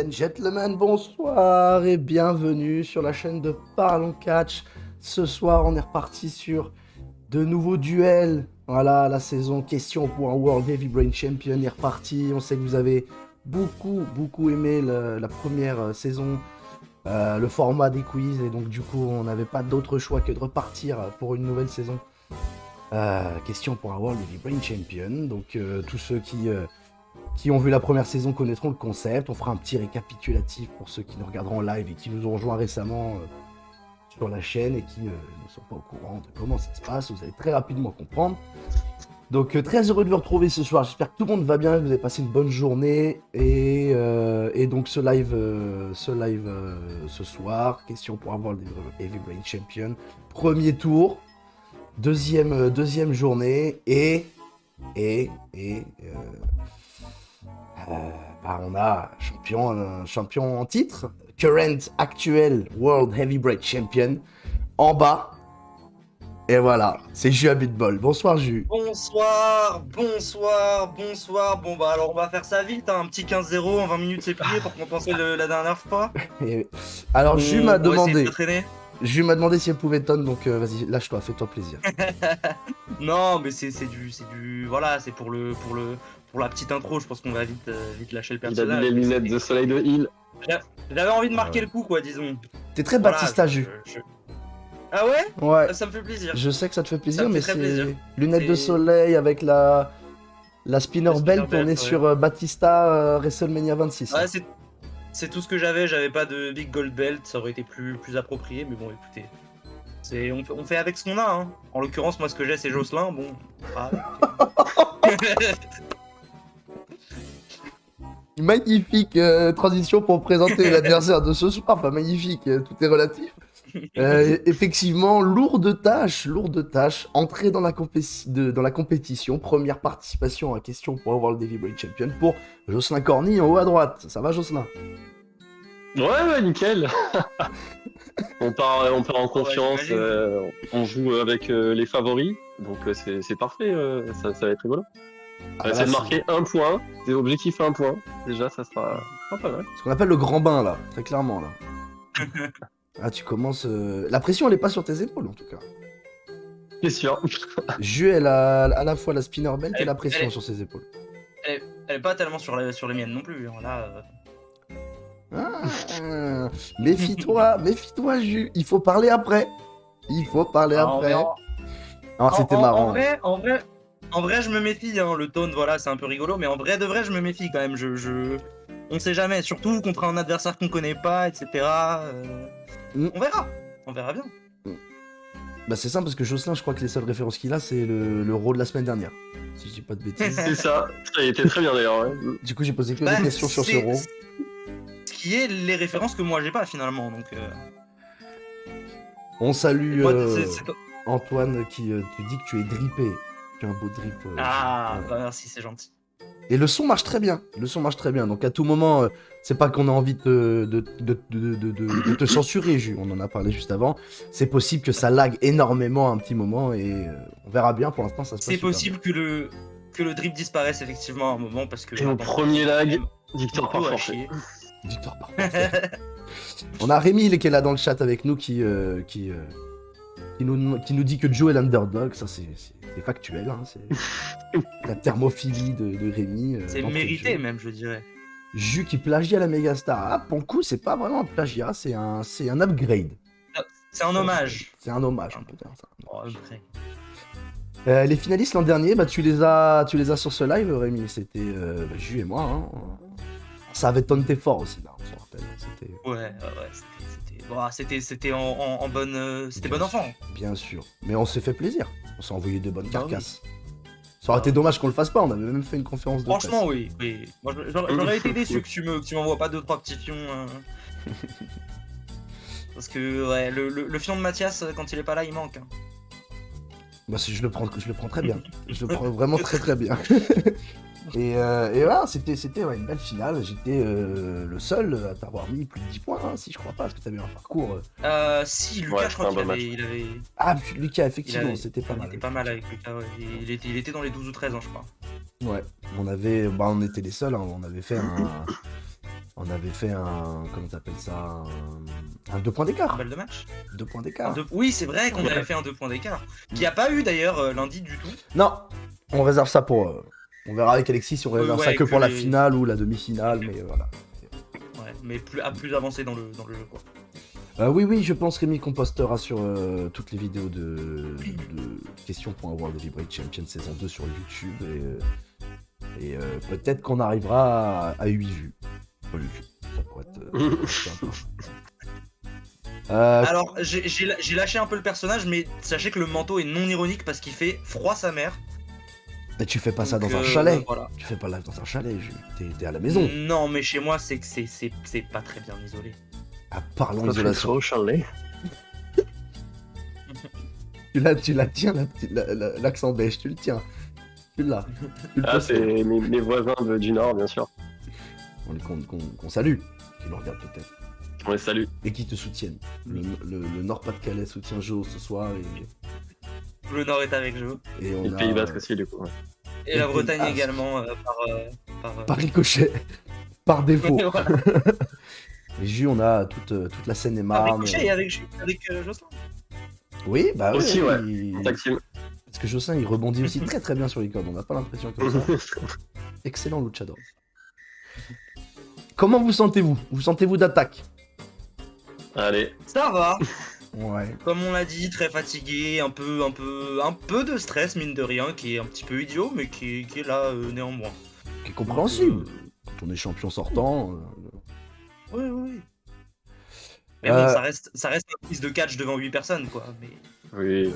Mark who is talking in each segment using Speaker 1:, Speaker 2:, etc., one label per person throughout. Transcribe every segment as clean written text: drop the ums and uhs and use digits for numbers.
Speaker 1: and gentlemen, bonsoir et bienvenue sur la chaîne de Parlons Catch. Ce soir, on est reparti sur de nouveaux duels. Voilà, la saison question pour un World Heavyweight Champion est repartie. On sait que vous avez beaucoup aimé la première saison, le format des quiz, et donc du coup, on n'avait pas d'autre choix que de repartir pour une nouvelle saison. Question pour un World Heavyweight Champion. Donc tous ceux qui ont vu la première saison connaîtront le concept. On fera un petit récapitulatif pour ceux qui nous regarderont en live et qui nous ont rejoints récemment sur la chaîne et qui ne sont pas au courant de comment ça se passe. Vous allez très rapidement comprendre. Donc très heureux de vous retrouver ce soir. J'espère que tout le monde va bien, que vous avez passé une bonne journée. Et donc ce live ce soir, question pour avoir le Heavyweight Champion. Premier tour, deuxième journée on a un champion en titre, current actuel World Heavyweight Champion, en bas. Et voilà, c'est Jus à Beatball. Bonsoir Jus.
Speaker 2: Bonsoir. Bon bah alors on va faire ça vite, hein. Un petit 15-0 en 20 minutes c'est plié pour compenser la dernière fois.
Speaker 1: Alors Jus m'a demandé.
Speaker 2: Jus
Speaker 1: m'a demandé si elle pouvait tonne, donc vas-y, lâche-toi, fais-toi plaisir.
Speaker 2: Non mais c'est du voilà, c'est pour la petite intro, je pense qu'on va vite lâcher le personnage.
Speaker 3: Il a mis les lunettes de soleil de Hill.
Speaker 2: J'avais envie de marquer le coup quoi, disons.
Speaker 1: T'es très voilà, Batista Jus.
Speaker 2: Ah ouais?
Speaker 1: Ouais.
Speaker 2: Ça me fait plaisir.
Speaker 1: Je sais que ça te fait plaisir, mais c'est lunettes de soleil avec la spinner belt, on est sur Batista WrestleMania 26.
Speaker 2: Ouais, c'est tout ce que j'avais pas de big gold belt, ça aurait été plus approprié, mais bon écoutez. On fait avec ce qu'on a, hein. En l'occurrence, moi ce que j'ai c'est Jocelyn, bon.
Speaker 1: Magnifique transition pour présenter l'adversaire de ce soir, enfin magnifique, tout est relatif. Effectivement, lourde tâche, entrée dans la compétition, première participation à question pour avoir le Heavyweight Champion pour Jocelyn Corny en haut à droite. Ça va Jocelyn?
Speaker 3: Ouais, nickel. on part en confiance, on joue avec les favoris, donc c'est parfait, ça va être rigolo. On va essayer de marquer un point, c'est objectif 1 point, déjà ça sera pas mal.
Speaker 1: Ce qu'on appelle le grand bain là, très clairement là. Ah, tu commences. La pression, elle est pas sur tes épaules en tout cas.
Speaker 3: C'est sûr.
Speaker 1: Jus, elle a à la fois la spinner belt et la pression sur ses épaules.
Speaker 2: Elle est pas tellement sur les miennes non plus. Hein. Là.
Speaker 1: Méfie-toi, Jus. Il faut parler après. Alors, c'était marrant.
Speaker 2: En vrai, je me méfie. Hein. Le tone, voilà, c'est un peu rigolo, mais en vrai de vrai, je me méfie quand même. On sait jamais, surtout contre un adversaire qu'on connaît pas, etc. On verra bien.
Speaker 1: Bah c'est simple parce que Jocelyn, je crois que les seules références qu'il a, c'est le Raw de la semaine dernière. Si je dis pas de bêtises.
Speaker 3: C'est ça a été très bien d'ailleurs. Ouais.
Speaker 1: Du coup, j'ai posé que des questions sur ce Raw.
Speaker 2: Ce qui est les références que moi j'ai pas finalement, donc...
Speaker 1: On salue Antoine qui te dit que tu es drippé. Tu as un beau drip.
Speaker 2: Bah merci, c'est gentil.
Speaker 1: Et le son marche très bien. Donc à tout moment, c'est pas qu'on a envie de te censurer, Jus. On en a parlé juste avant. C'est possible que ça lag énormément un petit moment et on verra bien. Pour l'instant, ça se passe.
Speaker 2: C'est possible que le drip disparaisse effectivement à un moment parce que.
Speaker 3: Et au premier lag, Victor par forfait.
Speaker 1: On a Rémi qui est là dans le chat avec nous qui nous dit que Joe est l'underdog. Ça c'est factuel, hein, c'est la thermophilie de Rémi.
Speaker 2: C'est mérité même, je dirais.
Speaker 1: Jus qui plagie à la Megastar. Ah, pour le coup, c'est pas vraiment un plagiat, c'est un upgrade.
Speaker 2: C'est un hommage.
Speaker 1: C'est un hommage, on peut dire ça.
Speaker 2: Oh,
Speaker 1: les finalistes l'an dernier, bah, tu les as sur ce live, Rémi. C'était Jus et moi. Hein. Ça avait tonté fort aussi, là, on se rappelle.
Speaker 2: C'était en bonne... C'était bon enfant.
Speaker 1: Bien sûr. Mais on s'est fait plaisir. On s'est envoyé de bonnes carcasses. Oui. Ça aurait été dommage qu'on le fasse pas. On avait même fait une conférence de presse.
Speaker 2: Franchement, oui. Moi, j'aurais été déçu que tu m'envoies pas 2-3 petits fions. Parce que ouais, le fion de Mathias, quand il est pas là, il manque. Hein.
Speaker 1: Bah, je le prends très bien. Je le prends vraiment très bien. Et voilà, c'était une belle finale. J'étais le seul à t'avoir mis plus de 10 points, hein, si je crois pas, parce que t'avais un parcours.
Speaker 2: Si, Lucas, je crois qu'il avait.
Speaker 1: Ah, Lucas, effectivement, c'était pas mal.
Speaker 2: C'était pas mal avec Lucas, ouais. Il était dans les 12 ou 13 ans, je crois.
Speaker 1: Ouais, on était les seuls, hein, on avait fait On avait fait comment t'appelles ça, un 2 points d'écart.
Speaker 2: Balle de match.
Speaker 1: 2 points d'écart.
Speaker 2: Oui, c'est vrai qu'on avait fait un 2 points d'écart. Qui a pas eu d'ailleurs lundi du tout.
Speaker 1: Non, on réserve ça pour. On verra avec Alexis si on réserve ça que pour la finale ou la demi-finale, mais voilà.
Speaker 2: Ouais, mais plus avancé dans le jeu, quoi.
Speaker 1: Oui, je pense Rémi qu'on postera sur toutes les vidéos de questions.world of Vibrate Champion saison 2 sur YouTube et peut-être qu'on arrivera à 8 vues. Sur YouTube. Ça pourrait être sympa.
Speaker 2: Alors, j'ai lâché un peu le personnage, mais sachez que le manteau est non ironique parce qu'il fait froid sa mère.
Speaker 1: Mais tu fais pas ça
Speaker 2: Donc,
Speaker 1: dans un chalet.
Speaker 2: Voilà.
Speaker 1: Tu fais pas live dans un chalet. T'es à la maison.
Speaker 2: Non, mais chez moi, c'est pas très bien isolé.
Speaker 1: Ah, parlons
Speaker 3: Ça fait
Speaker 1: isolation.
Speaker 3: trop chalet.
Speaker 1: Tu la tiens, l'accent belge, tu le tiens. Tu l'as. Tu le
Speaker 3: Ah,
Speaker 1: possèdes.
Speaker 3: c'est mes voisins du Nord, bien sûr.
Speaker 1: Qu'on salue. Qui nous regardent peut-être.
Speaker 3: On les salue.
Speaker 1: Et qui te soutiennent. Le Nord-Pas-de-Calais soutient Joe ce soir.
Speaker 2: Le Nord est avec Joe.
Speaker 1: Et on
Speaker 3: Et le
Speaker 1: a,
Speaker 3: Pays Basque aussi, du coup. Ouais.
Speaker 2: Et
Speaker 1: le
Speaker 2: la
Speaker 1: Pays
Speaker 2: Bretagne
Speaker 1: Basque.
Speaker 2: également,
Speaker 1: par ricochet. Par défaut.
Speaker 2: Voilà.
Speaker 1: Et Jus, on a toute la
Speaker 2: Avec
Speaker 1: Seine-et-Marne.
Speaker 2: Ricochet et avec Jocelyn.
Speaker 1: Oui, bah
Speaker 3: Aussi,
Speaker 1: oui,
Speaker 3: ouais. Tag team.
Speaker 1: Parce que Jocelyn, il rebondit aussi très très bien sur les cordes. On n'a pas l'impression comme ça. Excellent luchador. Comment vous sentez-vous? Vous sentez-vous d'attaque?
Speaker 3: Allez.
Speaker 2: Ça va.
Speaker 1: Ouais.
Speaker 2: Comme on l'a dit, très fatigué, un peu de stress, mine de rien, qui est un petit peu idiot, mais qui est là néanmoins.
Speaker 1: Qui est compréhensible. Quand on est champion sortant.
Speaker 2: Oui. Mais bon, ça reste un quiz de catch devant 8 personnes, quoi. Mais...
Speaker 3: Oui.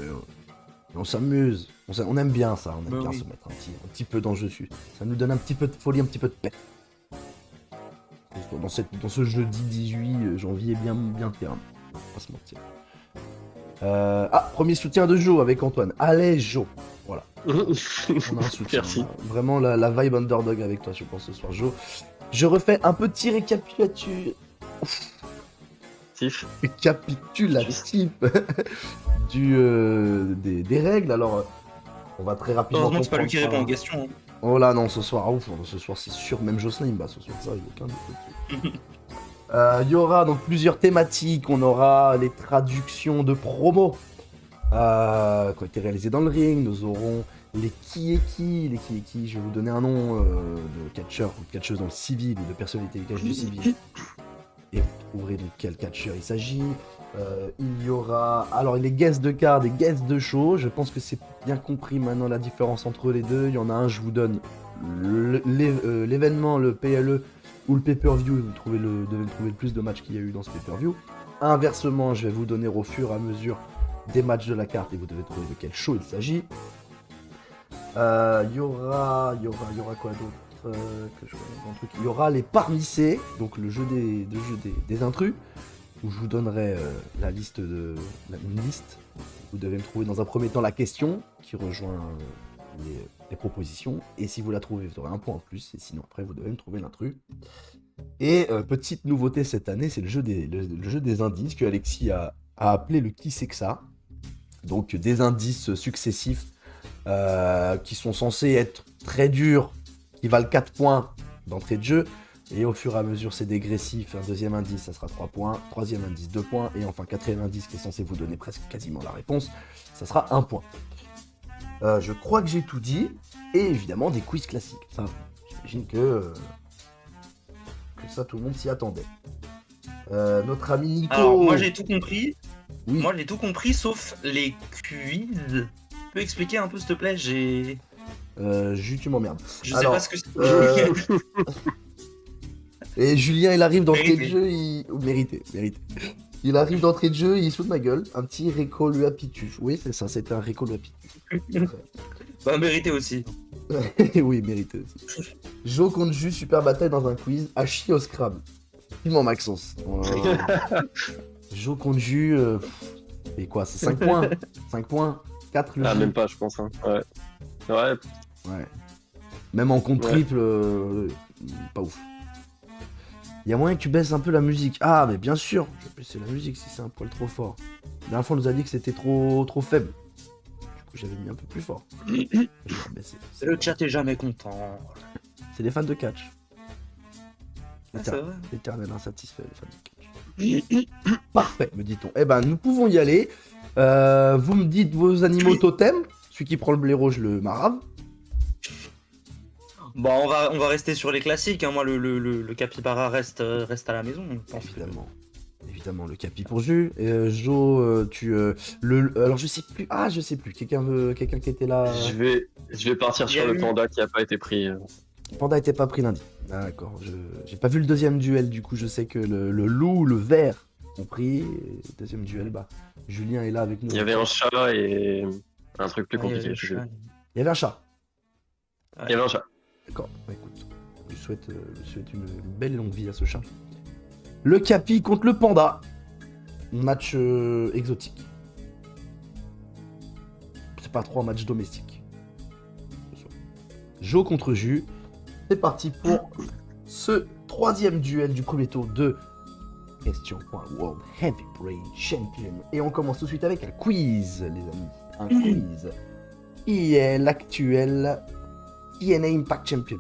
Speaker 1: On s'amuse. On aime bien ça. On aime
Speaker 2: Bah
Speaker 1: bien
Speaker 2: oui.
Speaker 1: se mettre un petit peu dans le jeu dessus. Ça nous donne un petit peu de folie, un petit peu de paix. Dans ce jeudi 18 janvier bien terme. On va pas se mentir. Premier soutien de Joe avec Antoine. Allez, Joe. Voilà. On a un soutien.
Speaker 3: Merci.
Speaker 1: Vraiment la vibe underdog avec toi, je pense, ce soir, Joe. Je refais un petit récapitulatif des règles. Alors, on va très rapidement.
Speaker 2: Heureusement que c'est pas lui qui
Speaker 1: comprendre
Speaker 2: répond
Speaker 1: ça.
Speaker 2: aux questions. Hein.
Speaker 1: Oh là, non, ce soir, ce soir, c'est sûr, même Jocelyn, il me bat ce soir, ça, il n'y a aucun doute là-dessus. Il y aura donc plusieurs thématiques. On aura les traductions de promos qui ont été réalisées dans le ring. Nous aurons les qui est qui. Les qui est qui, je vais vous donner un nom de catcheur ou de catcheuse dans le civil ou de personnalité des catchs du civil. Et vous trouverez de quel catcheur il s'agit. Il y aura alors les guests de card et guests de show. Je pense que c'est bien compris maintenant la différence entre les deux. Il y en a un, je vous donne l'événement, le PLE ou le pay-per-view. Vous devez trouver le plus de matchs qu'il y a eu dans ce pay-per-view. Inversement, je vais vous donner au fur et à mesure des matchs de la carte et vous devez trouver de quel show il s'agit. Il y aura quoi d'autre que je vois dans le truc. Il y aura les parmissés, donc le jeu des intrus, où je vous donnerai une liste. Vous devez me trouver dans un premier temps la question qui rejoint les propositions, et si vous la trouvez, vous aurez un point en plus, et sinon après vous devez me trouver l'intrus. Et petite nouveauté cette année, c'est le jeu des indices que Alexis a appelé le qui c'est que ça. Donc des indices successifs qui sont censés être très durs, qui valent 4 points d'entrée de jeu, et au fur et à mesure c'est dégressif. Un deuxième indice ça sera 3 points, troisième indice 2 points, et enfin quatrième indice qui est censé vous donner presque quasiment la réponse, ça sera 1 point. Je crois que j'ai tout dit, et évidemment des quiz classiques. Ça, j'imagine que ça tout le monde s'y attendait. Notre ami Nico...
Speaker 2: Alors, moi j'ai tout compris.
Speaker 1: Oui.
Speaker 2: Moi j'ai tout compris sauf les quiz. Tu peux expliquer un peu s'il te plaît?
Speaker 1: Jus, tu m'emmerdes.
Speaker 2: Je sais
Speaker 1: Alors,
Speaker 2: pas ce que c'est.
Speaker 1: Et Julien, il arrive d'entrée de
Speaker 2: Mérité.
Speaker 1: jeu, Mérité. Il arrive d'entrée de jeu, il saute ma gueule. Un petit Réco Luapitu. Oui, c'est ça, c'était un Réco Luapitu.
Speaker 2: Bah mérité aussi.
Speaker 1: Oui, mérité aussi. Jo contre Jus, super bataille dans un quiz. À chier au Scrabble. Vivement Maxence. Jo contre Jus, et quoi, c'est 5 points 5 points 4 le
Speaker 3: Ah,
Speaker 1: Jus.
Speaker 3: même pas, je pense. Hein. Ouais. Ouais.
Speaker 1: Ouais. Même en compte
Speaker 3: Ouais.
Speaker 1: triple, pas ouf. Il y a moyen que tu baisses un peu la musique. Ah, mais bien sûr, je vais baisser la musique si c'est un poil trop fort. La dernière fois, on nous a dit que c'était trop faible. Du coup, j'avais mis un peu plus fort. Je vais rebaisser.
Speaker 2: Le chat est jamais content.
Speaker 1: C'est des fans de catch.
Speaker 2: c'est vrai.
Speaker 1: Éternel insatisfait, les fans du catch. Parfait, me dit-on. Eh ben, nous pouvons y aller. Vous me dites vos animaux totems. Celui qui prend le blaireau, je le marave.
Speaker 2: Bon, on va rester sur les classiques. Hein. Moi, le capybara reste à la maison. Je pense
Speaker 1: Évidemment. Évidemment, le capi pour Jus. Jo, alors, je sais plus. Ah, je sais plus. Quelqu'un qui était là.
Speaker 3: Je vais partir
Speaker 2: Il y a
Speaker 3: sur le
Speaker 2: eu-
Speaker 3: panda qui a pas été pris.
Speaker 1: Panda était pas pris lundi. D'accord. J'ai pas vu le deuxième duel. Du coup, je sais que le loup, le vert ont pris. Et le deuxième duel, bah, Julien est là avec nous.
Speaker 3: Il y avait un chat et un truc plus compliqué.
Speaker 1: Il y avait un chat.
Speaker 3: Il y avait un chat.
Speaker 1: D'accord, bah écoute, je souhaite une belle et longue vie à ce chat. Le Capi contre le Panda. Match exotique. C'est pas trop un match domestique. Jo contre Jus. C'est parti pour ce troisième duel du premier tour de Question pour un World Heavyweight Champion. Et on commence tout de suite avec un quiz, les amis. Un quiz. Qui est l'actuel TNA Impact Champion?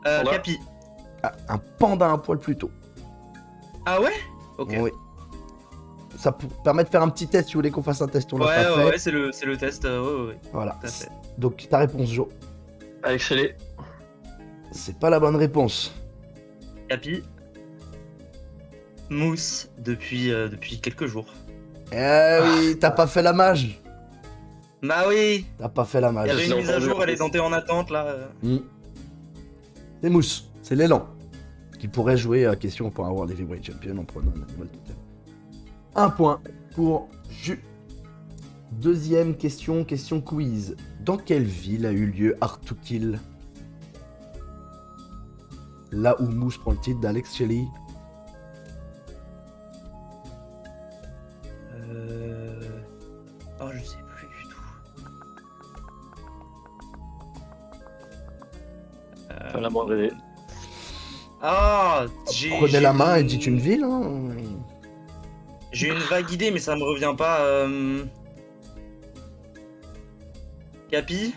Speaker 2: Capi.
Speaker 1: Ah, un panda un poil plus tôt.
Speaker 2: Ah ouais? Ok.
Speaker 1: Oui. Ça permet de faire un petit test si vous voulez qu'on fasse un test. On l'a pas fait.
Speaker 2: Ouais, c'est le test. Ouais.
Speaker 1: Voilà.
Speaker 2: Tout à fait.
Speaker 1: Donc ta réponse, Jo.
Speaker 3: Avec Shelley.
Speaker 1: C'est pas la bonne réponse.
Speaker 2: Capi. Mousse depuis quelques jours.
Speaker 1: Eh oui, t'as pas fait la mage.
Speaker 2: Bah oui.
Speaker 1: T'as pas fait la
Speaker 2: Il y
Speaker 1: mage.
Speaker 2: avait
Speaker 3: je
Speaker 2: une
Speaker 3: l'ai
Speaker 2: mise à
Speaker 3: entendu,
Speaker 2: jour,
Speaker 3: en
Speaker 2: elle est
Speaker 3: plus.
Speaker 2: tentée en attente là.
Speaker 1: C'est Mousse, c'est l'élan. Qui pourrait jouer à question pour un World Heavyweight Champion en prenant un animal totem. Un point pour Jus. Deuxième question, question quiz. Dans quelle ville a eu lieu Hard to Kill? Là où Mousse prend le titre d'Alex Shelley.
Speaker 2: Oh, je sais plus du tout.
Speaker 3: Pas la moindre idée.
Speaker 2: Ah,
Speaker 1: Prenez la main et dites une ville. Hein.
Speaker 2: J'ai une vague idée, mais ça me revient pas. Capi,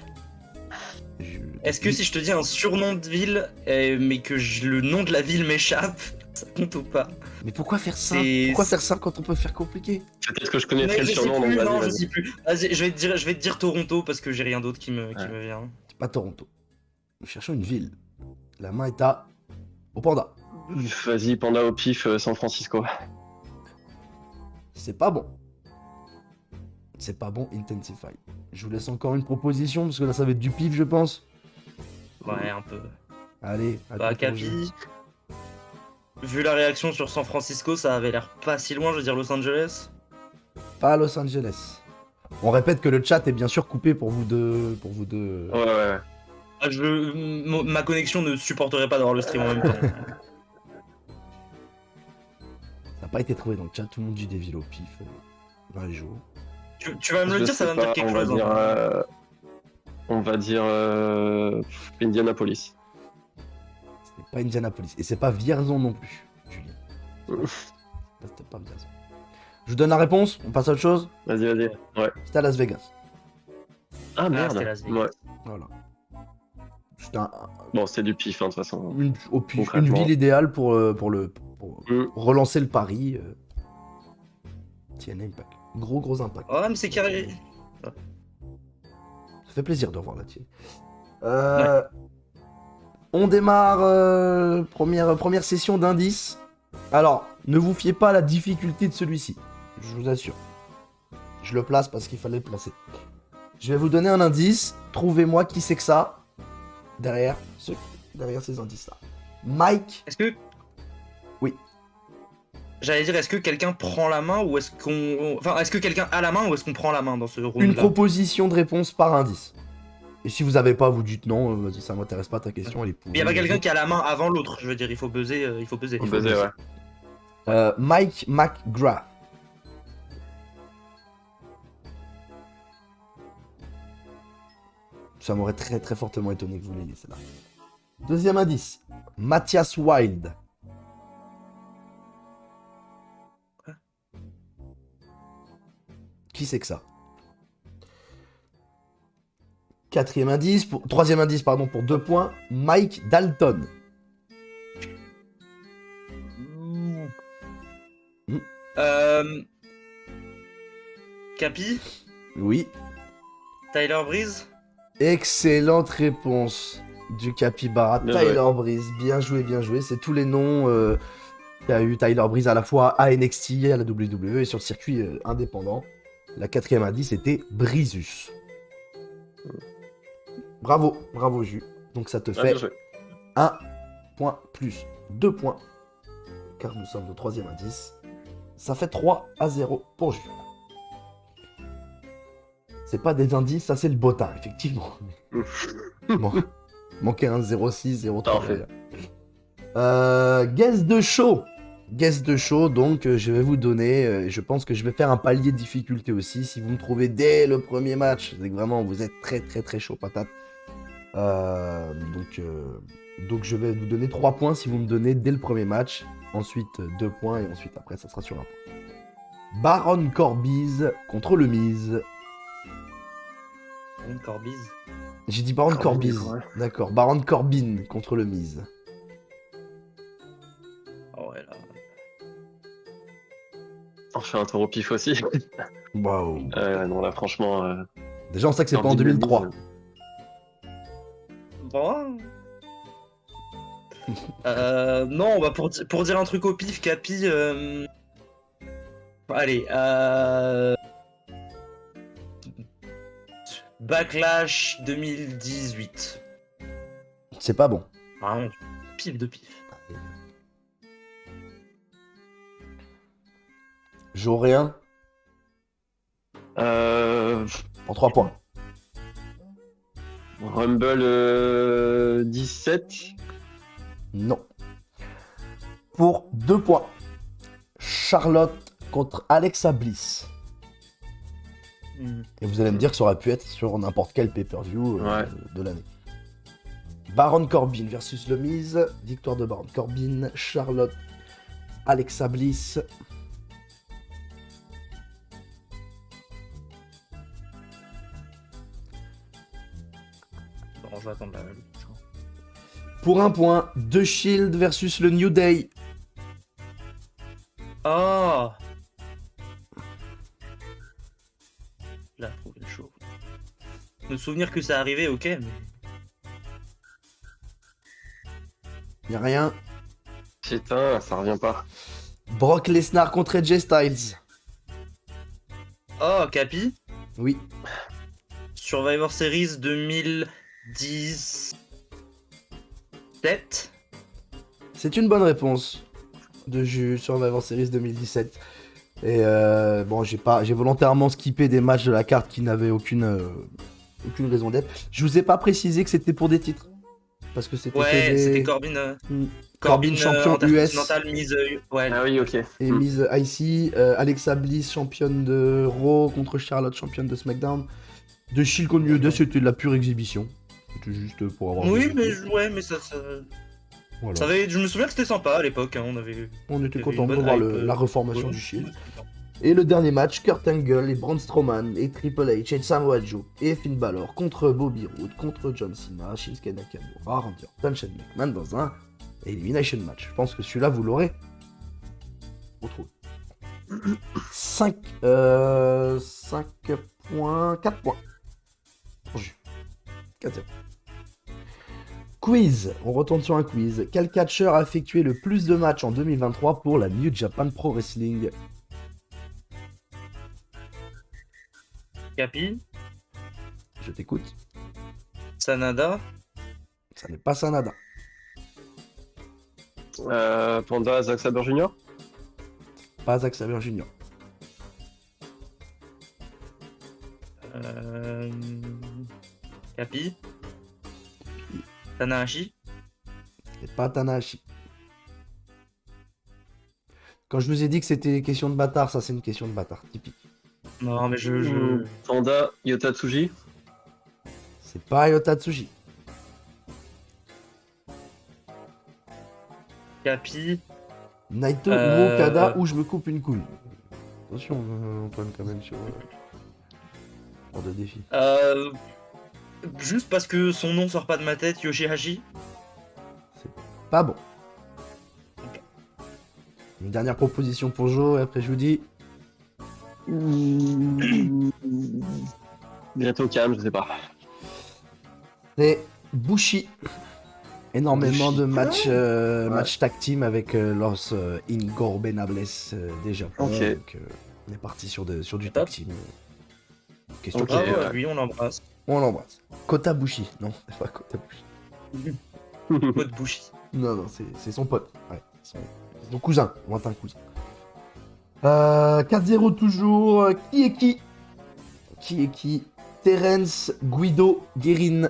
Speaker 2: est-ce que si je te dis un surnom de ville, mais que le nom de la ville m'échappe, ça compte ou pas?
Speaker 1: Mais pourquoi faire ça?
Speaker 2: C'est-
Speaker 1: Pourquoi faire ça quand on peut faire compliqué?
Speaker 3: Peut-être que je
Speaker 2: Mais
Speaker 3: connaîtrais le
Speaker 2: je sais
Speaker 3: surnom, donc
Speaker 2: plus,
Speaker 3: vas-y,
Speaker 2: non, je
Speaker 3: vas-y.
Speaker 2: sais plus. Vas-y, je vais te dire Toronto parce que j'ai rien d'autre qui me vient.
Speaker 1: C'est pas Toronto. Nous cherchons une ville. La main est au panda.
Speaker 3: Vas-y, panda au pif, San Francisco.
Speaker 1: C'est pas bon. C'est pas bon, Intensify. Je vous laisse encore une proposition, parce que là ça va être du pif, je pense.
Speaker 2: Ouais, un peu.
Speaker 1: Allez, à
Speaker 2: Bah,
Speaker 1: ton jeu.
Speaker 2: Capi, vu la réaction sur San Francisco, ça avait l'air pas si loin, je veux dire Los Angeles.
Speaker 1: Pas à Los Angeles. On répète que le chat est bien sûr coupé pour vous deux.
Speaker 3: Ouais.
Speaker 2: Ah, ma connexion ne supporterait pas d'avoir le stream en même temps.
Speaker 1: Ça n'a pas été trouvé dans le chat, tout le monde dit des villes au pif. Dans les jours.
Speaker 2: Tu vas me le
Speaker 3: Je
Speaker 2: dire, ça
Speaker 3: sais
Speaker 2: va me dire
Speaker 3: pas,
Speaker 2: quelque
Speaker 3: on va
Speaker 2: chose.
Speaker 3: dire,
Speaker 2: hein.
Speaker 3: on va dire Indianapolis.
Speaker 1: C'est pas Indianapolis. Et c'est pas Vierzon non plus, Julien. C'était pas Vierzon. Je vous donne la réponse, on passe à autre chose.
Speaker 3: Vas-y. Ouais.
Speaker 1: C'était à Las Vegas.
Speaker 3: Ah merde.
Speaker 2: c'était Las Vegas.
Speaker 3: Ouais.
Speaker 1: Voilà. C'était
Speaker 3: Bon, c'est du pif, hein, de toute façon.
Speaker 1: au pif, une
Speaker 3: Concrètement.
Speaker 1: ville idéale pour
Speaker 3: Mm.
Speaker 1: relancer le pari. TNA Impact. Gros impact.
Speaker 2: Oh, mais c'est carré.
Speaker 1: Ça fait plaisir de revoir la tienne. On démarre première session d'indices. Alors, ne vous fiez pas à la difficulté de celui-ci. Je vous assure. Je le place parce qu'il fallait le placer. Je vais vous donner un indice. Trouvez-moi qui c'est que ça. Derrière ces indices-là. Mike.
Speaker 2: Est-ce que.
Speaker 1: Oui.
Speaker 2: J'allais dire, est-ce que quelqu'un prend la main ou est-ce qu'on. Enfin, est-ce que quelqu'un a la main ou est-ce qu'on prend la main dans ce round-là?
Speaker 1: Une proposition de réponse par indice. Et si vous avez pas, vous dites non, vas-y, ça m'intéresse pas ta question, elle est pourrie.
Speaker 2: Il y a pas quelqu'un qui a la main avant l'autre, je veux dire, il faut buzzer.
Speaker 3: Il faisait, ouais.
Speaker 1: Mike McGrath. Ça m'aurait très fortement étonné que vous l'ayez, celle-là. Deuxième indice. Matthias Wild. Qui c'est que ça? Troisième indice, pour 2 points. Mike Dalton.
Speaker 2: Capi,
Speaker 1: Oui.
Speaker 2: Tyler Breeze.
Speaker 1: Excellente réponse du Capybara.
Speaker 3: Bien
Speaker 1: Tyler
Speaker 3: joué.
Speaker 1: Breeze. Bien joué, bien joué. C'est tous les noms qu'il y a eu Tyler Breeze à la fois à NXT, à la WWE et sur le circuit indépendant. La quatrième indice c'était Brisus. Bravo, bravo Jus. Donc ça te
Speaker 3: Ah,
Speaker 1: fait
Speaker 3: bien joué.
Speaker 1: 1 point plus 2 points. Car nous sommes au troisième indice. Ça fait 3-0 pour Jus. C'est pas des indices, ça c'est le bottin, effectivement. Bon, manquait un 0,6, 0,3.
Speaker 3: Parfait.
Speaker 1: Guess de show. Guess de show, donc je vais vous donner, je pense que je vais faire un palier de difficulté aussi. Si vous me trouvez dès le premier match, c'est que vraiment vous êtes très très très chaud patate. Donc je vais vous donner 3 points si vous me donnez dès le premier match. Ensuite 2 points et ensuite après ça sera sur un point. Baron Corbin contre le Miz.
Speaker 2: Corbiz.
Speaker 1: J'ai dit Baron
Speaker 3: Corbin,
Speaker 1: Corbin.
Speaker 3: ouais.
Speaker 1: D'accord, Baron Corbin contre le Miz.
Speaker 2: Oh ouais, là.
Speaker 3: On fait un tour au pif aussi.
Speaker 1: Waouh.
Speaker 3: Non, là, franchement.
Speaker 1: Déjà on sait que c'est pas en
Speaker 3: Corbin,
Speaker 1: 2003.
Speaker 3: Miz,
Speaker 2: Bon. Non, bah pour dire un truc au pif, Capi. Allez. Backlash 2018.
Speaker 1: C'est pas bon.
Speaker 2: Vraiment, pif de pif.
Speaker 1: J'aurai un
Speaker 3: Euh,
Speaker 1: pour 3 points.
Speaker 3: Rumble 17.
Speaker 1: Non. Pour 2 points. Charlotte contre Alexa Bliss. Et vous allez me dire que ça aurait pu être sur n'importe quel pay-per-view
Speaker 3: Ouais.
Speaker 1: de l'année. Baron Corbin versus le Miz. Victoire de Baron Corbin. Charlotte. Alexa Bliss.
Speaker 2: Bon, je vais attendre la même.
Speaker 1: Pour 1 point. The Shield versus le New Day.
Speaker 2: Oh, là, trouvé le show. Me souvenir que ça arrivait, ok, mais.
Speaker 1: Y'a rien.
Speaker 3: Putain, ça revient pas.
Speaker 1: Brock Lesnar contre AJ Styles.
Speaker 2: Oh, Capi.
Speaker 1: Oui.
Speaker 2: Survivor Series 2017.
Speaker 1: C'est une bonne réponse de Jus Survivor Series 2017. Et bon, j'ai volontairement skippé des matchs de la carte qui n'avaient aucune raison d'être. Je vous ai pas précisé que c'était pour des titres. Parce que c'était que
Speaker 2: Ouais,
Speaker 1: des...
Speaker 2: c'était Corbin.
Speaker 1: Corbin champion US
Speaker 2: Intercontinental, mise. Ouais.
Speaker 3: Ah oui, ok.
Speaker 1: et Miz IC. Alexa Bliss championne de Raw contre Charlotte championne de SmackDown. De Shield contre New Day, c'était de la pure exhibition. C'était juste pour avoir...
Speaker 2: Oui,
Speaker 1: des-
Speaker 2: mais ouais, mais
Speaker 1: Voilà.
Speaker 2: ça avait, je me souviens que c'était sympa à l'époque. Hein,
Speaker 1: On était
Speaker 2: avait
Speaker 1: content
Speaker 2: une
Speaker 1: de
Speaker 2: bonne
Speaker 1: voir
Speaker 2: hype,
Speaker 1: la reformation
Speaker 2: ouais.
Speaker 1: du Shield. Et le dernier match, Kurt Angle et Braun Strowman et Triple H et Samoa Joe et Finn Balor contre Bobby Roode, contre John Cena, Shinsuke Nakamura, Randy Orton, Shane McMahon dans un Elimination Match. Je pense que celui-là, vous l'aurez retrouvé. 5 points, 4 points. 4-0. Quiz, on retourne sur un quiz. Quel catcheur a effectué le plus de matchs en 2023 pour la New Japan Pro Wrestling?
Speaker 2: Capi,
Speaker 1: Je t'écoute.
Speaker 2: Sanada,
Speaker 1: Ça n'est pas Sanada.
Speaker 3: Panda, Zack Sabre Jr.
Speaker 1: Pas Zack Sabre Jr.
Speaker 2: Capi, Tanahashi.
Speaker 1: Et pas Tanahashi. Quand je vous ai dit que c'était une question de bâtard, ça c'est une question de bâtard typique.
Speaker 2: Non, mais je...
Speaker 3: Panda, Yota Tsuji.
Speaker 1: C'est pas Yota Tsuji.
Speaker 2: Capi,
Speaker 1: Naito ou Okada ou je me coupe une couille. Attention, Antoine, quand même sur hors de défi.
Speaker 2: juste parce que son nom sort pas de ma tête, Yoshihashi.
Speaker 1: Pas bon. Une dernière proposition pour Joe et après je vous dis
Speaker 3: Bientôt calme, je sais pas.
Speaker 1: C'est Bushi. Énormément
Speaker 3: Bushi.
Speaker 1: de matchs
Speaker 3: Ouais.
Speaker 1: match tag team avec Los Ingorbenables des Japon.
Speaker 3: Ok.
Speaker 1: Donc, on est parti sur du tag team. Question
Speaker 3: Ok,
Speaker 1: qui est-
Speaker 2: Bravo à
Speaker 3: ouais.
Speaker 2: lui, on l'embrasse.
Speaker 1: On l'embrasse. Kota Bushi. Non, c'est pas Kota Bushi.
Speaker 2: Code Bushi.
Speaker 1: Non, c'est son pote. Ouais, son cousin, lointain cousin. 4-0 toujours. Qui est qui? Qui est qui? Terence Guido Guerin.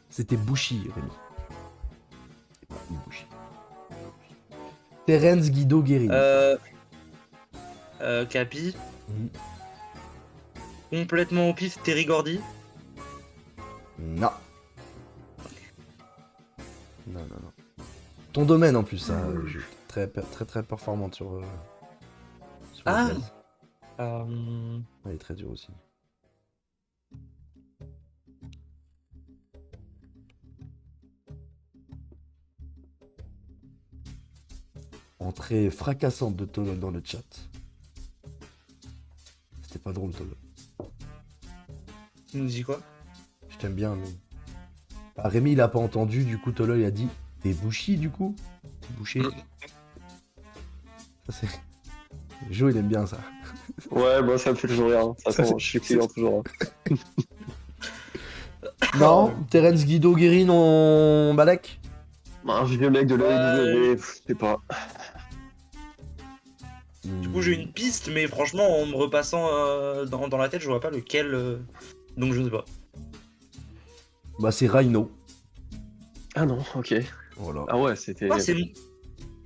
Speaker 1: C'était Bushi, Rémi. C'est pas Ibushi. Terence Guido Guerin.
Speaker 2: Capi.
Speaker 1: Mhm.
Speaker 2: Complètement au pif, Terry Gordy.
Speaker 1: Non. Non. Ton domaine en plus, ça. Très performante sur
Speaker 2: Ah.
Speaker 1: le jazz.
Speaker 2: Euh,
Speaker 1: Elle est très dure aussi. Entrée fracassante de Tolol dans le chat. C'était pas drôle, Tolol.
Speaker 2: Tu nous dis quoi?
Speaker 1: Je t'aime bien, mais. Bah, Rémi, il a pas entendu, du coup, Tolol, il a dit t'es Bushi, du coup? T'es bouché? Ça, c'est. Jo, il aime bien ça.
Speaker 3: Ouais, moi ça me fait toujours rire. De toute façon, je suis client toujours.
Speaker 1: Non, Terence Guido Guerin en Balek?
Speaker 3: Un vieux mec de l'AEW, je sais pas.
Speaker 2: Du coup, j'ai une piste, mais franchement, en me repassant dans la tête, je vois pas lequel. Donc, je sais pas.
Speaker 1: Bah, c'est Rhino.
Speaker 3: Ah non, ok.
Speaker 1: Voilà.
Speaker 3: Ah ouais, c'était.
Speaker 2: Ah, c'est mon...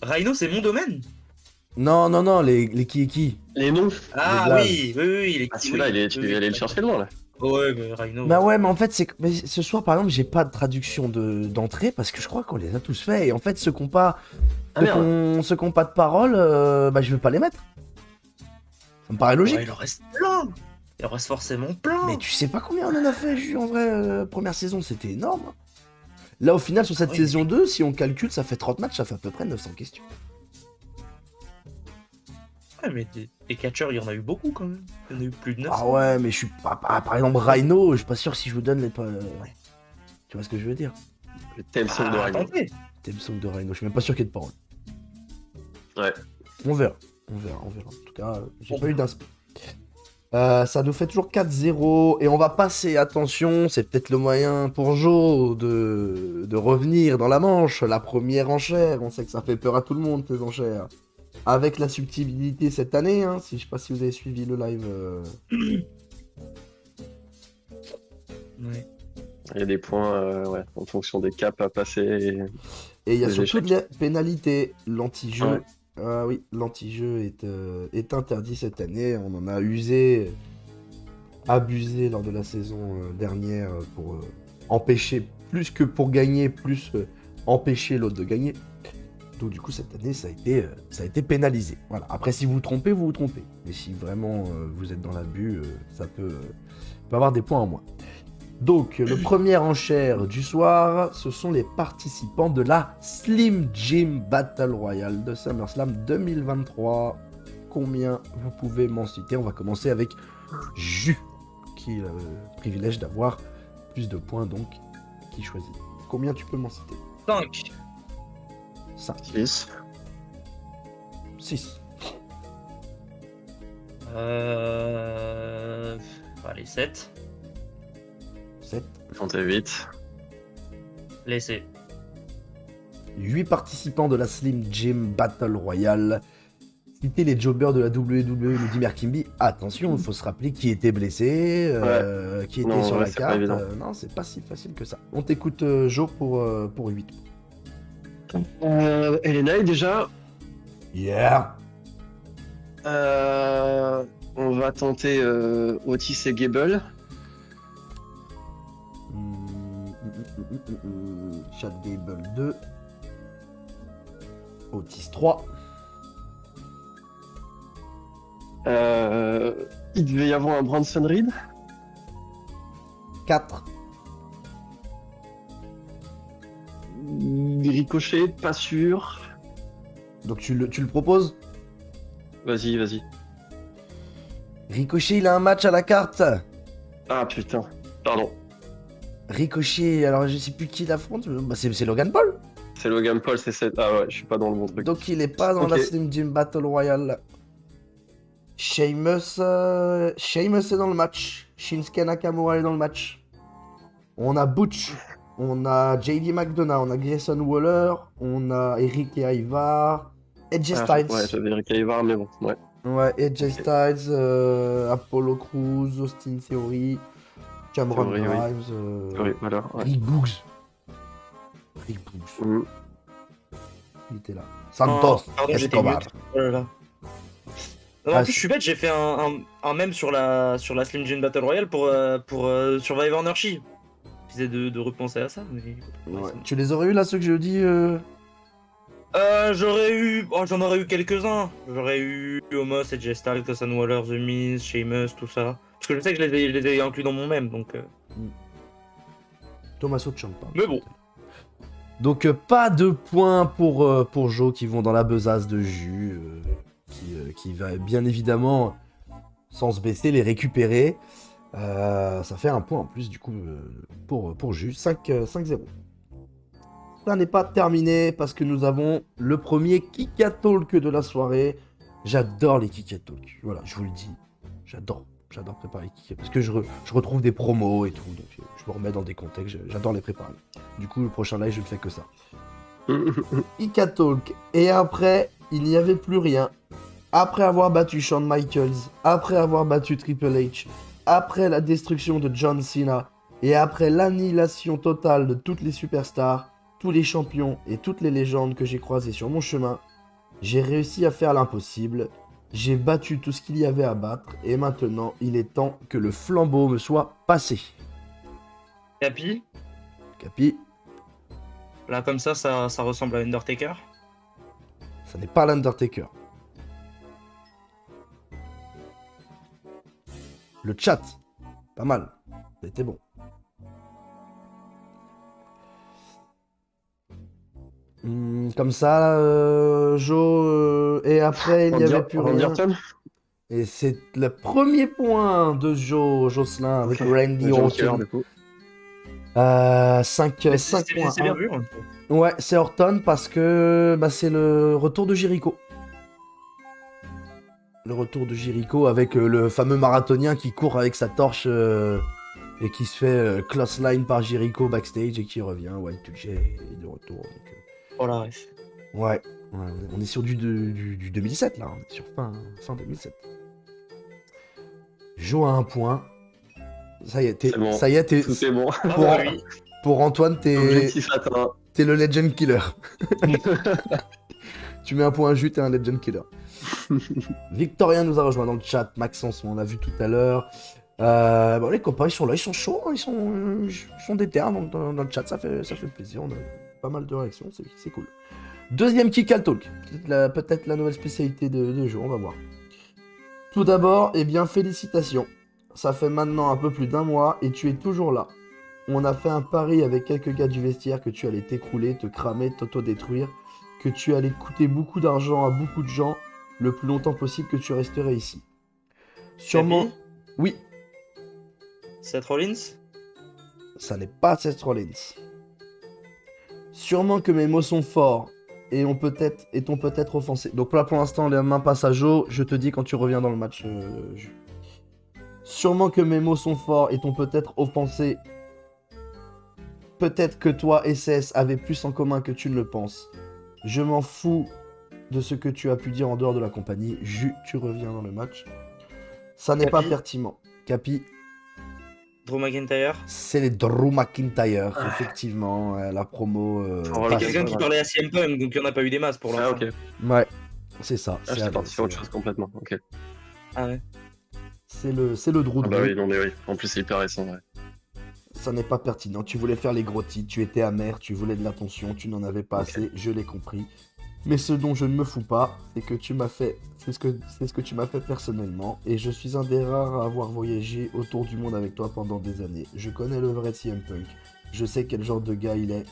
Speaker 2: Rhino, c'est mon domaine.
Speaker 1: Non, les qui et qui.
Speaker 3: Les noms.
Speaker 2: Ah
Speaker 1: blazes.
Speaker 2: oui, il est.
Speaker 3: Ah celui-là, tu
Speaker 2: oui,
Speaker 3: es allé le chercher loin là.
Speaker 2: Ouais, mais Rhino.
Speaker 1: Bah ouais, mais en fait, mais ce soir, par exemple, j'ai pas de traduction d'entrée parce que je crois qu'on les a tous faits. Et en fait, ceux qui n'ont pas,
Speaker 3: Ah merde.
Speaker 1: ceux qui ont pas de parole, bah je vais pas les mettre. Ça me paraît logique.
Speaker 2: Ouais, il en reste plein. Il en reste forcément plein.
Speaker 1: Mais tu sais pas combien on en a fait, en vrai, première saison, c'était énorme. Hein. Là, au final, sur cette
Speaker 2: Oui.
Speaker 1: saison 2, si on calcule, ça fait 30 matchs, ça fait à peu près 900 questions.
Speaker 2: Ouais, mais des catcheurs, il y en a eu beaucoup quand même. Il y en a eu plus de 900.
Speaker 1: Ah ouais, mais je suis pas. Par exemple, Rhino, je suis pas sûr si je vous donne les. Tu vois ce que je veux dire?
Speaker 3: Le thème song de Rhino.
Speaker 2: Attendez.
Speaker 1: Thème song de Rhino, je suis même pas sûr qu'il y ait de parole.
Speaker 3: Ouais.
Speaker 1: On verra. En tout cas, j'ai pas eu d'inspi. Ça nous fait toujours 4-0 et on va passer, attention, c'est peut-être le moyen pour Joe de revenir dans la manche, la première enchère, on sait que ça fait peur à tout le monde ces enchères. Avec la subtilité cette année, hein, je sais pas si vous avez suivi le live.
Speaker 2: Ouais.
Speaker 3: Il y a des points ouais, en fonction des caps à passer.
Speaker 1: Et il y a
Speaker 3: Les
Speaker 1: surtout
Speaker 3: échecs.
Speaker 1: de la pénalité, l'anti-jeu.
Speaker 3: Ouais.
Speaker 1: Ah oui, l'anti-jeu est interdit cette année, on en a usé, abusé lors de la saison dernière pour empêcher, plus que pour gagner, plus empêcher l'autre de gagner. Donc du coup cette année ça a été pénalisé. Voilà. Après si vous vous trompez, vous vous trompez. Mais si vraiment vous êtes dans l'abus, ça peut avoir des points en moins. Donc le premier enchère du soir, ce sont les participants de la Slim Jim Battle Royale de SummerSlam 2023. Combien vous pouvez m'en citer? On va commencer avec Jus, qui a le privilège d'avoir plus de points, donc qui choisit. Combien tu peux m'en citer?
Speaker 2: 5.
Speaker 1: 5.
Speaker 3: 6.
Speaker 1: 6.
Speaker 2: Allez, 7.
Speaker 1: 7.
Speaker 3: Comptez 8.
Speaker 2: Laissez.
Speaker 1: 8 participants de la Slim Jim Battle Royale. Citer les jobbers de la WWE, nous dit Merkimby. Attention, il faut se rappeler qui était blessé, qui était
Speaker 3: Non,
Speaker 1: sur
Speaker 3: ouais,
Speaker 1: la
Speaker 3: c'est pas
Speaker 1: carte.
Speaker 3: évident.
Speaker 1: Non, c'est pas si facile que ça. On t'écoute, Joe, pour 8.
Speaker 3: Elena déjà.
Speaker 1: Yeah.
Speaker 3: On va tenter Otis et Gable.
Speaker 1: Chad Gable 2. Otis 3.
Speaker 3: Il devait y avoir un Bronson Reed.
Speaker 1: 4.
Speaker 3: Ricochet, pas sûr.
Speaker 1: Donc tu le proposes?
Speaker 3: Vas-y.
Speaker 1: Ricochet, il a un match à la carte.
Speaker 3: Ah putain, pardon.
Speaker 1: Ricochet, alors je sais plus qui l'affronte. Bah, c'est Logan Paul.
Speaker 3: C'est Logan Paul, c'est cette. Ah ouais, je suis pas dans le bon truc.
Speaker 1: Donc il est pas dans
Speaker 3: Ok.
Speaker 1: la Slim Jim Battle Royale. Sheamus est dans le match. Shinsuke Nakamura est dans le match. On a Butch. On a JD McDonough. On a Grayson Waller. On a Eric et Ivar. AJ Styles.
Speaker 3: Ouais, j'avais Eric Ivar, mais bon, ouais.
Speaker 1: Ouais, AJ Styles. Apollo Crews. Austin Theory. Cameron
Speaker 3: Theory, oui.
Speaker 1: Grimes.
Speaker 3: Oui, voilà. Ouais.
Speaker 1: Rick Boogs.
Speaker 3: Mm.
Speaker 1: Il était là. Santos.
Speaker 2: Pardon, j'étais
Speaker 1: Escobar.
Speaker 2: mute. Oh là là. Non,
Speaker 1: Ah,
Speaker 2: en plus, je suis bête, j'ai fait un mème sur la Slim Jim Battle Royale pour Survivor Nurshi. J'essaie de repenser à ça, mais.
Speaker 1: Ouais. Tu les aurais eu là, ceux que je dis
Speaker 2: J'en aurais eu quelques-uns. J'aurais eu Omos, AJ Styles, Grayson Waller, The Miz, Sheamus, tout ça. Parce que je sais que je les ai inclus dans mon mème, donc.
Speaker 1: Tommaso Ciampa.
Speaker 2: Mais bon.
Speaker 1: Donc pas de points pour Joe qui vont dans la besace de jus, qui va bien évidemment, sans se baisser, les récupérer. Ça fait un point en plus du coup pour Jus, 5-0. Ça n'est pas terminé parce que nous avons le premier Kick at Talk de la soirée. J'adore les Kick at Talk, voilà, je vous le dis, j'adore préparer les Kick at Talk parce que je retrouve des promos et tout, donc je me remets dans des contextes, j'adore les préparer. Du coup, le prochain live, je ne fais que ça. Kick at Talk. Et après, il n'y avait plus rien. Après avoir battu Shawn Michaels, après avoir battu Triple H, après la destruction de John Cena, et après l'annihilation totale de toutes les superstars, tous les champions et toutes les légendes que j'ai croisées sur mon chemin, j'ai réussi à faire l'impossible. J'ai battu tout ce qu'il y avait à battre, et maintenant, il est temps que le flambeau me soit passé.
Speaker 2: Capi,
Speaker 1: Capi,
Speaker 2: là comme ça ressemble à Undertaker.
Speaker 1: ça n'est pas l'Undertaker. Le chat, pas mal. C'était bon. Comme ça, Joe, et après, il n'y avait plus rien.
Speaker 3: Orton.
Speaker 1: Et c'est le premier point de Jocelyn avec Randy Orton. 5 points.
Speaker 2: C'est bien vu. Hein.
Speaker 1: Ouais, c'est Orton parce que c'est le retour de Jericho. Le retour de Jericho avec le fameux marathonien qui court avec sa torche et qui se fait clothesline par Jericho backstage et qui revient. Ouais, J est de retour. Donc,
Speaker 2: Oh la ref.
Speaker 1: ouais, on est sur du 2007 là, on est sur fin 2007. Joe a un point. Ça y est,
Speaker 3: C'est bon.
Speaker 1: ça y est,
Speaker 3: Tout est bon.
Speaker 1: pour Antoine, t'es le Legend Killer. Tu mets un point à jus, t'es un Legend Killer. Victorien nous a rejoint dans le chat. Maxence, on l'a vu tout à l'heure. Les copains, ils sont là, ils sont chauds, hein, ils sont déter dans le chat, ça fait plaisir. On a pas mal de réactions, c'est cool. Deuxième Kick at Talk, peut-être la nouvelle spécialité de jeu, on va voir. Tout d'abord, félicitations. Ça fait maintenant un peu plus d'un mois et tu es toujours là. On a fait un pari avec quelques gars du vestiaire que tu allais t'écrouler, te cramer, t'auto-détruire, que tu allais coûter beaucoup d'argent à beaucoup de gens le plus longtemps possible que tu resterais ici. Sûrement...
Speaker 2: Capi,
Speaker 1: Oui,
Speaker 2: Seth Rollins.
Speaker 1: ça n'est pas Seth Rollins. Sûrement que mes mots sont forts et t'ont peut-être offensé. Donc là pour l'instant les mains passent à Joe, je te dis quand tu reviens dans le match. Sûrement que mes mots sont forts et t'ont peut-être offensé. Peut-être que toi et SS avaient plus en commun que tu ne le penses. Je m'en fous de ce que tu as pu dire en dehors de la compagnie. Tu reviens dans le match. Ça n'est pas
Speaker 2: Capi.
Speaker 1: pertinent. Capi,
Speaker 2: Drew McIntyre.
Speaker 1: c'est les Drew McIntyre, effectivement. La promo.
Speaker 3: Oh,
Speaker 2: Il y a
Speaker 1: passe-
Speaker 2: quelqu'un qui parlait à CM Punk, donc il n'y en a pas eu des masses pour l'instant.
Speaker 3: Ah, ok.
Speaker 1: Ouais, c'est ça.
Speaker 3: Ah, j'étais parti sur autre chose complètement. Ok.
Speaker 2: Ah ouais.
Speaker 1: C'est le Drew
Speaker 3: Ah, bah
Speaker 1: Drew.
Speaker 3: oui, non, mais oui. En plus, c'est hyper récent, ouais.
Speaker 1: Ça n'est pas pertinent. Tu voulais faire les gros titres, tu étais amer, tu voulais de l'attention, tu n'en avais pas
Speaker 3: Ok.
Speaker 1: assez, je l'ai compris. Mais ce dont je ne me fous pas, c'est que tu m'as fait, c'est ce que tu m'as fait personnellement, et je suis un des rares à avoir voyagé autour du monde avec toi pendant des années. Je connais le vrai CM Punk, je sais quel genre de gars il est,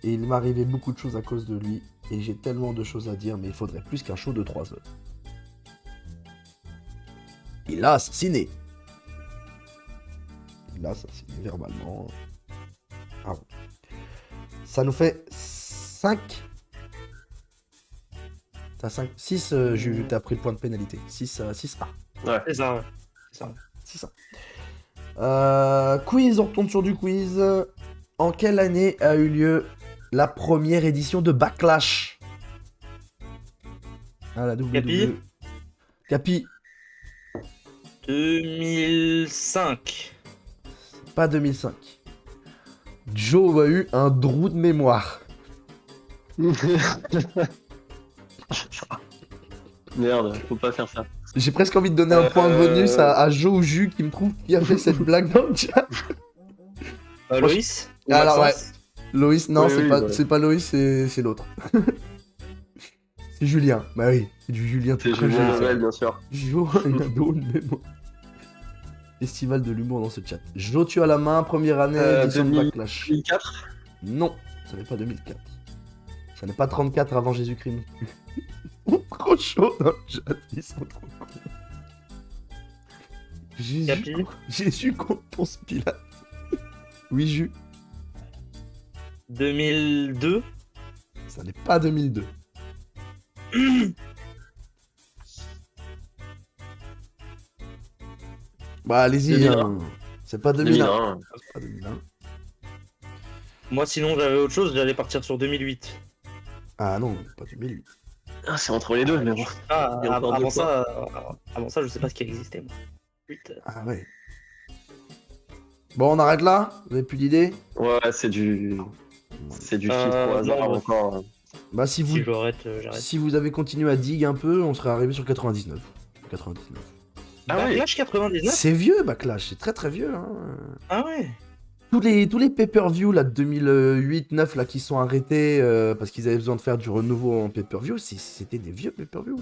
Speaker 1: Et il m'est arrivé beaucoup de choses à cause de lui. Et j'ai tellement de choses à dire, mais il faudrait plus qu'un show de 3 heures. Il l'a assassiné. Il l'a assassiné verbalement. Ah bon. Ça nous fait 5. T'as 5. 6, t'as pris le point de pénalité. 6 à.
Speaker 3: Ouais.
Speaker 2: C'est ça, ouais. C'est ça.
Speaker 1: C'est ça. Quiz, on retourne sur du quiz. En quelle année a eu lieu la première édition de Backlash? Ah, la WWE.
Speaker 2: Capi
Speaker 1: Capi,
Speaker 2: 2005.
Speaker 1: pas 2005. Joe a eu un trou de mémoire.
Speaker 3: Merde, faut pas faire ça.
Speaker 1: J'ai presque envie de donner un point de bonus à Joe ou Jus qui me trouve qui a fait cette blague dans le chat.
Speaker 2: Loïs ou
Speaker 1: Alors,
Speaker 2: Maxence
Speaker 1: Loïs, non,
Speaker 3: Oui,
Speaker 1: c'est
Speaker 3: oui,
Speaker 1: pas,
Speaker 3: voilà.
Speaker 1: c'est pas Loïs, c'est l'autre. C'est Julien. Bah oui, c'est du Julien tout
Speaker 3: C'est
Speaker 1: creux,
Speaker 3: Julien
Speaker 1: ça.
Speaker 3: Noël, bien sûr.
Speaker 1: Jo, il a drôle de mémoire. Festival de l'humour dans ce chat. Jo, tu as la main, première année, édition de
Speaker 3: 2000.
Speaker 1: Backlash.
Speaker 3: 2004.
Speaker 1: Non, ça n'est pas 2004. Ça n'est pas 34 avant Jésus-Christ non plus. Ils sont trop chaud dans le chat, ils sont trop cons.
Speaker 2: Capi
Speaker 1: Jésus contre Ponce Pilate. Oui, Jus.
Speaker 2: 2002.
Speaker 1: Ça n'est pas 2002. Bah allez-y,
Speaker 3: 2001.
Speaker 1: hein. C'est pas 2001.
Speaker 3: 2001.
Speaker 1: C'est pas 2001.
Speaker 2: Moi, sinon, j'avais autre chose, j'allais partir sur 2008.
Speaker 1: Ah non, pas 2008.
Speaker 3: Ah, c'est entre les deux, mais bon.
Speaker 2: Ah,
Speaker 3: Il y a encore
Speaker 2: avant
Speaker 3: deux
Speaker 2: ça, je sais pas ce qui existait, moi. 8.
Speaker 1: Ah ouais. Bon, on arrête là? Vous avez plus d'idées?
Speaker 3: Ouais, c'est du. C'est du chiffre au hasard
Speaker 2: non,
Speaker 3: encore.
Speaker 1: Bah si vous,
Speaker 2: Si j'arrête, j'arrête.
Speaker 1: si vous avez continué à dig un peu, on serait arrivé sur 99. 99.
Speaker 3: Ah oui.
Speaker 2: Backlash 99.
Speaker 1: C'est vieux Backlash, c'est très très vieux. Hein.
Speaker 2: Ah ouais.
Speaker 1: Tous les pay-per-view là, de 2008-9 là, qui sont arrêtés parce qu'ils avaient besoin de faire du renouveau en pay-per-view, c'était des vieux pay-per-view.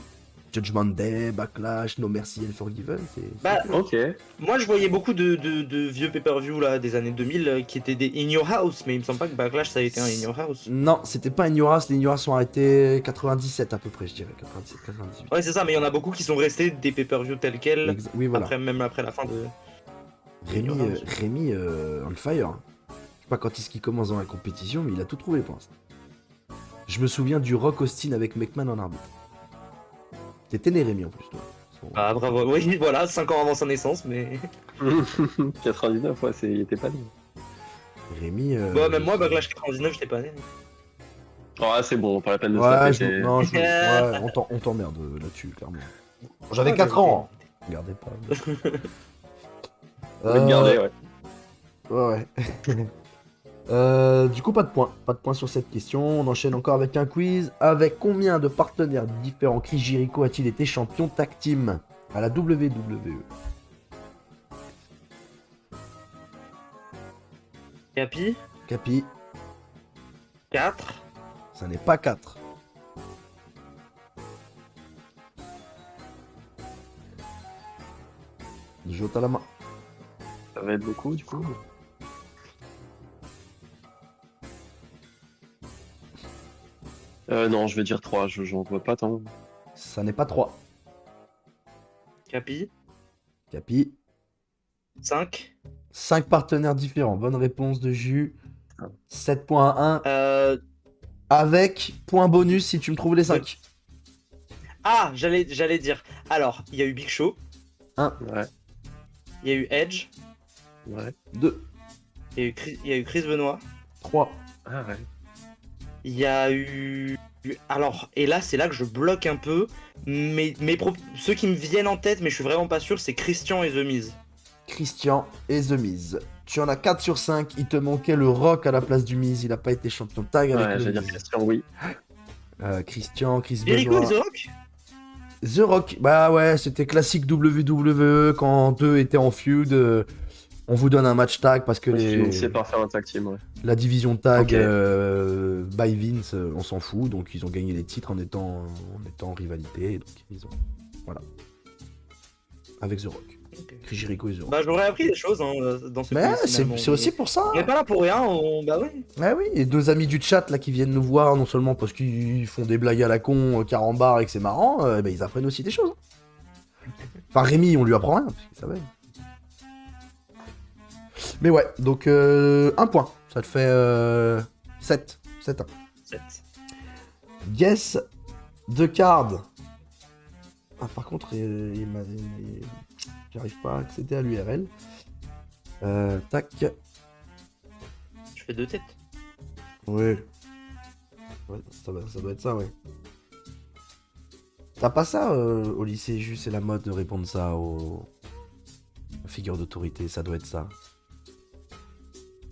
Speaker 1: Judgment Day, Backlash, No Mercy and Forgiven, c'est
Speaker 2: Bah,
Speaker 1: vieux.
Speaker 3: Ok.
Speaker 2: Moi, je voyais beaucoup de vieux pay-per-view là des années 2000 qui étaient des In Your House, mais il me semble pas que Backlash ça a été un In Your House.
Speaker 1: Non, c'était pas Ignoras, les Ignoras sont arrêtés 97 à peu près, je dirais. 97, 98.
Speaker 2: Ouais, c'est ça, mais il y en a beaucoup qui sont restés des pay-per-view tels quels,
Speaker 1: Oui, voilà.
Speaker 2: même après la fin de.
Speaker 1: Rémi on fire. Je sais pas quand est-ce qu'il commence dans la compétition, mais il a tout trouvé pour l'instant. Je me souviens du Rock Austin avec McMahon en arbitre. T'étais né Rémi en plus, toi.
Speaker 2: Ah, bravo. Oui, voilà, 5 ans avant sa naissance, mais.
Speaker 3: 99, ouais, il était pas né.
Speaker 1: Rémi.
Speaker 2: Bah, même moi, Backlash 99, j'étais pas né.
Speaker 3: Oh, c'est bon, pas la peine de se
Speaker 1: Ouais,
Speaker 3: la
Speaker 1: je...
Speaker 3: péter.
Speaker 1: non, je... ouais, on t'emmerde là-dessus, clairement. J'avais
Speaker 2: Ouais,
Speaker 1: 4
Speaker 2: mais-
Speaker 1: ans. Regardez pas.
Speaker 3: On va te garder, ouais.
Speaker 1: Ouais. Du coup, pas de point. Pas de point sur cette question. On enchaîne encore avec un quiz. Avec combien de partenaires différents Chris Jericho a-t-il été champion tag team à la WWE?
Speaker 2: Capi
Speaker 1: Capi,
Speaker 2: 4.
Speaker 1: ça n'est pas 4. Jota la main.
Speaker 3: Ça va être beaucoup, du coup. Non, je vais dire 3, j'en vois pas tant.
Speaker 1: Ça n'est pas 3.
Speaker 2: Capi
Speaker 1: Capi,
Speaker 2: 5.
Speaker 1: 5 partenaires différents. Bonne réponse de Jus. 7 points à 1. Avec point bonus si tu me trouves les 5.
Speaker 2: Ah, j'allais dire. Alors, il y a eu Big Show,
Speaker 3: Ouais,
Speaker 2: il y a eu Edge,
Speaker 3: ouais.
Speaker 1: 2,
Speaker 2: il y a eu Chris Benoit,
Speaker 1: 3,
Speaker 3: Ah ouais.
Speaker 2: il y a eu. Alors, et là, c'est là que je bloque un peu. Ceux qui me viennent en tête, mais je suis vraiment pas sûr, c'est Christian et The Miz.
Speaker 1: Christian et The Miz. Tu en as 4 sur 5. Il te manquait le Rock à la place du Miz. Il n'a pas été champion tag avec
Speaker 3: Ouais,
Speaker 1: le
Speaker 3: j'allais dire
Speaker 1: Miz.
Speaker 3: Christian, oui.
Speaker 1: Christian, Chris
Speaker 2: Jericho
Speaker 1: Benoit.
Speaker 2: et The Rock
Speaker 1: The Rock, bah ouais, c'était classique WWE quand deux étaient en feud. On vous donne un match tag parce que
Speaker 3: On sait pas faire un tag team, ouais.
Speaker 1: la division tag
Speaker 3: Ok.
Speaker 1: by Vince, on s'en fout. Donc ils ont gagné les titres en étant en rivalité. Donc ils ont. Voilà. Avec The Rock. Chris Jericho is the rookie.
Speaker 2: Bah, j'aurais appris des choses hein, dans ce
Speaker 1: Mais
Speaker 2: quiz, finalement.
Speaker 1: c'est aussi pour ça.
Speaker 2: On n'est pas là pour rien, bah ouais.
Speaker 1: Ouais, oui, et deux amis du chat là qui viennent nous voir, non seulement parce qu'ils font des blagues à la con, carambar et que c'est marrant, bah, ils apprennent aussi des choses. Enfin, Rémi, on lui apprend rien, parce qu'il savait. Mais ouais, donc 1 point. Ça te fait 7. 7-1.
Speaker 2: 7.
Speaker 1: Guess the card. Ah, par contre, j'arrive pas à accéder à l'URL. Tac.
Speaker 2: Je fais 2 têtes.
Speaker 1: Ouais. Ouais, ça doit être ça, ouais. T'as pas ça au lycée, juste c'est la mode de répondre ça aux figures d'autorité, ça doit être ça.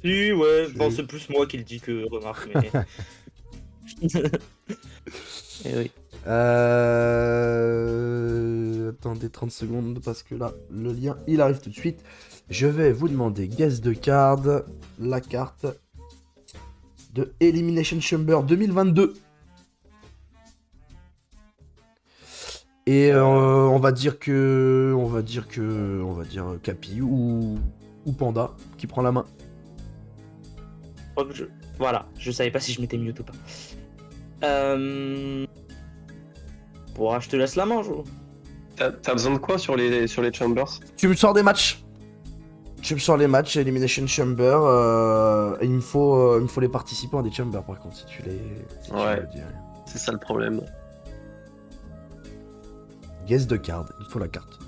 Speaker 2: Si, ouais, bon, c'est plus moi qui le dis que remarque, mais. Eh oui.
Speaker 1: Attendez 30 secondes parce que là, le lien, il arrive tout de suite. Je vais vous demander guess the card, la carte de Elimination Chamber 2022. Et on va dire Capi ou Panda qui prend la main.
Speaker 2: Voilà, je savais pas si je m'étais mute ou pas. Bon, je te laisse la main, Jo.
Speaker 3: T'as besoin de quoi sur les Chambers?
Speaker 1: Tu me sors des matchs. Tu me sors les matchs Elimination Chamber. Et il me faut les participants à des Chambers par contre si tu les. Si tu
Speaker 3: Ouais.
Speaker 1: veux dire.
Speaker 3: C'est ça le problème.
Speaker 1: Guess the card, il faut la carte.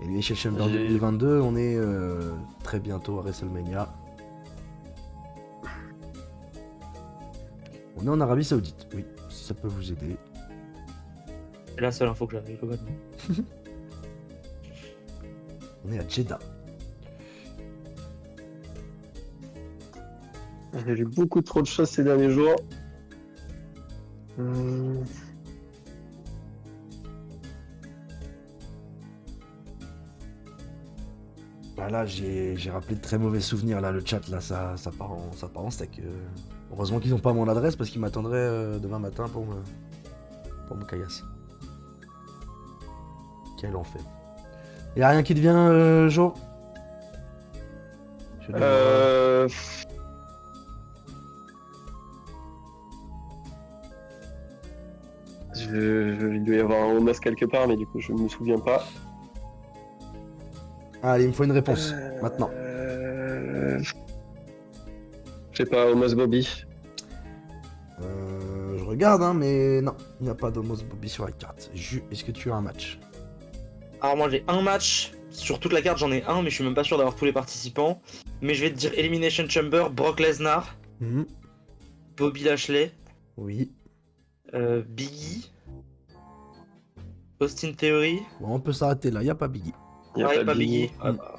Speaker 1: Elimination Chamber 2022, on est très bientôt à WrestleMania. On est en Arabie Saoudite, oui, si ça peut vous aider.
Speaker 2: C'est la seule info que j'avais, globalement.
Speaker 1: On est à Jeddah.
Speaker 3: J'ai lu beaucoup trop de choses ces derniers jours.
Speaker 1: Bah là, j'ai rappelé de très mauvais souvenirs, là, le chat, là, ça part en steak. Heureusement qu'ils n'ont pas mon adresse, parce qu'ils m'attendraient demain matin pour me caillasse. Quel enfer. Y'a rien qui te vient, Jo?
Speaker 3: Il doit y avoir un Omas quelque part, mais du coup, je me souviens pas.
Speaker 1: Allez, il me faut une réponse, maintenant.
Speaker 3: Je sais pas, Omas Bobby.
Speaker 1: Je regarde, hein, mais non, il n'y a pas d'Omos Bobby sur la carte. Est-ce que tu as un match?
Speaker 2: Alors, moi j'ai un match. Sur toute la carte, j'en ai un, mais je suis même pas sûr d'avoir tous les participants. Mais je vais te dire Elimination Chamber, Brock Lesnar, Bobby Lashley,
Speaker 1: Oui.
Speaker 2: Biggie, Austin Theory.
Speaker 1: Bon, on peut s'arrêter là, il n'y a pas Biggie.
Speaker 3: Y a pas Biggie.
Speaker 2: Ah, bah.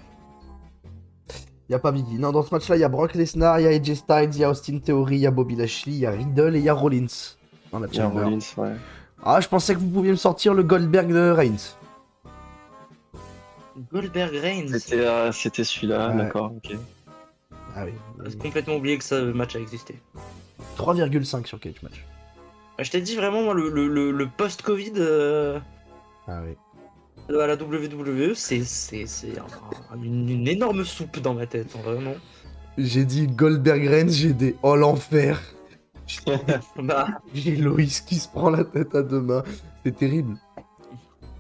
Speaker 1: Il n'y a pas Biggie. Non, dans ce match-là, il y a Brock Lesnar, il y a AJ Styles, il y a Austin Theory, il y a Bobby Lashley, il y a Riddle et il y a Rollins. Dans la
Speaker 3: Y a
Speaker 1: Chamber.
Speaker 3: Rollins, ouais.
Speaker 1: Ah, je pensais que vous pouviez me sortir le Goldberg de Reigns.
Speaker 2: Goldberg Reigns.
Speaker 3: C'était celui-là,
Speaker 1: Ouais.
Speaker 3: d'accord, ok.
Speaker 1: Ah oui.
Speaker 2: J'ai complètement oublié que ce match a existé.
Speaker 1: 3,5 sur Cage Match.
Speaker 2: Je t'ai dit vraiment, moi, le post-Covid
Speaker 1: Ah oui.
Speaker 2: à la WWE, c'est une énorme soupe dans ma tête, hein, vraiment.
Speaker 1: J'ai dit Goldberg Reigns, j'ai des oh l'enfer.
Speaker 2: Bah,
Speaker 1: J'ai Loïs qui se prend la tête à deux mains. C'est terrible.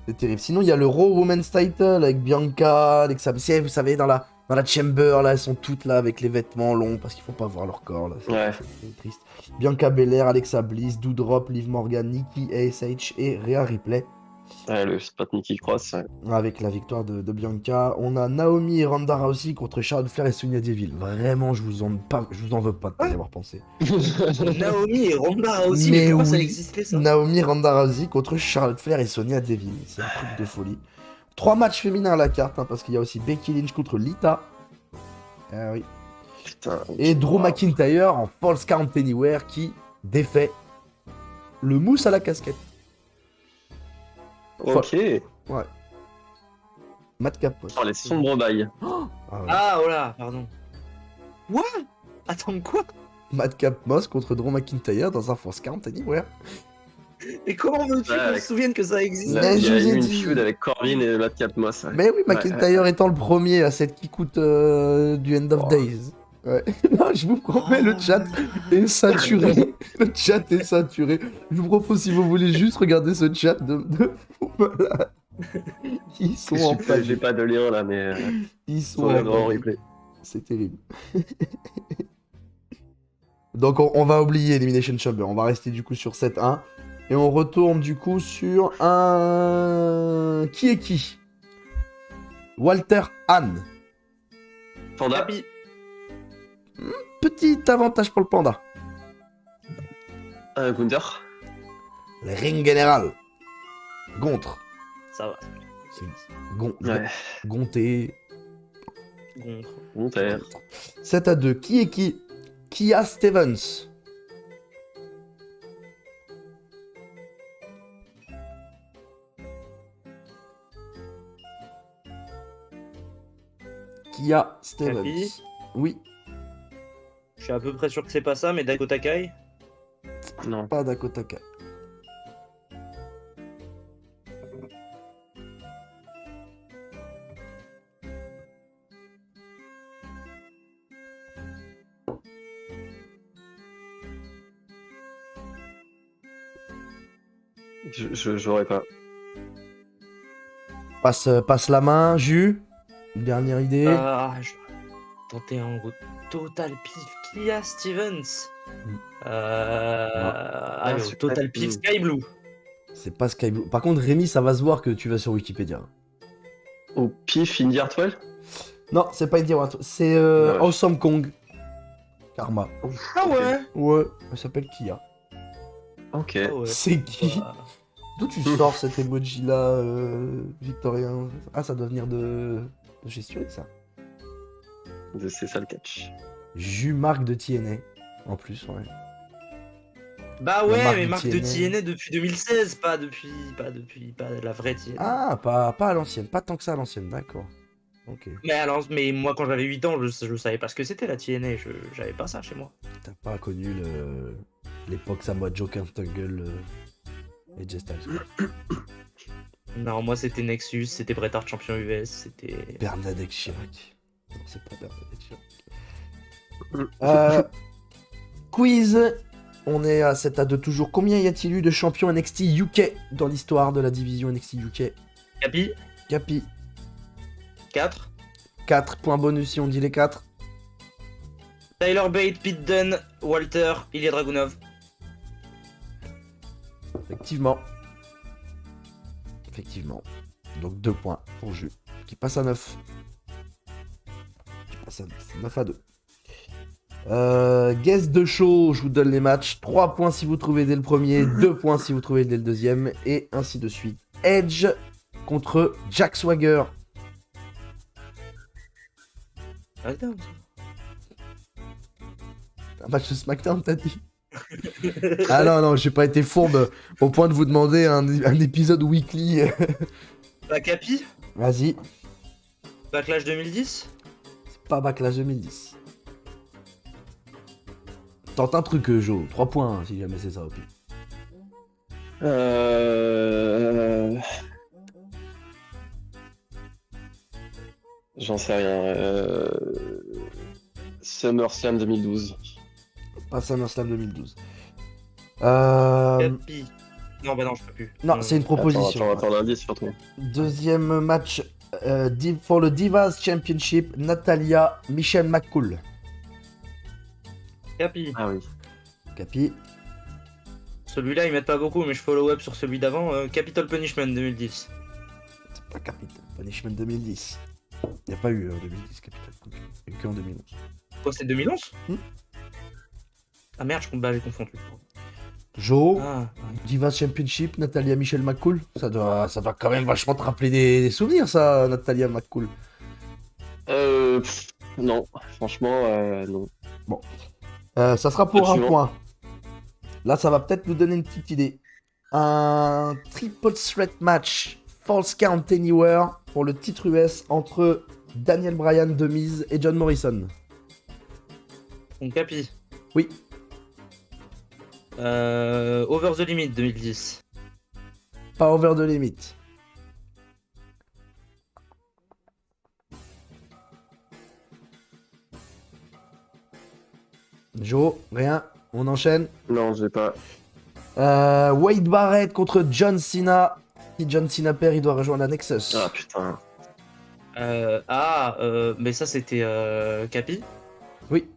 Speaker 1: C'est terrible. Sinon, il y a le Raw Women's Title avec Bianca, Alexa Bliss. Vous savez, dans la Chamber, là, elles sont toutes là avec les vêtements longs parce qu'il faut pas voir leur corps. Là.
Speaker 3: Ouais.
Speaker 1: C'est triste. Bianca Belair, Alexa Bliss, Doudrop, Liv Morgan, Nikki ASH et Rhea Ripley.
Speaker 3: Ouais, le spot Nikki Cross, ouais.
Speaker 1: Avec la victoire de Bianca. On a Naomi et Ronda Rousey contre Charlotte Flair et Sonya Deville. Vraiment, je vous en veux pas de pas y avoir pensé.
Speaker 2: Naomi et Ronda Rousey, mais pourquoi ça existait ça?
Speaker 1: Naomi Ronda Rousey contre Charlotte Flair et Sonya Deville. C'est un truc de folie. 3 matchs féminins à la carte, hein, parce qu'il y a aussi Becky Lynch contre Lita. Ah oui.
Speaker 3: Putain.
Speaker 1: Et Drew McIntyre en False Count Anywhere qui défait le mousse à la casquette.
Speaker 3: Ok.
Speaker 1: Ouais. Madcap.
Speaker 3: Oh, les sombres bails.
Speaker 1: Ah ouais.
Speaker 2: Ah, oh là, pardon. What? Attends, quoi?
Speaker 1: Madcap Moss contre Drew McIntyre dans un False Count Anywhere.
Speaker 2: Et comment veux-tu
Speaker 3: Ouais,
Speaker 2: qu'on
Speaker 3: avec-
Speaker 2: se souvienne que ça existe
Speaker 1: Mais
Speaker 3: Il y
Speaker 1: je
Speaker 3: a
Speaker 1: vous ai
Speaker 3: eu une
Speaker 1: dit.
Speaker 3: feud avec Corbin et Matt Capmos. Ouais.
Speaker 1: Mais oui,
Speaker 3: Ouais,
Speaker 1: McIntyre étant le premier à cette qui coûte du End of
Speaker 3: Oh.
Speaker 1: Days. Ouais. Non, je vous promets, le chat est saturé. Le chat est saturé. Je vous propose, si vous voulez juste regarder ce chat de fou malade. Ils sont en
Speaker 3: J'ai
Speaker 1: panique.
Speaker 3: pas de lien là, mais
Speaker 1: Ils
Speaker 3: je
Speaker 1: sont en
Speaker 3: regarderai en
Speaker 1: panique.
Speaker 3: replay.
Speaker 1: C'est terrible. Donc on va oublier Elimination Chamber. On va rester du coup sur 7-1. Et on retourne du coup sur un... Qui est qui? Walter Hahn.
Speaker 3: Panda.
Speaker 2: Capi.
Speaker 1: Petit avantage pour le panda.
Speaker 3: Gunther.
Speaker 1: Le ring général. Gontre.
Speaker 2: Ça va.
Speaker 3: Ouais.
Speaker 1: Gonté.
Speaker 2: Gontre.
Speaker 3: Gunther.
Speaker 1: 7-2. Qui est qui? Kia Stevens. Kia Stevens.
Speaker 2: Capi.
Speaker 1: Oui,
Speaker 2: Je suis à peu près sûr que c'est pas ça, mais Dakota Kai.
Speaker 3: Non.
Speaker 1: pas Dakota Kai.
Speaker 3: J'aurais pas.
Speaker 1: Passe la main, Jus. Une dernière idée.
Speaker 2: Je vais tenter un gros total pif. Kia Stevens. Allez,
Speaker 3: super.
Speaker 2: total pif Sky Blue.
Speaker 1: C'est pas Sky Blue. Par contre, Rémi, ça va se voir que tu vas sur Wikipédia.
Speaker 3: Au pif, Indy Hartwell.
Speaker 1: Non, c'est pas Indy Hartwell. C'est
Speaker 3: Ouais.
Speaker 1: Awesome Kong. Karma.
Speaker 2: Ah ouais.
Speaker 1: Ouais, elle s'appelle Kia.
Speaker 3: Ok.
Speaker 2: Ah ouais.
Speaker 1: C'est qui?
Speaker 2: Bah,
Speaker 1: D'où tu sors cet emoji là, victorien? Ah, ça doit venir de gestion, ça.
Speaker 3: C'est ça le catch.
Speaker 1: Jus marque de TNA. En plus, ouais.
Speaker 2: Bah
Speaker 1: La
Speaker 2: ouais,
Speaker 1: marque
Speaker 2: mais
Speaker 1: de
Speaker 2: marque de
Speaker 1: TNA.
Speaker 2: TNA depuis 2016, pas la vraie TNA.
Speaker 1: Ah, pas à l'ancienne. Pas tant que ça à l'ancienne, d'accord. Ok.
Speaker 2: Mais moi quand j'avais 8 ans, je savais pas ce que c'était la TNA, j'avais pas ça chez moi.
Speaker 1: T'as pas connu l'époque Samoa Joe Tungle et Jess Styles.
Speaker 2: Non, moi c'était Nexus, c'était Bret Hart champion US, c'était...
Speaker 1: Bernadette Chirac. Non, c'est pas Bernadette Chirac. Quiz. On est à 7-2 toujours. Combien y a-t-il eu de champions NXT UK dans l'histoire de la division NXT UK?
Speaker 2: Capi,
Speaker 1: Capi.
Speaker 2: 4.
Speaker 1: 4 points bonus si on dit les 4.
Speaker 2: Tyler Bate, Pete Dunne, Walter, Ilya Dragunov.
Speaker 1: Effectivement. Effectivement. Donc 2 points pour Jus. Qui passe à 9. Qui passe à 9 à 2. Guest de show, je vous donne les matchs. 3 points si vous trouvez dès le premier, 2 points si vous trouvez dès le deuxième, et ainsi de suite. Edge contre Jack Swagger.
Speaker 2: Attends.
Speaker 1: Un match de SmackDown, t'as dit? Ah non, j'ai pas été fourbe au point de vous demander un épisode weekly.
Speaker 2: Bah Capi,
Speaker 1: Vas-y,
Speaker 2: Backlash 2010.
Speaker 1: c'est pas Backlash 2010. Tente un truc, Joe. 3 points, si jamais c'est ça, au pire.
Speaker 3: J'en sais rien. SummerSlam 2012.
Speaker 1: Pas SummerSlam 2012.
Speaker 2: Capi. Non, bah non, je peux plus.
Speaker 1: Non, c'est une proposition.
Speaker 3: Attends l'indice surtout.
Speaker 1: Deuxième match pour le Divas Championship, Natalia, Michelle McCool.
Speaker 2: Capi.
Speaker 3: Ah oui.
Speaker 1: Capi.
Speaker 2: Celui-là, ils mettent pas beaucoup, mais je follow up sur celui d'avant. Capital Punishment 2010.
Speaker 1: C'est pas Capital Punishment 2010. Il n'y a pas eu en 2010 Capital Punishment. Il y a eu que en 2011.
Speaker 2: Quoi, c'est 2011
Speaker 1: Hmm.
Speaker 2: Ah merde, j'ai confondu.
Speaker 1: Joe,
Speaker 2: Ah, ouais.
Speaker 1: Divas Championship, Natalia, Michelle McCool. Ça doit quand même vachement te rappeler des souvenirs, ça, Natalia McCool.
Speaker 3: Non, franchement, non.
Speaker 1: Ça sera pour un
Speaker 3: Suivant.
Speaker 1: point. Là, ça va peut-être nous donner une petite idée. Un triple threat match, False Count Anywhere, pour le titre US entre Daniel Bryan de Miz et John Morrison.
Speaker 2: Donc Capi.
Speaker 1: Oui.
Speaker 2: Over the Limit 2010.
Speaker 1: Pas over the limit. Joe, rien. On enchaîne.
Speaker 3: Non, j'ai pas.
Speaker 1: Wade Barrett contre John Cena. Si John Cena perd, il doit rejoindre la Nexus.
Speaker 3: Ah putain.
Speaker 2: Mais ça c'était Capi.
Speaker 1: Oui.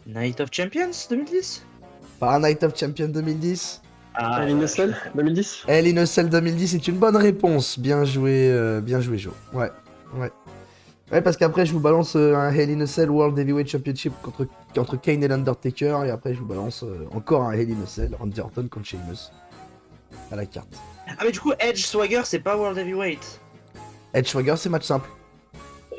Speaker 2: Night of Champions 2010.
Speaker 1: Pas un Night of Champions 2010.
Speaker 3: Hell in a Cell 2010.
Speaker 1: Hell in a Cell 2010 c'est une bonne réponse. Bien joué Joe. Ouais. Ouais, parce qu'après je vous balance un Hell in a Cell World Heavyweight Championship entre Kane et l'Undertaker. Et après je vous balance encore un Hell in a Cell Randy Orton contre Sheamus. À la carte.
Speaker 2: Ah mais du coup Edge Swagger c'est pas World Heavyweight.
Speaker 1: Edge Swagger c'est match simple.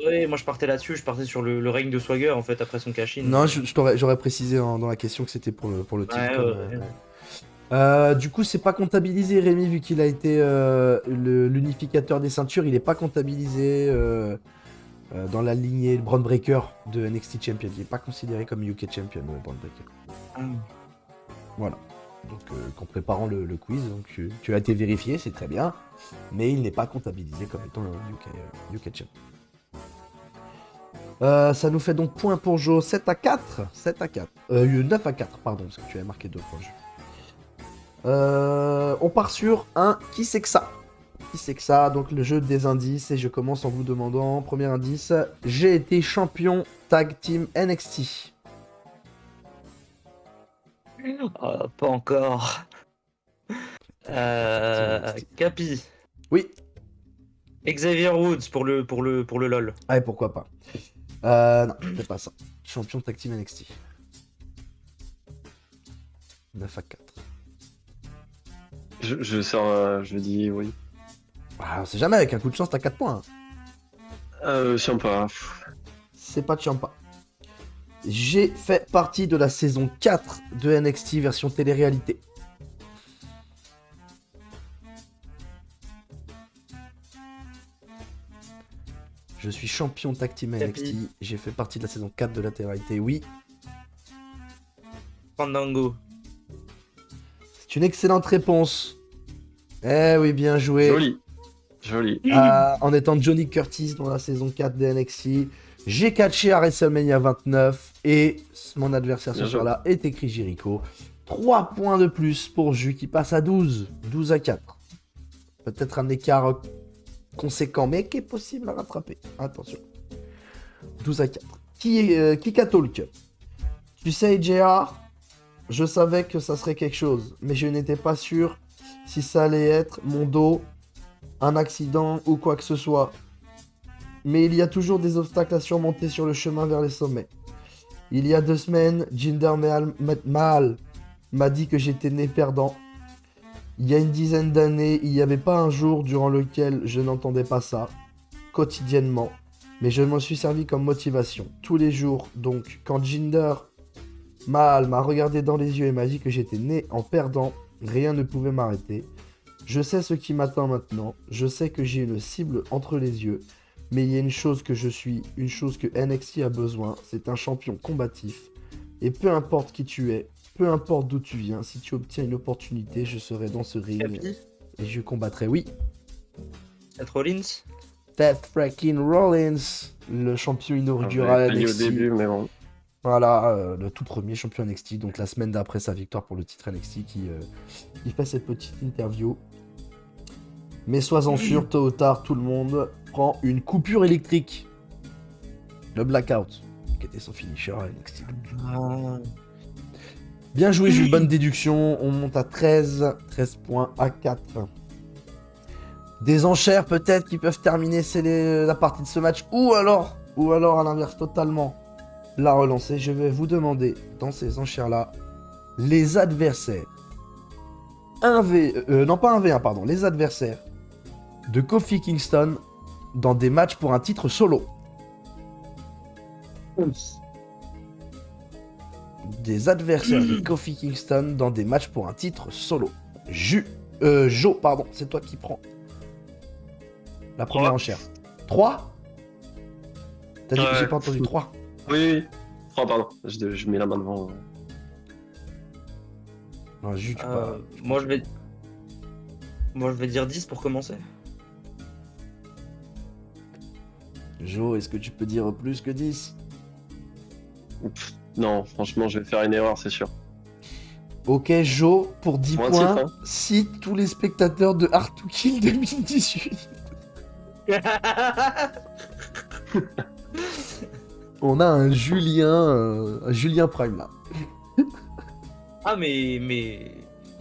Speaker 2: Ouais, moi je partais là-dessus, je partais sur le règne de Swagger en fait après son cash-in.
Speaker 1: Non, j'aurais précisé dans la question que c'était pour le titre.
Speaker 2: Ouais.
Speaker 1: Du coup, c'est pas comptabilisé, Rémi, vu qu'il a été l'unificateur des ceintures. Il est pas comptabilisé dans la lignée Braun Breaker de NXT Champion. Il est pas considéré comme UK Champion, Braun Breaker. Voilà. Donc, qu'en préparant le quiz, donc, tu as été vérifié, c'est très bien. Mais il n'est pas comptabilisé comme étant un UK Champion. Ça nous fait donc point pour Joe, 7 à 4. 9 à 4, pardon, parce que tu avais marqué 2 points. On part sur un qui c'est que ça. Qui c'est que ça, donc le jeu des indices, et je commence en vous demandant, premier indice, j'ai été champion tag team NXT.
Speaker 2: Pas encore. Capi.
Speaker 1: Oui.
Speaker 2: Xavier Woods pour le LOL.
Speaker 1: Ah, et pourquoi pas. Non, c'est pas ça. Champion tag team NXT. 9 à 4.
Speaker 3: Je sors, je dis oui.
Speaker 1: Ah, on sait jamais, avec un coup de chance, t'as 4 points.
Speaker 3: Ciampa.
Speaker 1: C'est pas Ciampa. J'ai fait partie de la saison 4 de NXT version télé-réalité. Je suis champion tag team NXT. J'ai fait partie de la saison 4 de la télé-réalité, oui.
Speaker 2: Fandango.
Speaker 1: C'est une excellente réponse. Eh oui, bien joué.
Speaker 3: Joli.
Speaker 1: En étant Johnny Curtis dans la saison 4 de NXT. J'ai catché à WrestleMania 29 et mon adversaire ce soir-là était Chris Jericho. 3 points de plus pour Jus qui passe à 12. 12 à 4. Peut-être un écart conséquent, mais qui est possible à rattraper. Attention. 12 à 4. Qui talk. Tu sais, JR, je savais que ça serait quelque chose, mais je n'étais pas sûr si ça allait être mon dos, un accident ou quoi que ce soit. Mais il y a toujours des obstacles à surmonter sur le chemin vers les sommets. Il y a 2 semaines, Jinder Mahal m'a dit que j'étais né perdant. Il y a une dizaine d'années, il n'y avait pas un jour durant lequel je n'entendais pas ça, quotidiennement. Mais je m'en suis servi comme motivation, tous les jours. Donc, quand Jinder Mahal m'a regardé dans les yeux et m'a dit que j'étais né en perdant, rien ne pouvait m'arrêter. Je sais ce qui m'attend maintenant, je sais que j'ai une cible entre les yeux. Mais il y a une chose que je suis, une chose que NXT a besoin, c'est un champion combatif. Et peu importe qui tu es, peu importe d'où tu viens, si tu obtiens une opportunité, je serai dans ce ring.
Speaker 2: Capi.
Speaker 1: Et je combattrai, oui.
Speaker 2: Seth Rollins.
Speaker 1: Seth freaking Rollins, le champion inaugural
Speaker 3: Au
Speaker 1: NXT.
Speaker 3: début, mais bon.
Speaker 1: Voilà, le tout premier champion NXT, donc la semaine d'après sa victoire pour le titre NXT qui fait cette petite interview. Mais sois-en sûr, tôt ou tard, tout le monde prend une coupure électrique. Le blackout, qui était son finisher à NXT. Bien joué, j'ai une bonne déduction. On monte à 13 points à 4. Des enchères peut-être qui peuvent terminer la partie de ce match. Ou alors à l'inverse, totalement la relancer. Je vais vous demander, dans ces enchères-là, les adversaires. Les adversaires de Kofi Kingston dans des matchs pour un titre solo. Des adversaires de Kofi Kingston dans des matchs pour un titre solo. Joe, pardon, c'est toi qui prends la première enchère. 3 ? T'as dit que j'ai pas entendu 3.
Speaker 3: Oui. 3, pardon. Je mets la main devant.
Speaker 1: Non, Jus, tu pas.
Speaker 2: Moi, je vais dire 10 pour commencer.
Speaker 1: Jo, est-ce que tu peux dire plus que 10?
Speaker 3: Non, franchement, je vais faire une erreur, c'est sûr.
Speaker 1: Ok, Jo, pour 10
Speaker 3: Moins de
Speaker 1: points,
Speaker 3: titres, hein.
Speaker 1: cite tous les spectateurs de Hard to Kill 2018. On a un Julien Prime là.
Speaker 2: Ah, mais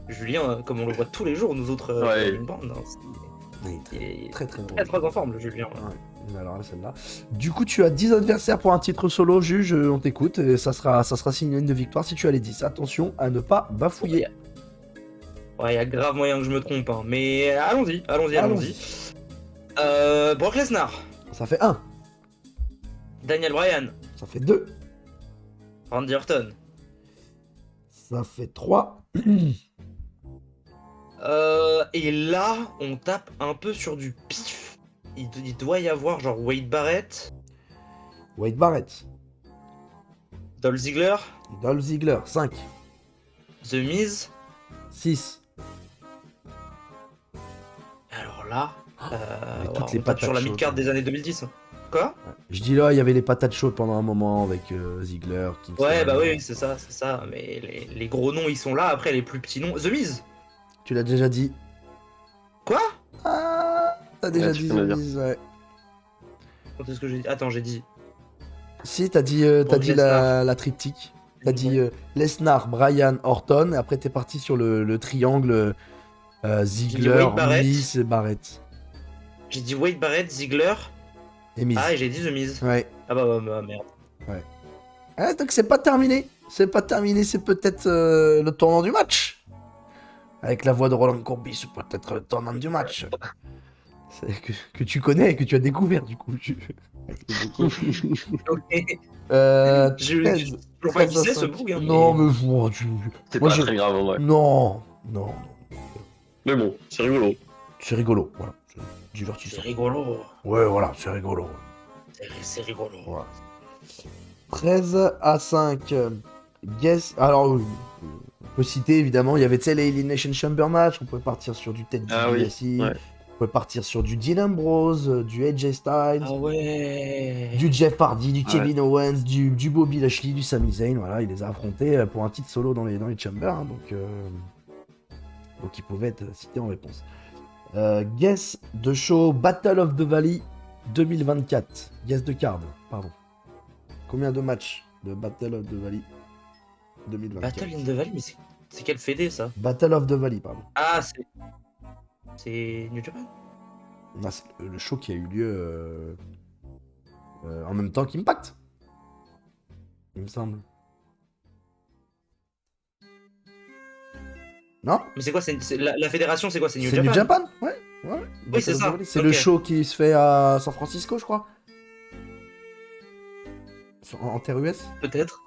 Speaker 2: Julien, comme on le voit tous les jours, nous autres,
Speaker 3: Ouais.
Speaker 2: une bande, hein,
Speaker 1: Oui,
Speaker 2: il est
Speaker 1: très drôle.
Speaker 2: très en forme, le Julien.
Speaker 1: Ouais, mais alors là, celle-là. Du coup, tu as 10 adversaires pour un titre solo, juge, on t'écoute, et ça sera signé de victoire si tu as les 10. Attention à ne pas bafouiller.
Speaker 2: Ouais, il y a grave moyen que je me trompe, hein. Mais allons-y. Brock Lesnar,
Speaker 1: Ça fait 1,
Speaker 2: Daniel Bryan,
Speaker 1: ça fait 2,
Speaker 2: Randy Orton.
Speaker 1: ça fait 3,
Speaker 2: Et là, on tape un peu sur du pif. Il doit y avoir genre Wade Barrett,
Speaker 1: Wade Barrett,
Speaker 2: Dolph Ziggler,
Speaker 1: Dolph Ziggler, 5,
Speaker 2: The Miz.
Speaker 1: 6.
Speaker 2: Alors là,
Speaker 1: mais toutes
Speaker 2: on
Speaker 1: les
Speaker 2: tape
Speaker 1: patates
Speaker 2: sur la
Speaker 1: chaudes.
Speaker 2: mid-card des années 2010. Quoi?
Speaker 1: Je dis là, il y avait les patates chaudes pendant un moment avec Ziggler. Kingston.
Speaker 2: Ouais, bah oui, c'est ça. Mais les gros noms, ils sont là. Après, les plus petits noms. The Miz.
Speaker 1: Tu l'as déjà dit.
Speaker 2: Quoi?
Speaker 1: Ah, t'as déjà
Speaker 3: Ouais, tu
Speaker 1: dit
Speaker 3: peux me
Speaker 1: The
Speaker 3: le dire.
Speaker 1: Miz, ouais.
Speaker 2: Quand est-ce que j'ai dit? Attends, j'ai dit.
Speaker 1: Si, t'as dit
Speaker 2: Lesnar.
Speaker 1: la triptyque. T'as dit Lesnar, Bryan, Orton, et après t'es parti sur le triangle Ziggler,
Speaker 2: Wade Barrett.
Speaker 1: Miz et Barrett.
Speaker 2: J'ai dit Wade Barrett, Ziggler.
Speaker 1: Et Miz.
Speaker 2: Ah, et j'ai dit The Miz.
Speaker 1: Ouais.
Speaker 2: Ah bah merde.
Speaker 1: Ah, donc c'est pas terminé. C'est pas terminé, c'est peut-être le tournant du match. Avec la voix de Roland Courbis, c'est peut-être le tournant du match. Que tu connais et que tu as découvert du coup.
Speaker 2: Ok.
Speaker 1: Euh,
Speaker 2: Je
Speaker 1: 13,
Speaker 2: vois pas qui
Speaker 1: 13 à
Speaker 2: c'est ce
Speaker 1: 5.
Speaker 2: boug. Hein,
Speaker 1: Non,
Speaker 2: mais...
Speaker 1: mais bon,
Speaker 3: C'est
Speaker 1: Moi,
Speaker 3: pas
Speaker 1: je-
Speaker 3: très grave en vrai.
Speaker 1: Non, non,
Speaker 3: Mais bon, c'est rigolo.
Speaker 1: c'est rigolo, voilà, c'est divertissant.
Speaker 2: C'est rigolo.
Speaker 1: Ouais, voilà, c'est rigolo.
Speaker 2: C'est rigolo.
Speaker 1: Voilà. 13 à 5. Guess. Alors, on peut citer évidemment, il y avait les Elimination Chamber match, on pouvait partir sur du Ted
Speaker 3: Ah oui,
Speaker 1: DiBiase,
Speaker 3: ouais.
Speaker 1: on pouvait partir sur du Dean Ambrose, du AJ Styles,
Speaker 2: Ah ouais.
Speaker 1: du Jeff Hardy, du
Speaker 3: Ouais.
Speaker 1: Kevin Owens, du Bobby Lashley, du Sami Zayn, voilà, il les a affrontés pour un titre solo dans les chambers, hein, donc ils pouvaient être cités en réponse. Guess de show Battle of the Valley 2024. Guess de card, pardon. Combien de matchs de Battle of the Valley 2024?
Speaker 2: Battle in the Valley, mais c'est quelle fédé ça?
Speaker 1: Battle of the Valley, pardon.
Speaker 2: Ah, c'est New Japan?
Speaker 1: Non, c'est le show qui a eu lieu en même temps qu'Impact. Il me semble. Non?
Speaker 2: Mais c'est quoi? La fédération, c'est quoi? C'est New
Speaker 1: C'est
Speaker 2: Japan?
Speaker 1: New Japan? Ouais. Ouais.
Speaker 2: Oui, c'est
Speaker 1: Battle of the
Speaker 2: ça.
Speaker 1: Valley. C'est
Speaker 2: Ok.
Speaker 1: le show qui se fait à San Francisco, je crois. En terre US.
Speaker 2: Peut-être.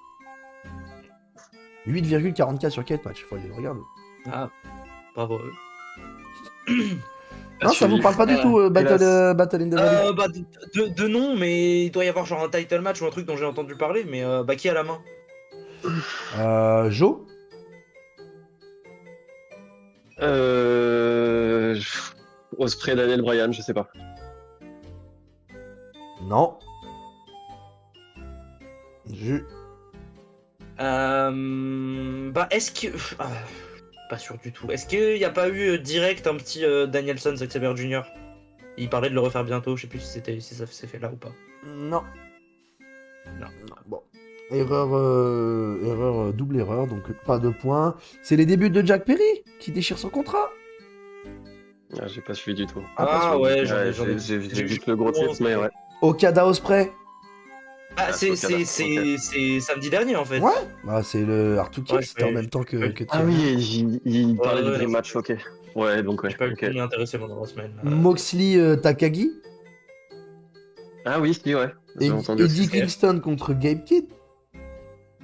Speaker 1: 8,44 sur 4 matchs. Faut aller le regarder.
Speaker 2: Ah, bravo.
Speaker 1: Non, ça vous parle pas du tout, Battle in the Valley?
Speaker 2: Bah, de nom, mais il doit y avoir genre un title match ou un truc dont j'ai entendu parler, mais bah, qui a la main?
Speaker 1: Joe?
Speaker 3: Osprey, Daniel Bryan, je sais pas.
Speaker 1: Non. Jus.
Speaker 2: Bah, est-ce que. Pas sûr du tout. Est-ce qu'il n'y a pas eu direct un petit Danielson Xavier Jr. Il parlait de le refaire bientôt, je sais plus si ça s'est fait là ou pas.
Speaker 1: Non.
Speaker 2: Non.
Speaker 1: Bon. Erreur, double erreur, donc pas de points. C'est les débuts de Jack Perry qui déchire son contrat.
Speaker 3: Ah, j'ai pas suivi du tout.
Speaker 1: pas sûr.
Speaker 2: Ouais,
Speaker 3: Ouais,
Speaker 2: j'en ai.
Speaker 3: j'ai vu le gros titre, mais ouais.
Speaker 1: Okada Osprey.
Speaker 2: Ah, c'est samedi dernier en fait.
Speaker 1: Ouais. Bah, c'est le Artu Kick,
Speaker 2: Ouais,
Speaker 1: c'était en
Speaker 2: mais-
Speaker 1: même temps que
Speaker 3: Ah
Speaker 1: Thierry.
Speaker 3: oui, il parlait
Speaker 2: Ouais,
Speaker 3: du Dream
Speaker 2: ouais.
Speaker 3: Match, ok. Ouais, donc ouais.
Speaker 2: J'ai pas eu le
Speaker 3: ok.
Speaker 2: temps de m'y intéresser pendant la semaine.
Speaker 1: Moxley Takagi.
Speaker 3: Ah oui, si, ouais. J'ai
Speaker 1: Et
Speaker 3: entendu
Speaker 1: Eddie
Speaker 3: aussi.
Speaker 1: Kingston contre Gabe Kidd.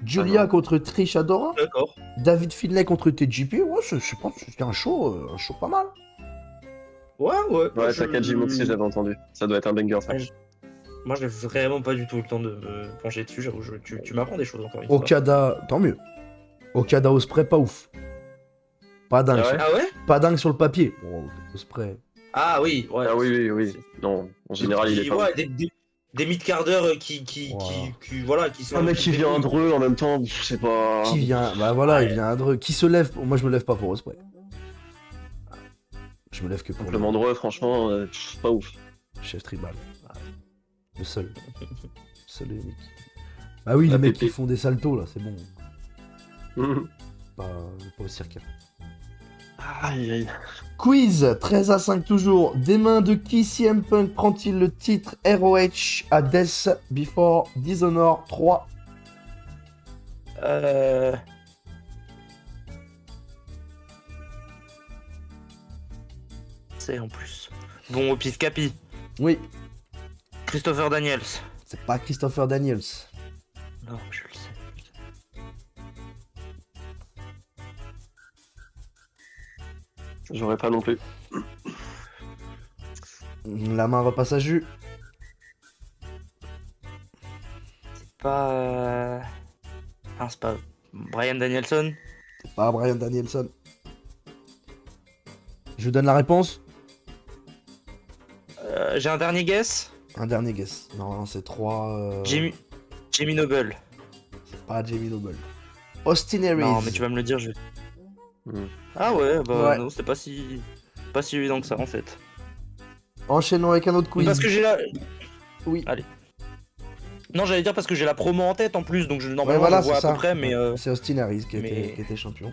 Speaker 1: Julia
Speaker 3: non.
Speaker 1: contre Trish Adora.
Speaker 2: D'accord.
Speaker 1: David Finlay contre TJP. Ouais, je pense que c'était un show pas mal.
Speaker 2: Ouais.
Speaker 3: Ouais, Takagi Moxley, j'avais entendu. Ça doit être un banger, ça.
Speaker 2: Ouais, Moi, j'ai vraiment pas du tout eu le temps de me pencher dessus. J'avoue, tu m'apprends des choses encore une fois.
Speaker 1: Okada, tant mieux. Okada Osprey, pas ouf. Pas dingue,
Speaker 3: Ah ouais
Speaker 2: Ah ouais?
Speaker 1: pas dingue sur le papier. Bon, Ospreay.
Speaker 2: Ah oui, ouais.
Speaker 3: Ah oui. Non, en général, il est pas.
Speaker 2: Ouais, des mid-quart d'heure
Speaker 1: Wow.
Speaker 2: voilà, qui sont.
Speaker 3: Un mec qui vient à Dreux en même temps, je sais pas.
Speaker 1: Qui vient? Bah voilà, il
Speaker 2: Ouais.
Speaker 1: vient à Dreux. Qui se lève? Moi, je me lève pas pour Ospreay. Je me lève que pour
Speaker 3: Simplement Dreux, franchement, pas ouf.
Speaker 1: chef tribal. Le seul. Le seul et unique. Bah oui,
Speaker 3: La
Speaker 1: les mecs
Speaker 3: pépé.
Speaker 1: qui font des saltos là, c'est bon.
Speaker 3: Mhm.
Speaker 1: Pas au cirque.
Speaker 3: Aïe, aïe.
Speaker 1: Quiz 13 à 5 toujours. Des mains de qui CM Punk prend-il le titre ROH à Death Before Dishonor 3?
Speaker 2: C'est en plus. Bon, au pif Capi.
Speaker 1: Oui,
Speaker 2: Christopher Daniels.
Speaker 1: c'est pas Christopher Daniels.
Speaker 2: Non, je le sais.
Speaker 3: J'aurais pas non plus.
Speaker 1: La main repasse à jus.
Speaker 2: C'est pas. Ah, c'est pas. Brian Danielson.
Speaker 1: C'est pas Brian Danielson. Je vous donne la réponse.
Speaker 2: J'ai un dernier guess.
Speaker 1: Un dernier guess. Non, c'est 3.
Speaker 2: Jamie Noble.
Speaker 1: C'est pas Jamie Noble. Austin Aries.
Speaker 2: Non, mais tu vas me le dire, je.
Speaker 3: Hmm.
Speaker 2: Ah ouais, bah
Speaker 1: Ouais.
Speaker 2: non, c'était pas si évident que ça en fait.
Speaker 1: Enchaînons avec un autre quiz.
Speaker 2: Parce que j'ai la.
Speaker 1: Oui.
Speaker 2: Allez. Non, j'allais dire parce que j'ai la promo en tête en plus, donc
Speaker 1: Ouais,
Speaker 2: normalement
Speaker 1: voilà,
Speaker 2: je vois
Speaker 1: c'est
Speaker 2: à
Speaker 1: ça.
Speaker 2: peu près, mais.
Speaker 1: C'est Austin Aries qui
Speaker 2: mais-
Speaker 1: était champion.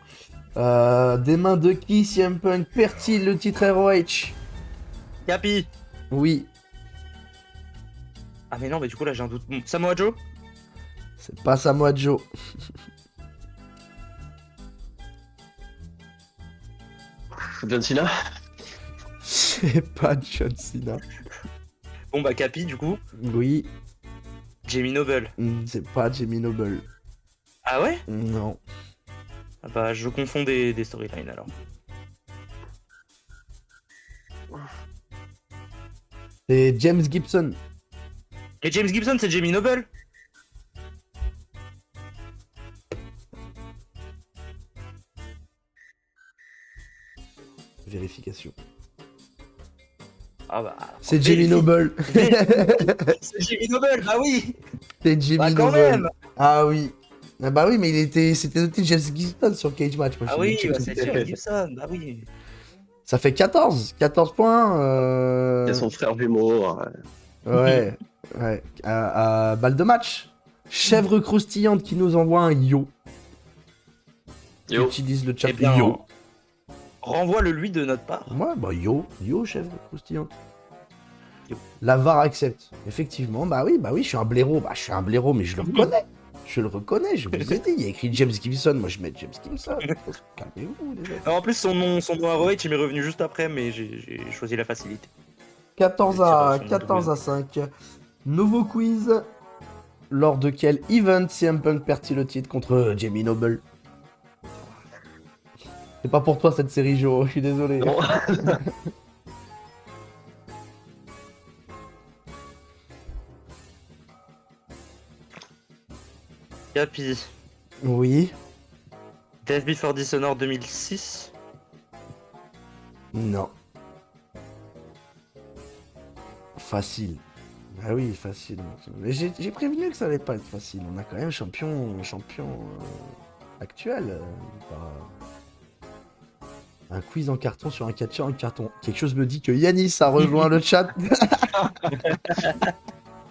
Speaker 1: Des mains de qui CM Punk perd-il le titre ROH?
Speaker 2: Capi.
Speaker 1: Oui,
Speaker 2: Ah mais non, mais du coup là j'ai un doute. Samoa Joe.
Speaker 1: c'est pas Samoa Joe.
Speaker 3: John Cena.
Speaker 1: C'est pas John Cena.
Speaker 2: Bon bah Capi du coup.
Speaker 1: Oui,
Speaker 2: Jamie Noble.
Speaker 1: c'est pas Jamie Noble.
Speaker 2: Ah ouais?
Speaker 1: Non.
Speaker 2: Ah bah je confonds des storylines alors.
Speaker 1: C'est James Gibson.
Speaker 2: Et James Gibson c'est Jamie Noble?
Speaker 1: Vérification.
Speaker 2: Ah bah.
Speaker 1: C'est Jamie
Speaker 2: vérifie.
Speaker 1: Noble.
Speaker 2: C'est Jamie Noble, bah oui.
Speaker 1: C'est Jamie
Speaker 2: Bah quand
Speaker 1: Noble.
Speaker 2: même.
Speaker 1: Ah oui. Ah bah oui, mais c'était noté James Gibson sur Cage Match. Moi,
Speaker 2: Ah
Speaker 1: je
Speaker 2: oui,
Speaker 1: l'ai
Speaker 2: bah
Speaker 1: checké.
Speaker 2: c'est James Gibson, bah oui.
Speaker 1: Ça fait 14 points.
Speaker 3: Il y a son frère jumeau.
Speaker 1: Ouais, ouais. À balle de match. Chèvre croustillante qui nous envoie un yo.
Speaker 3: Yo.
Speaker 1: Utilise le chat.
Speaker 2: Eh bien,
Speaker 1: Yo.
Speaker 2: renvoie-le lui de notre part.
Speaker 1: Ouais, bah yo, chèvre croustillante.
Speaker 2: Yo.
Speaker 1: La VAR accepte. Effectivement, bah oui, je suis un blaireau. Bah je suis un blaireau, mais je le reconnais. Je le reconnais, je vous ai dit. Il y a écrit James Gibson, moi je mets James Gibson. Calmez-vous, les gars.
Speaker 2: Alors, en plus son nom ROH il m'est revenu juste après, mais j'ai choisi la facilité.
Speaker 1: 14 à 5. Nouveau quiz. Lors de quel event CM Punk perd-il le titre contre Jamie Noble? C'est pas pour toi cette série, Joe, je suis désolé.
Speaker 3: Non.
Speaker 2: Capi.
Speaker 1: Oui.
Speaker 2: Death Before Dishonor 2006.
Speaker 1: Non. Facile. Ah oui, facile. Mais j'ai prévenu que ça allait pas être facile. On a quand même champion actuel. Un quiz en carton sur un catcheur en carton. Quelque chose me dit que Yanis a rejoint le chat.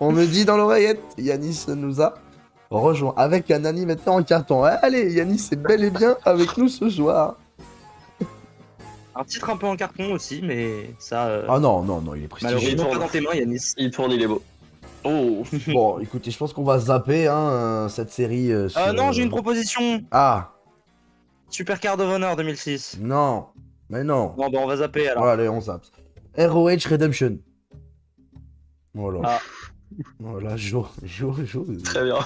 Speaker 1: On me dit dans l'oreillette, Yanis nous a rejoint avec un animateur en carton. Allez, Yanis est bel et bien avec nous ce soir.
Speaker 2: Un titre un peu en carton aussi, mais ça.
Speaker 1: Ah non, il est prestigieux.
Speaker 2: Malheureusement
Speaker 3: tourne.
Speaker 2: pas dans tes mains, Yanis.
Speaker 3: Il tourne, il est beau. Oh.
Speaker 1: Bon, écoutez, je pense qu'on va zapper cette série.
Speaker 2: Ah non, j'ai une proposition.
Speaker 1: Ah,
Speaker 2: Super Card of Honor 2006.
Speaker 1: non. Mais non.
Speaker 2: Bon bah on va zapper alors.
Speaker 1: Bon, allez, on zappe. ROH Redemption. Voilà.
Speaker 2: Ah.
Speaker 1: Voilà, Jo.
Speaker 3: Très bien.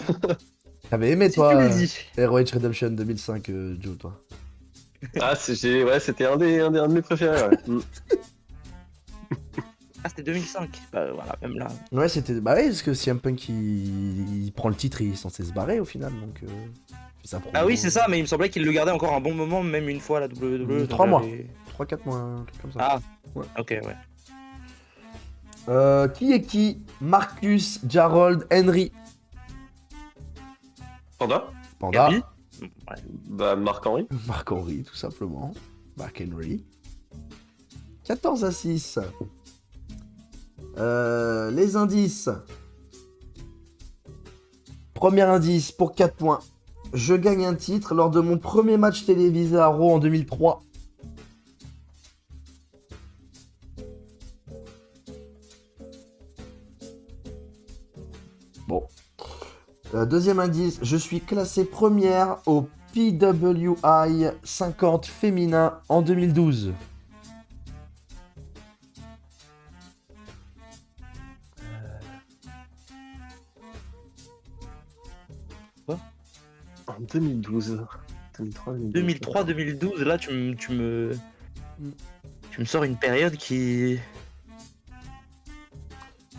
Speaker 1: T'avais aimé,
Speaker 2: Si
Speaker 1: toi,
Speaker 2: tu le dis.
Speaker 1: ROH Redemption 2005, Joe, toi.
Speaker 3: Ah, c'était un de mes préférés. Ouais.
Speaker 2: Ah c'était 2005. Bah voilà, même là.
Speaker 1: Ouais, c'était. Bah oui, parce que CM Punk, il prend le titre et il est censé se barrer au final, donc. sa promo.
Speaker 2: Ah oui, c'est ça, mais il me semblait qu'il le gardait encore un bon moment, même une fois à la WWE.
Speaker 1: 3 mois.
Speaker 2: j'avais-
Speaker 1: 3-4 mois, un truc comme ça.
Speaker 2: Ah,
Speaker 1: Ouais.
Speaker 2: ok, ouais.
Speaker 1: Qui est qui? Marcus, Jarrold, Henry.
Speaker 3: Panda
Speaker 1: Panda.
Speaker 2: Gabi Ouais.
Speaker 3: Bah, Marc-Henri.
Speaker 1: Marc-Henry, tout simplement. Mark Henry. 14-6. Les indices. Premier indice pour 4 points. Je gagne un titre lors de mon premier match télévisé à Raw en 2003. Bon. Deuxième indice. Je suis classé première au PWI 50 féminin en 2012.
Speaker 3: En 2012.
Speaker 2: 2003-2012, là, tu me sors une période qui est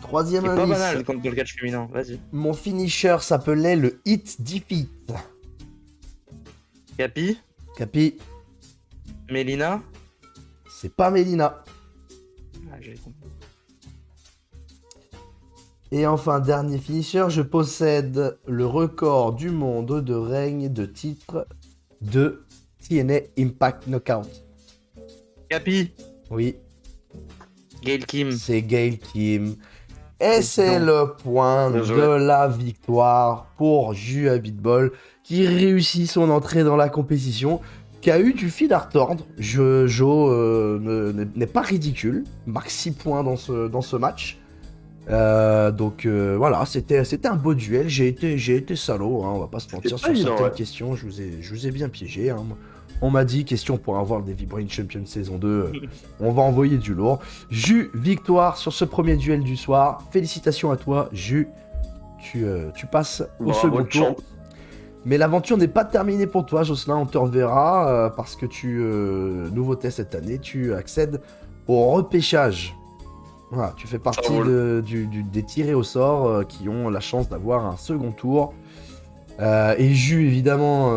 Speaker 1: Troisième
Speaker 2: pas
Speaker 1: indice.
Speaker 2: banale comme dans le catch féminin. Vas-y.
Speaker 1: Mon finisher s'appelait le Hit Defeat.
Speaker 2: Capi,
Speaker 1: Capi,
Speaker 2: Mélina.
Speaker 1: c'est pas Mélina.
Speaker 2: Ah, j'ai compris.
Speaker 1: Et enfin, dernier finisher, je possède le record du monde de règne de titre de TNA Impact Knockout.
Speaker 2: Capi,
Speaker 1: Oui,
Speaker 2: Gail Kim.
Speaker 1: c'est Gail Kim. Et c'est le point
Speaker 3: Bien joué.
Speaker 1: de la victoire pour Ju Abitbol qui réussit son entrée dans la compétition, qui a eu du fil à retordre. Jo n'est pas ridicule, marque 6 points dans ce match. Donc voilà, c'était un beau duel. J'ai été salaud, hein, on va pas se mentir
Speaker 3: pas
Speaker 1: sur
Speaker 3: évident,
Speaker 1: certaines
Speaker 3: ouais.
Speaker 1: questions. Je vous ai bien piégé. Hein. On m'a dit question pour avoir le Davy Brain Champion saison 2. On va envoyer du lourd. Ju, victoire sur ce premier duel du soir. Félicitations à toi, Ju. Tu passes au
Speaker 3: Bravo,
Speaker 1: second
Speaker 3: le
Speaker 1: tour.
Speaker 3: champ.
Speaker 1: Mais l'aventure n'est pas terminée pour toi, Jocelyn. On te reverra parce que nouveauté cette année, tu accèdes au repêchage. Voilà, tu fais partie
Speaker 3: roule.
Speaker 1: des tirés au sort qui ont la chance d'avoir un second tour. Et Ju, évidemment,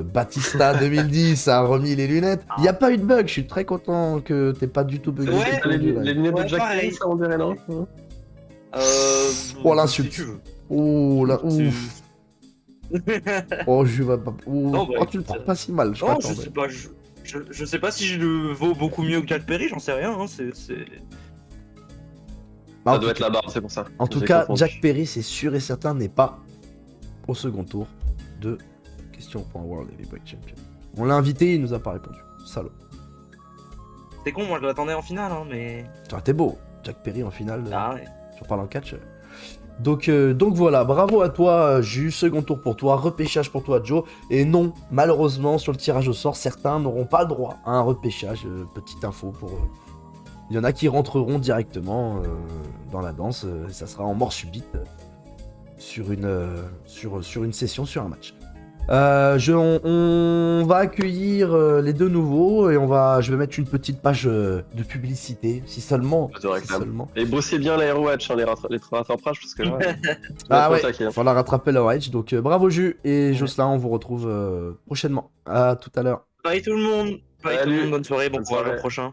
Speaker 1: Batista 2010 a remis les lunettes. Il n'y a pas eu de bug, je suis très content que t'aies pas du tout bugué.
Speaker 2: Ouais,
Speaker 1: tout le
Speaker 3: Les
Speaker 1: duel.
Speaker 3: lunettes
Speaker 2: Ouais,
Speaker 3: de Jack
Speaker 2: pareil.
Speaker 3: Perry, ça on dirait, non
Speaker 1: Oh, l'insulte.
Speaker 2: Si tu veux.
Speaker 1: Oh là,
Speaker 2: Tu-
Speaker 1: ouf. Oh, Ju va pas. Oh,
Speaker 2: Non, bah,
Speaker 1: oh, tu le prends pas si mal, je
Speaker 2: Non, je
Speaker 1: m'attendais.
Speaker 2: sais pas. Je sais pas si je le vaux beaucoup mieux que Jack Perry, j'en sais rien. Hein,
Speaker 1: Bah, en
Speaker 3: Ça
Speaker 1: tout
Speaker 3: doit être la barre, c'est pour ça.
Speaker 1: En tout
Speaker 3: J'ai
Speaker 1: cas,
Speaker 3: confondu.
Speaker 1: Jack Perry, c'est sûr et certain, n'est pas au second tour de question pour un World Heavyweight Champion. On l'a invité, il nous a pas répondu. Salaud.
Speaker 2: C'est con, moi je l'attendais en finale, hein, mais.
Speaker 1: Ça aurait été beau, Jack Perry en finale,
Speaker 2: Ah ouais.
Speaker 1: sur Parlant Catch. Donc voilà, bravo à toi, Jus, second tour pour toi, repêchage pour toi, Joe. Et non, malheureusement, sur le tirage au sort, certains n'auront pas le droit à un repêchage. Petite info pour eux. Il y en a qui rentreront directement dans la danse, et ça sera en mort subite sur une session, sur un match. On va accueillir les deux nouveaux et je vais mettre une petite page de publicité, si seulement.
Speaker 3: De réclame.
Speaker 1: Si seulement.
Speaker 3: Et bossez bien la Watch, hein, les rattrapages, parce que là,
Speaker 1: Ah ouais,
Speaker 3: il
Speaker 1: il faudra rattraper la Wedge. Donc bravo Jus et Jocelyn, on vous retrouve prochainement. À tout à l'heure.
Speaker 2: Bye tout le monde. Bye tout le
Speaker 3: Salut.
Speaker 2: monde, bonne soirée, bon
Speaker 3: Bonne
Speaker 2: courage au
Speaker 3: soirée.
Speaker 2: prochain.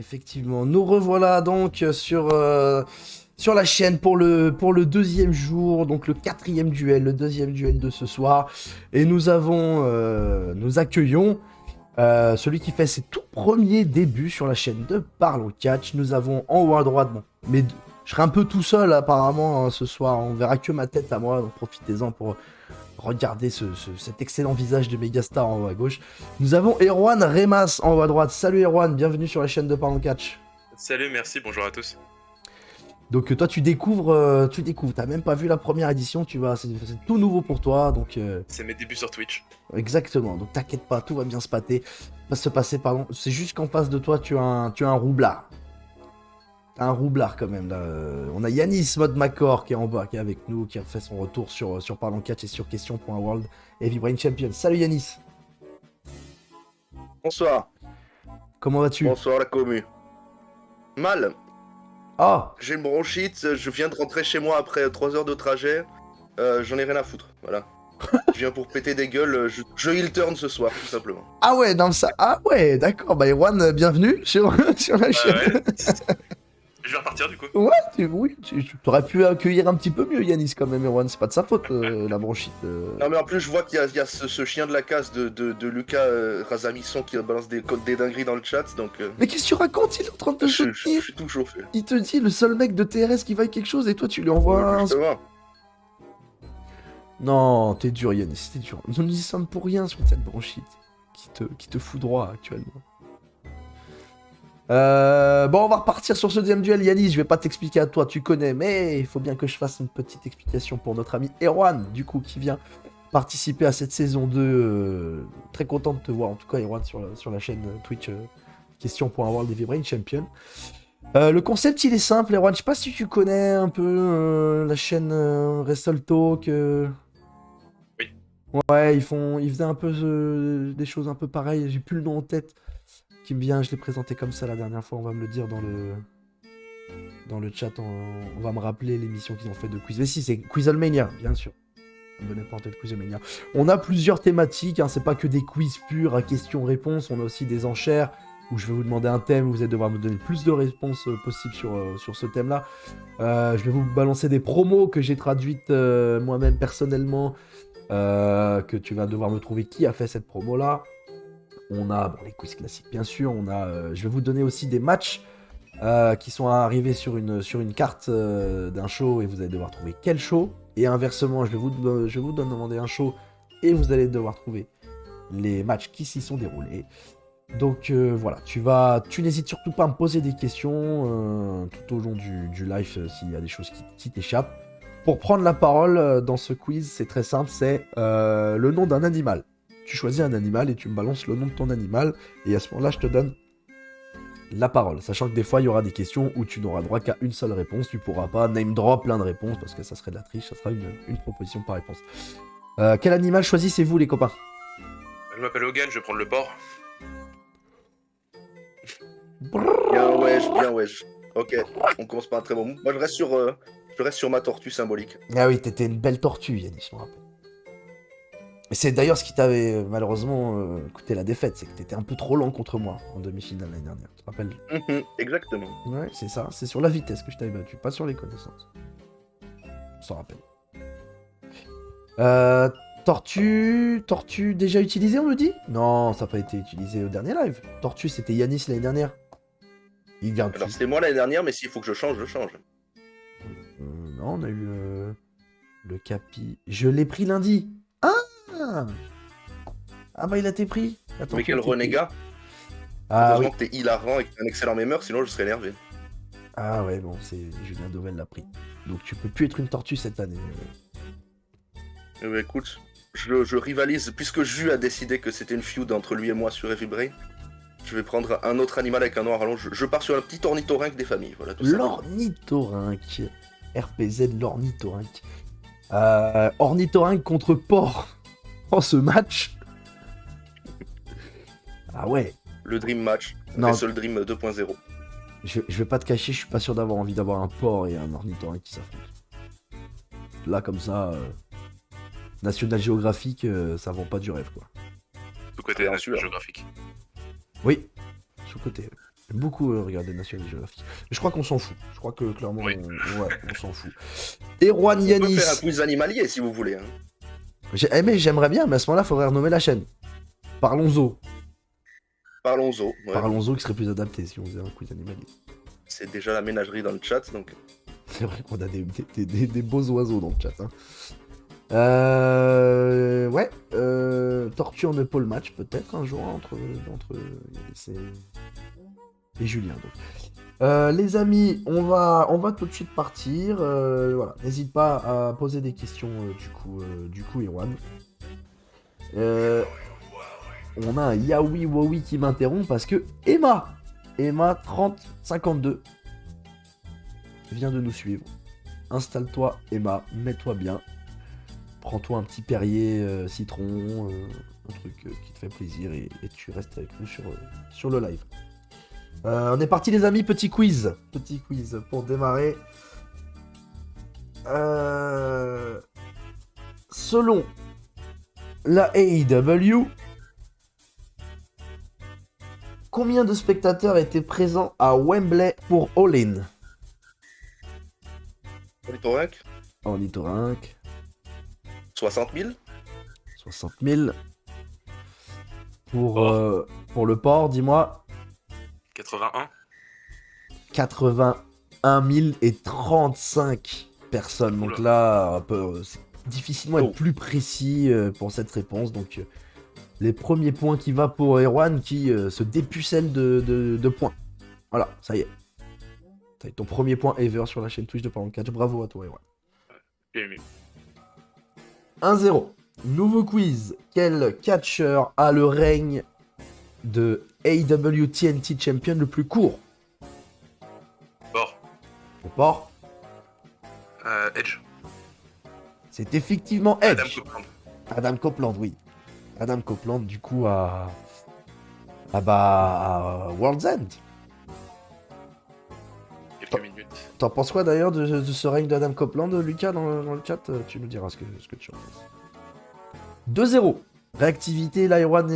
Speaker 1: effectivement. Nous revoilà donc sur la chaîne pour le deuxième jour, donc le quatrième duel, le deuxième duel de ce soir. Et nous accueillons celui qui fait ses tout premiers débuts sur la chaîne de Parlons Catch. Nous avons en haut à droite, bon, mais je serai un peu tout seul apparemment hein, ce soir. On verra que ma tête à moi, donc profitez-en pour regarder cet excellent visage de Megastar en haut à gauche. Nous avons Erwan Remas en haut à droite. Salut Erwan, bienvenue sur la chaîne de Parlons Catch.
Speaker 4: Salut, merci, bonjour à tous.
Speaker 1: Donc toi tu découvres, t'as même pas vu la première édition, c'est tout nouveau pour toi, donc...
Speaker 4: C'est mes débuts sur Twitch.
Speaker 1: Exactement, donc t'inquiète pas, tout va bien se passer, pardon. C'est juste qu'en face de toi tu as un roublard. T'as un roublard quand même là. On a Yanis Mode Macor qui est en bas, qui est avec nous, qui a fait son retour sur Parlons Catch et sur question.world Heavy Brain Champion. Salut Yanis.
Speaker 5: Bonsoir.
Speaker 1: Comment vas-tu?
Speaker 5: Bonsoir la commu. Mal.
Speaker 1: Ah,
Speaker 5: J'ai une bronchite, je viens de rentrer chez moi après 3 heures de trajet. J'en ai rien à foutre, voilà. Je viens pour péter des gueules, je heel turn ce soir, tout simplement.
Speaker 1: ah ouais, non, ça... Ah ouais, d'accord, bah Erwan, bienvenue sur la chaîne.
Speaker 4: Ouais. Je vais repartir du coup.
Speaker 1: Ouais, tu aurais pu accueillir un petit peu mieux Yanis quand même, Erwan, c'est pas de sa faute, la bronchite.
Speaker 5: Non mais en plus je vois qu'il y a ce chien de la casse de Lucas Razamisson qui balance des dingueries dans le chat, donc...
Speaker 1: Mais qu'est-ce que tu racontes? Il est en train de te
Speaker 5: je
Speaker 1: soutenir.
Speaker 5: suis tout chauffé.
Speaker 1: Il te dit le seul mec de TRS qui vaille quelque chose et toi tu lui envoies un...
Speaker 5: Justement.
Speaker 1: Non, t'es dur Yanis, t'es dur. Nous n'y sommes pour rien sur cette bronchite qui te fout droit actuellement. Bon, on va repartir sur ce deuxième duel. Yanis, je vais pas t'expliquer à toi, tu connais, mais il faut bien que je fasse une petite explication pour notre ami Erwan, du coup, qui vient participer à cette saison 2. Très content de te voir, en tout cas, Erwan, sur la chaîne Twitch question.world Heavy Brain Champion. Le concept, il est simple, Erwan. Je sais pas si tu connais un peu la chaîne Wrestle Talk.
Speaker 4: Oui.
Speaker 1: Ouais, ils faisaient un peu des choses un peu pareilles. J'ai plus le nom en tête qui me vient. Je l'ai présenté comme ça la dernière fois. On va me le dire dans le chat. On va me rappeler l'émission qu'ils ont fait de Quiz. Mais si, c'est Quizlemania, bien sûr. On ne pas en tête Quizlemania. On a plusieurs thématiques. Hein, c'est pas que des quiz purs à questions-réponses. On a aussi des enchères où je vais vous demander un thème. Vous allez devoir me donner le plus de réponses possibles sur ce thème-là. Je vais vous balancer des promos que j'ai traduites moi-même personnellement. Que tu vas devoir me trouver qui a fait cette promo-là. On a les quiz classiques, bien sûr. Je vais vous donner aussi des matchs qui sont arrivés sur une carte d'un show et vous allez devoir trouver quel show. Et inversement, je vais vous demander un show et vous allez devoir trouver les matchs qui s'y sont déroulés. Donc voilà, tu n'hésites surtout pas à me poser des questions tout au long du live s'il y a des choses qui t'échappent. Pour prendre la parole dans ce quiz, c'est très simple, c'est le nom d'un animal. Tu choisis un animal et tu me balances le nom de ton animal. Et à ce moment-là, je te donne la parole. Sachant que des fois, il y aura des questions où tu n'auras droit qu'à une seule réponse. Tu pourras pas name drop plein de réponses parce que ça serait de la triche. Ça sera une proposition par réponse. Quel animal choisissez-vous, les copains?
Speaker 4: Je m'appelle Hogan, je vais prendre le porc.
Speaker 5: Bien wesh. Ok, on commence par un très bon mot. Moi je reste sur ma tortue symbolique.
Speaker 1: Ah oui, t'étais une belle tortue, Yannis, je me rappelle. Et c'est d'ailleurs ce qui t'avait malheureusement coûté la défaite, c'est que t'étais un peu trop lent contre moi en demi-finale l'année dernière, tu te rappelles?
Speaker 5: Exactement.
Speaker 1: Ouais, c'est ça, c'est sur la vitesse que je t'avais battu, pas sur les connaissances. On s'en rappelle. Tortue déjà utilisée, on me dit? Non, ça n'a pas été utilisé au dernier live. Tortue, c'était Yanis l'année dernière. Il garde.
Speaker 5: Alors c'était moi l'année dernière, mais s'il faut que je change, je change.
Speaker 1: Non, on a eu le capi. Je l'ai pris lundi. Ah bah il a été pris. Attends,
Speaker 5: mais quel renégat. Heureusement que t'es hilarant et que t'es un excellent mémeur, sinon je serais énervé.
Speaker 1: Ah ouais, bon, c'est Julien Dovel l'a pris. Donc tu peux plus être une tortue cette année.
Speaker 5: Écoute, je rivalise, puisque Jus a décidé que c'était une feud entre lui et moi sur Heavy Brain. Je vais prendre un autre animal avec un nom à rallonge. Je pars sur un petit ornithorynque des familles. Voilà, tout ça.
Speaker 1: L'ornithorynque. RPZ, l'ornithorynque. Ornithorynque contre porc. Oh, ce match. Ah ouais.
Speaker 5: Le Dream Match.
Speaker 1: Non.
Speaker 5: Seul Dream 2.0.
Speaker 1: Je vais pas te cacher, je suis pas sûr d'avoir envie d'avoir un porc et un ornithorynque qui s'affrontent. Là, comme ça, National Geographic, ça vend pas du rêve, quoi.
Speaker 4: Sous côté National Geographic.
Speaker 1: Oui, sous-côté. J'aime beaucoup regarder National Geographic. Mais je crois qu'on s'en fout. Je crois que clairement,
Speaker 4: Oui.
Speaker 1: on s'en fout. Erwan
Speaker 5: On peut
Speaker 1: Yanis.
Speaker 5: faire un quiz animalier si vous voulez. Hein.
Speaker 1: Mais j'aimerais bien, mais à ce moment-là, il faudrait renommer la chaîne. Parlons-en.
Speaker 5: Parlons-en. Ouais.
Speaker 1: Parlons-en qui serait plus adapté si on faisait un quiz animalier.
Speaker 5: C'est déjà la ménagerie dans le chat, donc.
Speaker 1: C'est vrai qu'on a des beaux oiseaux dans le chat. Hein. Ouais. Tortue en épaule match, peut-être un jour entre Yanis et Julien. Donc. Les amis, on va tout de suite partir. Voilà. N'hésite pas à poser des questions du coup, Erwan. On a un Yaoi Wowi qui m'interrompt parce que Emma 3052 vient de nous suivre. Installe-toi Emma, mets-toi bien. Prends-toi un petit Perrier citron, un truc qui te fait plaisir et tu restes avec nous sur le live. On est parti les amis, petit quiz pour démarrer. Selon la AEW, combien de spectateurs étaient présents à Wembley pour All In?
Speaker 5: Ornithorynque,
Speaker 1: Ornithorynque,
Speaker 5: 60 000.
Speaker 1: 60 000. Pour le port, dis-moi.
Speaker 4: 81.
Speaker 1: 81 035 personnes. Donc là, on peut difficilement être plus précis pour cette réponse. Donc les premiers points qui va pour Erwan qui se dépucelle de points. Voilà, ça y est. T'as eu ton premier point ever sur la chaîne Twitch de Parlons Catch. Bravo à toi, Erwan.
Speaker 4: Bien aimé.
Speaker 1: 1-0. Nouveau quiz. Quel catcheur a le règne de AEW TNT Champion le plus court?
Speaker 4: Bord.
Speaker 1: Le port.
Speaker 4: Edge.
Speaker 1: C'est effectivement Edge.
Speaker 4: Adam Copeland.
Speaker 1: Adam Copeland, oui. Adam Copeland, du coup, à World's End.
Speaker 4: Quelques minutes.
Speaker 1: T'en penses quoi d'ailleurs de ce règne d'Adam Copeland, Lucas, dans le chat? Tu nous diras ce que tu en penses. 2-0. Réactivité, là, Erwan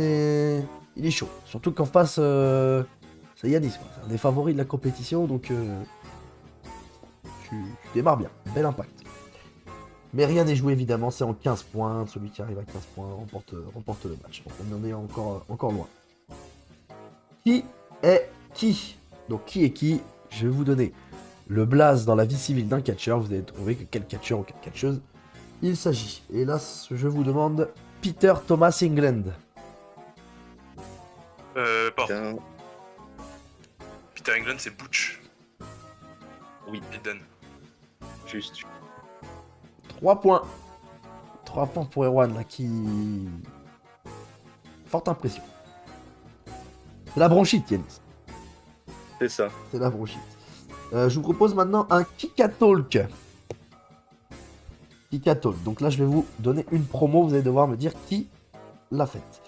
Speaker 1: il est chaud. Surtout qu'en face, c'est Yanis. C'est un des favoris de la compétition, donc tu démarres bien. Bel impact. Mais rien n'est joué, évidemment. C'est en 15 points. Celui qui arrive à 15 points remporte le match. Donc on en est encore loin. Qui est qui? Donc qui est qui? Je vais vous donner le blaze dans la vie civile d'un catcheur. Vous allez trouver que quel catcheur ou quelle catcheuse il s'agit. Et là, je vous demande Peter Thomas England.
Speaker 4: Port.
Speaker 5: Tiens,
Speaker 4: Peter England, c'est Butch.
Speaker 5: Oui.
Speaker 4: Eden.
Speaker 5: juste.
Speaker 1: 3 points. 3 points pour Erwan, là, qui... Forte impression. C'est la bronchite, Yanis.
Speaker 5: C'est ça.
Speaker 1: C'est la bronchite. Je vous propose maintenant un Kikatalk. Kikatalk. Donc là, je vais vous donner une promo. Vous allez devoir me dire qui l'a faite.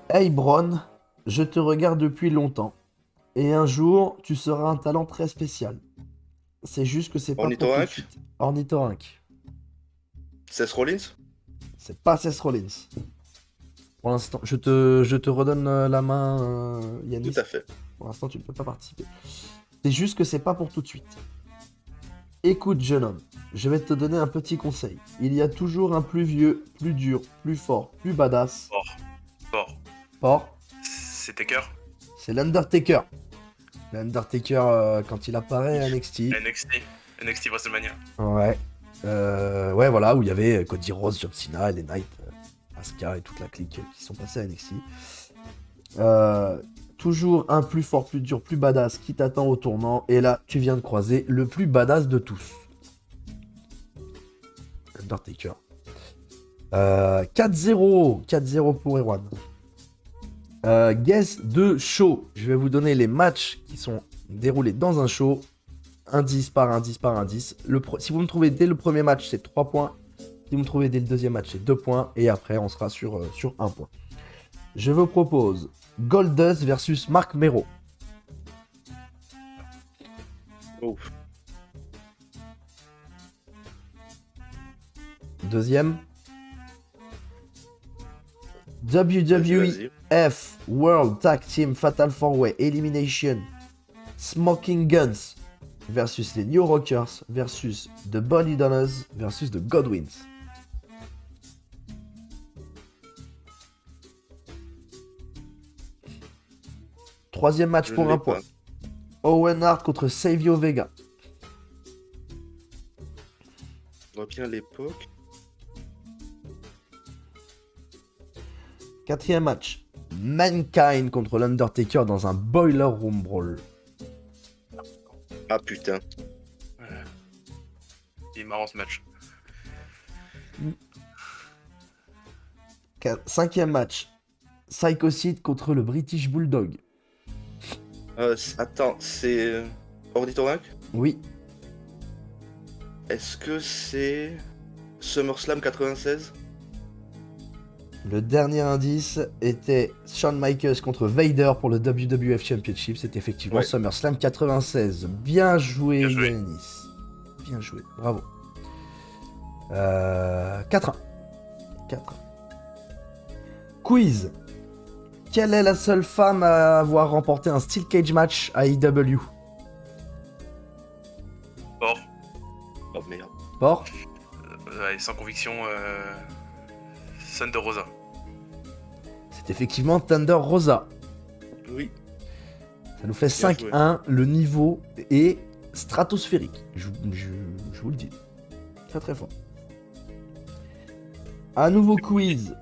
Speaker 1: Hey Bron, je te regarde depuis longtemps. Et un jour, tu seras un talent très spécial. C'est juste que c'est pas pour tout de
Speaker 5: Ornithorynque.
Speaker 1: suite. Ornithorynque.
Speaker 5: Seth Rollins.
Speaker 1: C'est pas Seth Rollins. Pour l'instant, je te redonne la main, Yanis.
Speaker 5: Tout à fait.
Speaker 1: Pour l'instant, tu ne peux pas participer. C'est juste que c'est pas pour tout de suite. Écoute, jeune homme, je vais te donner un petit conseil. Il y a toujours un plus vieux, plus dur, plus fort, plus badass.
Speaker 4: Port.
Speaker 1: Fort,
Speaker 4: C'est Taker.
Speaker 1: c'est l'Undertaker. L'Undertaker, quand il apparaît à NXT.
Speaker 4: NXT WrestleMania.
Speaker 1: Ouais. Ouais, voilà, où il y avait Cody Rhodes, John Cena, LA Knight, Asuka et toute la clique qui sont passés à NXT. Toujours un plus fort, plus dur, plus badass qui t'attend au tournant. Et là, tu viens de croiser le plus badass de tous. Undertaker. 4-0. 4-0 pour Erwan. Guess de show. Je vais vous donner les matchs qui sont déroulés dans un show. Indice par indice par indice. Si vous me trouvez dès le premier match, c'est 3 points. Si vous me trouvez dès le deuxième match, c'est 2 points. Et après, on sera sur 1 point. Je vous propose Goldust versus Marc Mero.
Speaker 5: Ouf.
Speaker 1: Deuxième.
Speaker 5: Vas-y.
Speaker 1: WWF World Tag Team Fatal 4-Way Elimination Smoking Guns versus les New Rockers versus The Bonnie Donners versus The Godwins. Troisième match
Speaker 5: Je
Speaker 1: pour
Speaker 5: l'ai
Speaker 1: un point.
Speaker 5: pas.
Speaker 1: Owen Hart contre Savio Vega.
Speaker 5: On voit bien l'époque.
Speaker 1: Quatrième match. Mankind contre l'Undertaker dans un Boiler Room Brawl.
Speaker 5: Ah putain.
Speaker 4: Il est marrant ce match.
Speaker 1: Cinquième match. Psycho Sid contre le British Bulldog.
Speaker 5: Attends, c'est Ornithorynque?
Speaker 1: Oui,
Speaker 5: Est-ce que c'est SummerSlam 96?
Speaker 1: le dernier indice était Shawn Michaels contre Vader pour le WWF Championship. C'est effectivement
Speaker 5: Ouais.
Speaker 1: SummerSlam 96. Bien joué,
Speaker 4: Bien joué.
Speaker 1: Yanis. Bien joué, bravo. 4-1. 4-1. Quiz. Quelle est la seule femme à avoir remporté un Steel Cage match à AEW?
Speaker 4: Or,
Speaker 5: Oh merde.
Speaker 1: Port.
Speaker 4: ouais, sans conviction, Thunder Rosa.
Speaker 1: C'est effectivement Thunder Rosa.
Speaker 5: Oui.
Speaker 1: Ça nous fait
Speaker 5: Bien
Speaker 1: 5-1. Le niveau est stratosphérique. Je vous le dis. Très très fort. Un nouveau quiz.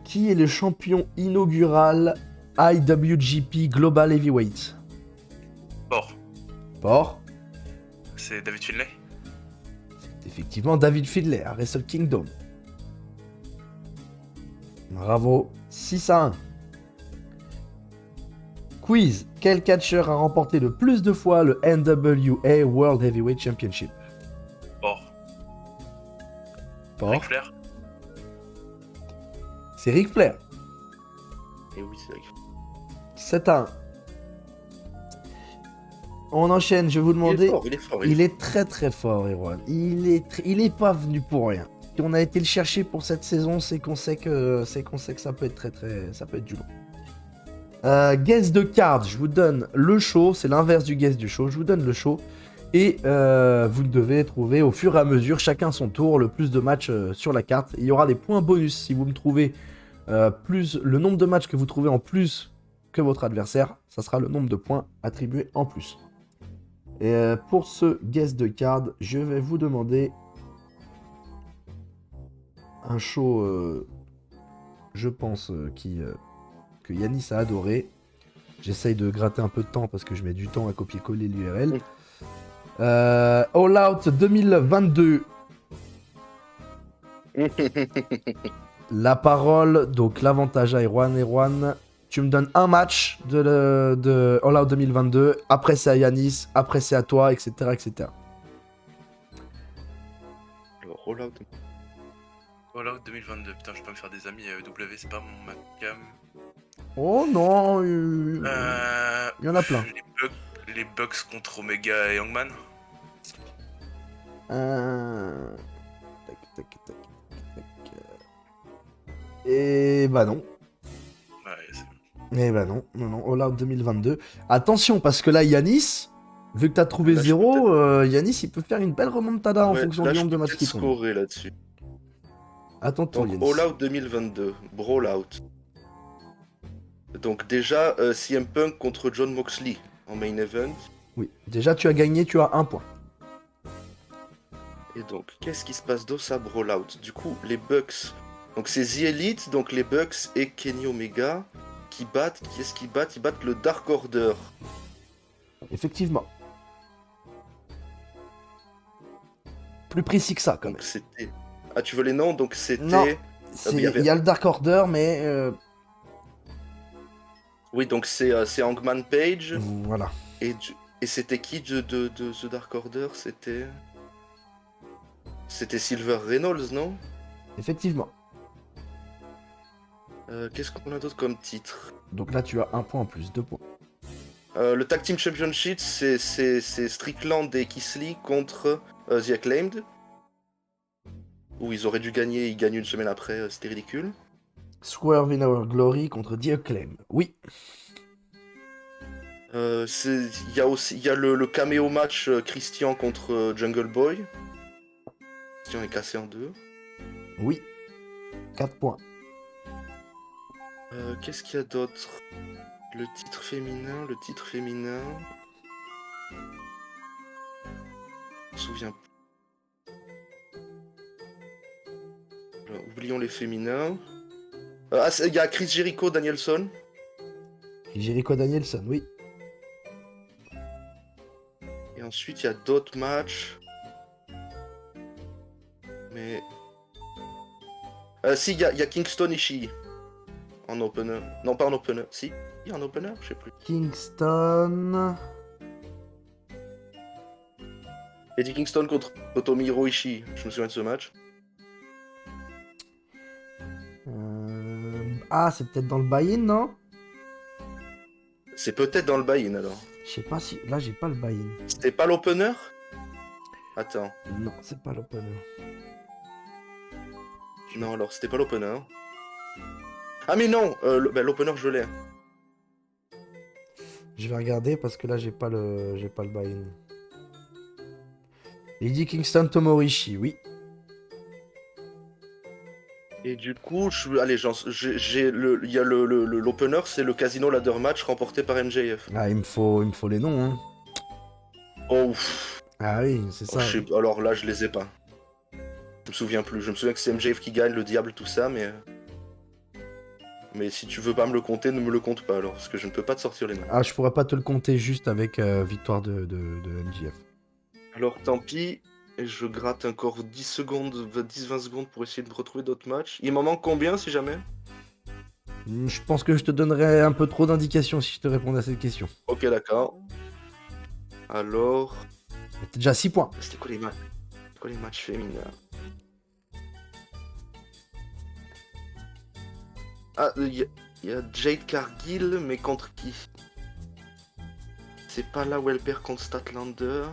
Speaker 1: Qui est le champion inaugural IWGP Global Heavyweight?
Speaker 4: Or,
Speaker 1: Port.
Speaker 4: c'est David Finlay.
Speaker 1: C'est effectivement David Finlay à Wrestle Kingdom. Bravo. 6-1. Quiz. Quel catcheur a remporté le plus de fois le NWA World Heavyweight Championship?
Speaker 4: Or,
Speaker 1: Port.
Speaker 4: Ric Flair.
Speaker 1: C'est Ric Flair.
Speaker 5: Et oui, c'est vrai.
Speaker 1: 7-1. On enchaîne, je vais vous
Speaker 5: Il est
Speaker 1: demander.
Speaker 5: fort, il est fort.
Speaker 1: Il est très très fort, Erwan. Il est pas venu pour rien. Si on a été le chercher pour cette saison, c'est qu'on sait que ça peut être ça peut être du long. Guess de card, je vous donne le show, c'est l'inverse du guess du show. Je vous donne le show et vous devez trouver au fur et à mesure, chacun son tour, le plus de matchs sur la carte. Il y aura des points bonus si vous me trouvez plus le nombre de matchs que vous trouvez en plus que votre adversaire, ça sera le nombre de points attribués en plus. Et pour ce guess de card, je vais vous demander un show, je pense, que Yanis a adoré. J'essaye de gratter un peu de temps parce que je mets du temps à copier-coller l'URL. All Out 2022. La parole, donc l'avantage à Erwan. Erwan, tu me donnes un match de All Out 2022. Après c'est à Yanis, après c'est à toi, etc. etc.
Speaker 5: Le rollout.
Speaker 4: Fallout 2022. Putain, je peux pas me faire des amis. W, c'est pas mon Macam.
Speaker 1: Oh non, il y en a plein.
Speaker 4: Les Bucks contre Omega et Youngman.
Speaker 1: Tac, tac, tac, tac. Et bah non.
Speaker 4: Ouais, c'est...
Speaker 1: Eh bah non, All Out 2022. Attention, parce que là, Yanis, vu que t'as trouvé
Speaker 5: Là, je
Speaker 1: 0, Yanis, il peut faire une belle remontada en
Speaker 5: Ouais,
Speaker 1: fonction
Speaker 5: là,
Speaker 1: du
Speaker 5: je
Speaker 1: nombre de
Speaker 5: peux
Speaker 1: matchs
Speaker 5: peut-être
Speaker 1: qui tombent.
Speaker 5: scorer là-dessus.
Speaker 1: À ton tour,
Speaker 5: Donc,
Speaker 1: Yanis.
Speaker 5: All Out 2022, Brawl Out. Donc, déjà, CM Punk contre John Moxley en main event.
Speaker 1: Oui, déjà, tu as gagné, tu as un point.
Speaker 5: Et donc, qu'est-ce qui se passe dans sa Brawl Out? Du coup, les Bucks. Donc, c'est The Elite, donc les Bucks et Kenny Omega qui battent. Qu'est-ce qu'ils battent? Ils battent le Dark Order.
Speaker 1: Effectivement. Plus précis que ça, quand même.
Speaker 5: Donc, c'était. Ah, tu veux les noms? Donc,
Speaker 1: Non.
Speaker 5: c'était.
Speaker 1: Il y a le Dark Order, mais
Speaker 5: Oui, donc c'est Hangman Page.
Speaker 1: voilà.
Speaker 5: Et c'était qui de The Dark Order? C'était Silver Reynolds, non?
Speaker 1: Effectivement.
Speaker 5: Qu'est-ce qu'on a d'autre comme titre?
Speaker 1: Donc là, tu as un point en plus, 2 points.
Speaker 5: Le Tag Team Championship, c'est Strickland et Kiss-Lee contre The Acclaimed. Où ils auraient dû gagner, ils gagnent une semaine après, c'était ridicule.
Speaker 1: Swerve in Our Glory contre The Acclaim. Oui.
Speaker 5: Il y a le caméo match Christian contre Jungle Boy. Christian est cassé en deux.
Speaker 1: Oui. 4 points.
Speaker 5: Qu'est-ce qu'il y a d'autre? Le titre féminin. Je me souviens plus. Alors, oublions les féminins. Il y a Chris Jericho, Danielson.
Speaker 1: Jericho Danielson, oui.
Speaker 5: Et ensuite, il y a d'autres matchs. Mais... si, il y a Kingston Ishii. En opener. Non, pas en opener. Si, en opener, je sais plus.
Speaker 1: Kingston...
Speaker 5: Eddie Kingston contre Tomohiro Ishii. Je me souviens de ce match.
Speaker 1: Ah, c'est peut-être dans le buy-in, non?
Speaker 5: C'est peut-être dans le buy-in alors.
Speaker 1: Je sais pas si... Là, j'ai pas le buy-in.
Speaker 5: C'était pas l'opener? Attends.
Speaker 1: Non, c'est pas l'opener.
Speaker 5: Non, alors c'était pas l'opener. Ah mais non, l'opener je l'ai.
Speaker 1: Je vais regarder parce que là, j'ai pas le buy-in. Eddie Kingston Tomorishi, oui.
Speaker 5: Et du coup, il y a l'opener, c'est le Casino Ladder Match remporté par MJF.
Speaker 1: Ah, il me faut les noms, hein.
Speaker 5: Oh, ouf.
Speaker 1: Ah oui, c'est ça.
Speaker 5: Alors là, je les ai pas. Je me souviens plus. Je me souviens que c'est MJF qui gagne, le diable, tout ça, mais... Mais si tu veux pas me le compter, ne me le compte pas alors, parce que je ne peux pas te sortir les noms.
Speaker 1: Ah, je pourrais pas te le compter juste avec victoire de MJF.
Speaker 5: Alors tant pis, et je gratte encore 10 secondes, 10-20 secondes pour essayer de retrouver d'autres matchs. Il m'en manque combien si jamais?
Speaker 1: Je pense que je te donnerais un peu trop d'indications si je te répondais à cette question.
Speaker 5: Ok, d'accord. Alors...
Speaker 1: T'as déjà 6 points.
Speaker 5: C'était quoi les matchs? Féminins? Ah, il y a Jade Cargill, mais contre qui? C'est pas là où elle perd contre Statlander.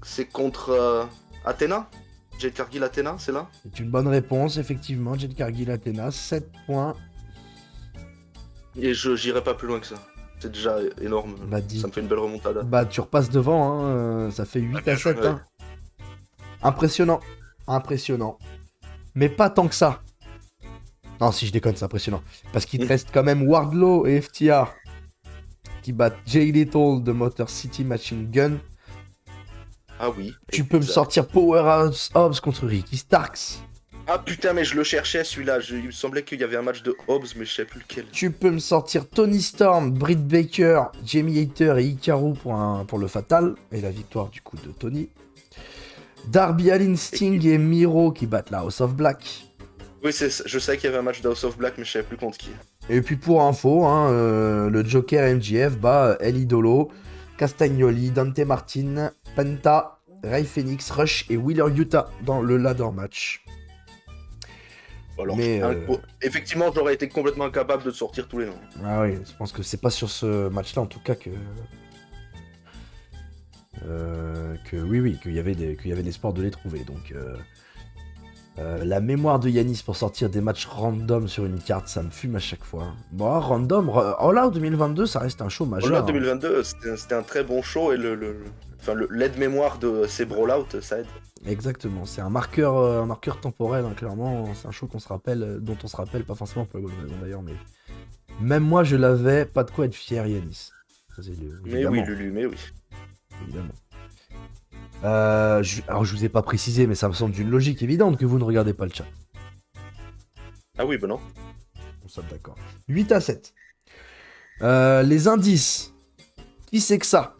Speaker 5: C'est contre Athena? Jade Cargill Athena, c'est là?
Speaker 1: C'est une bonne réponse, effectivement. Jade Cargill Athena, 7 points.
Speaker 5: Et j'irai pas plus loin que ça. C'est déjà énorme.
Speaker 1: Bah,
Speaker 5: Ça me fait une belle remontada.
Speaker 1: Bah, tu repasses devant, hein. Ça fait 8 à 7.
Speaker 5: ouais.
Speaker 1: Hein. Impressionnant. Impressionnant. Mais pas tant que ça. Non, si je déconne, c'est impressionnant. Parce qu'il te reste quand même Wardlow et FTR qui battent Jay Little de Motor City Machine Gun.
Speaker 5: Ah oui.
Speaker 1: Tu peux me sortir Powerhouse Hobbs contre Ricky Starks.
Speaker 5: Ah putain, mais je le cherchais celui-là. Il me semblait qu'il y avait un match de Hobbs, mais je sais plus lequel.
Speaker 1: Tu peux me sortir Tony Storm, Britt Baker, Jamie Hayter et Hikaru pour le Fatal. Et la victoire du coup de Tony. Darby Allin, Sting et Miro qui battent la House of Black.
Speaker 5: Oui, je savais qu'il y avait un match de House of Black, mais je savais plus contre qui.
Speaker 1: Et puis pour info, hein, le Joker MJF bat El Idolo, Castagnoli, Dante Martin, Penta, Ray Phoenix, Rush et Wheeler Utah dans le ladder match.
Speaker 5: Alors,
Speaker 1: mais
Speaker 5: effectivement, j'aurais été complètement incapable de sortir tous les noms.
Speaker 1: Ah oui, je pense que c'est pas sur ce match-là en tout cas que oui, qu'il y avait l'espoir de les trouver. Donc la mémoire de Yanis pour sortir des matchs random sur une carte, ça me fume à chaque fois. Bon, random, All Out 2022, ça reste un show majeur.
Speaker 5: All Out 2022, c'était un très bon show et l'aide-mémoire de ces Brawlout, ça aide.
Speaker 1: Exactement, c'est un marqueur temporel, hein, clairement. C'est un show dont on se rappelle, pas forcément pour la bonne raison d'ailleurs, mais même moi je l'avais, pas de quoi être fier, Yanis. Ça,
Speaker 5: mais oui, Lulu, mais oui.
Speaker 1: Évidemment. Alors je vous ai pas précisé, mais ça me semble d'une logique évidente que vous ne regardez pas le chat.
Speaker 5: Ah oui, ben non.
Speaker 1: On soit d'accord. 8 à 7. Les indices. Qui c'est que ça?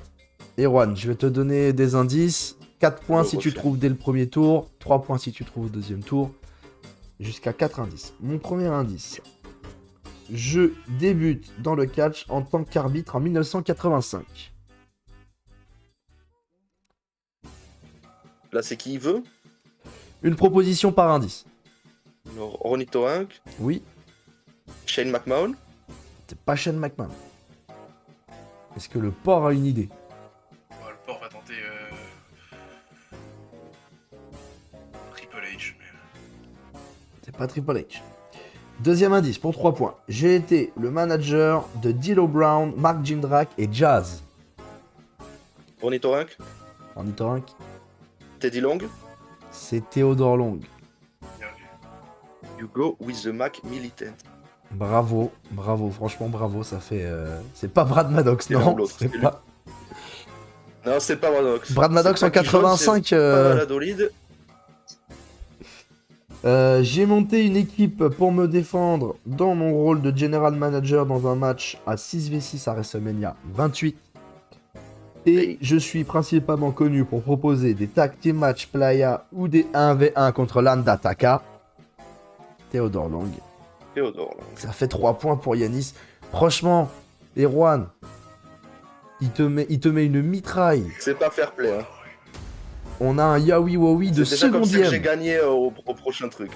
Speaker 1: Erwan, je vais te donner des indices. 4 points si tu trouves dès le premier tour, 3 points si tu trouves au deuxième tour, jusqu'à 4 indices. Mon premier indice. Je débute dans le catch en tant qu'arbitre en 1985.
Speaker 5: Là, c'est qui il veut?
Speaker 1: Une proposition par indice.
Speaker 5: Alors, Ronito Inc.
Speaker 1: Oui.
Speaker 5: Shane McMahon.
Speaker 1: C'est pas Shane McMahon. Est-ce que le port a une idée?
Speaker 4: Le port va tenter Triple H, mais...
Speaker 1: C'est pas Triple H. Deuxième indice pour 3 points. J'ai été le manager de D'Lo Brown, Mark Jindrak et Jazz.
Speaker 5: Ornithorynque,
Speaker 1: Ornithorynque,
Speaker 5: Teddy Long,
Speaker 1: c'est Théodore Long.
Speaker 4: Bien vu.
Speaker 5: you go with the Mac Militant.
Speaker 1: Bravo, franchement bravo, ça fait... C'est pas Brad Maddox,
Speaker 5: C'est l'un
Speaker 1: non
Speaker 5: ou l'autre,
Speaker 1: c'est
Speaker 5: c'est lui.
Speaker 1: pas...
Speaker 5: Non, c'est pas Maddox.
Speaker 1: Brad Maddox
Speaker 5: C'est
Speaker 1: en
Speaker 5: pas Dijon,
Speaker 1: 85...
Speaker 5: c'est pas Valladolid.
Speaker 1: J'ai monté une équipe pour me défendre dans mon rôle de general manager dans un match à 6v6 à WrestleMania 28. Et je suis principalement connu pour proposer des tag team match playa ou des 1v1 contre Landa Taka. Théodore Long.
Speaker 5: Théodore Long.
Speaker 1: Ça fait 3 points pour Yanis. Franchement, Erwan, il te met une mitraille.
Speaker 5: C'est pas fair play. Hein.
Speaker 1: On a un Yaoi Wowi de
Speaker 5: C'est déjà comme ça que j'ai
Speaker 1: secondième.
Speaker 5: gagné au prochain truc.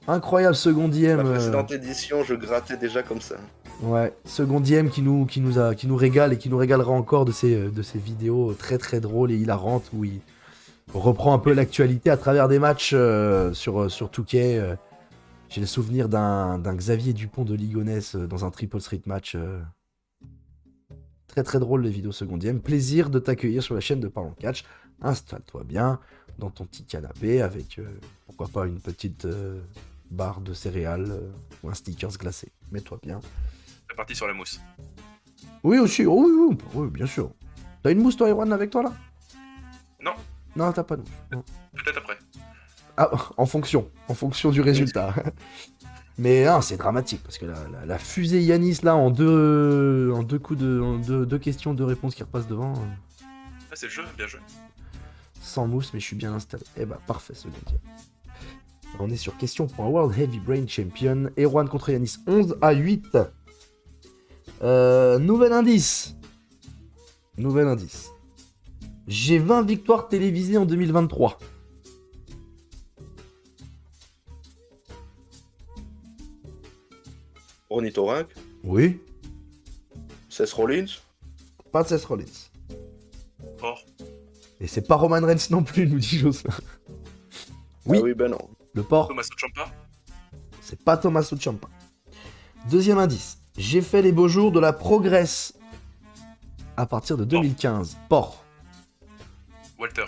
Speaker 1: Incroyable
Speaker 5: La
Speaker 1: secondième.
Speaker 5: précédente édition, je grattais déjà comme ça.
Speaker 1: Ouais, secondième qui nous régale et qui nous régalera encore de ces vidéos très très drôles et hilarantes où il reprend un peu l'actualité à travers des matchs sur Touquet. J'ai le souvenir d'un Xavier Dupont de Ligonnès dans un Triple Street match. Très très drôle les vidéos secondième. Plaisir de t'accueillir sur la chaîne de Parlons Catch. Installe-toi bien dans ton petit canapé avec pourquoi pas une petite barre de céréales ou un Snickers glacé. Mets-toi bien.
Speaker 4: C'est parti sur la mousse.
Speaker 1: Oui aussi, oh, oui, bien sûr. T'as une mousse toi Erwan avec toi là?
Speaker 4: Non.
Speaker 1: Non, t'as pas de mousse. Non.
Speaker 4: Peut-être après.
Speaker 1: Ah, en fonction du résultat. Mais non, c'est dramatique parce que la fusée Yanis là en deux coups deux questions, deux réponses qui repassent devant.
Speaker 4: Ah, c'est le jeu, bien joué.
Speaker 1: Sans mousse, mais je suis bien installé. Eh bah parfait ce gars. On est sur question pour un World Heavy Brain Champion. Erwan contre Yanis 11-8. Nouvel indice. J'ai 20 victoires télévisées en 2023.
Speaker 5: Ornithorynque,
Speaker 1: Oui.
Speaker 5: Seth Rollins,
Speaker 1: Pas de Seth Rollins.
Speaker 4: Fort.
Speaker 1: Et c'est pas Roman Reigns non plus, nous dit Jocelyn. Oui.
Speaker 5: Ah oui, ben non.
Speaker 1: Le port,
Speaker 4: Thomas Ciampa.
Speaker 1: c'est pas Tommaso Ciampa. Deuxième indice. J'ai fait les beaux jours de la Progress à partir de 2015. Port.
Speaker 4: Gunther.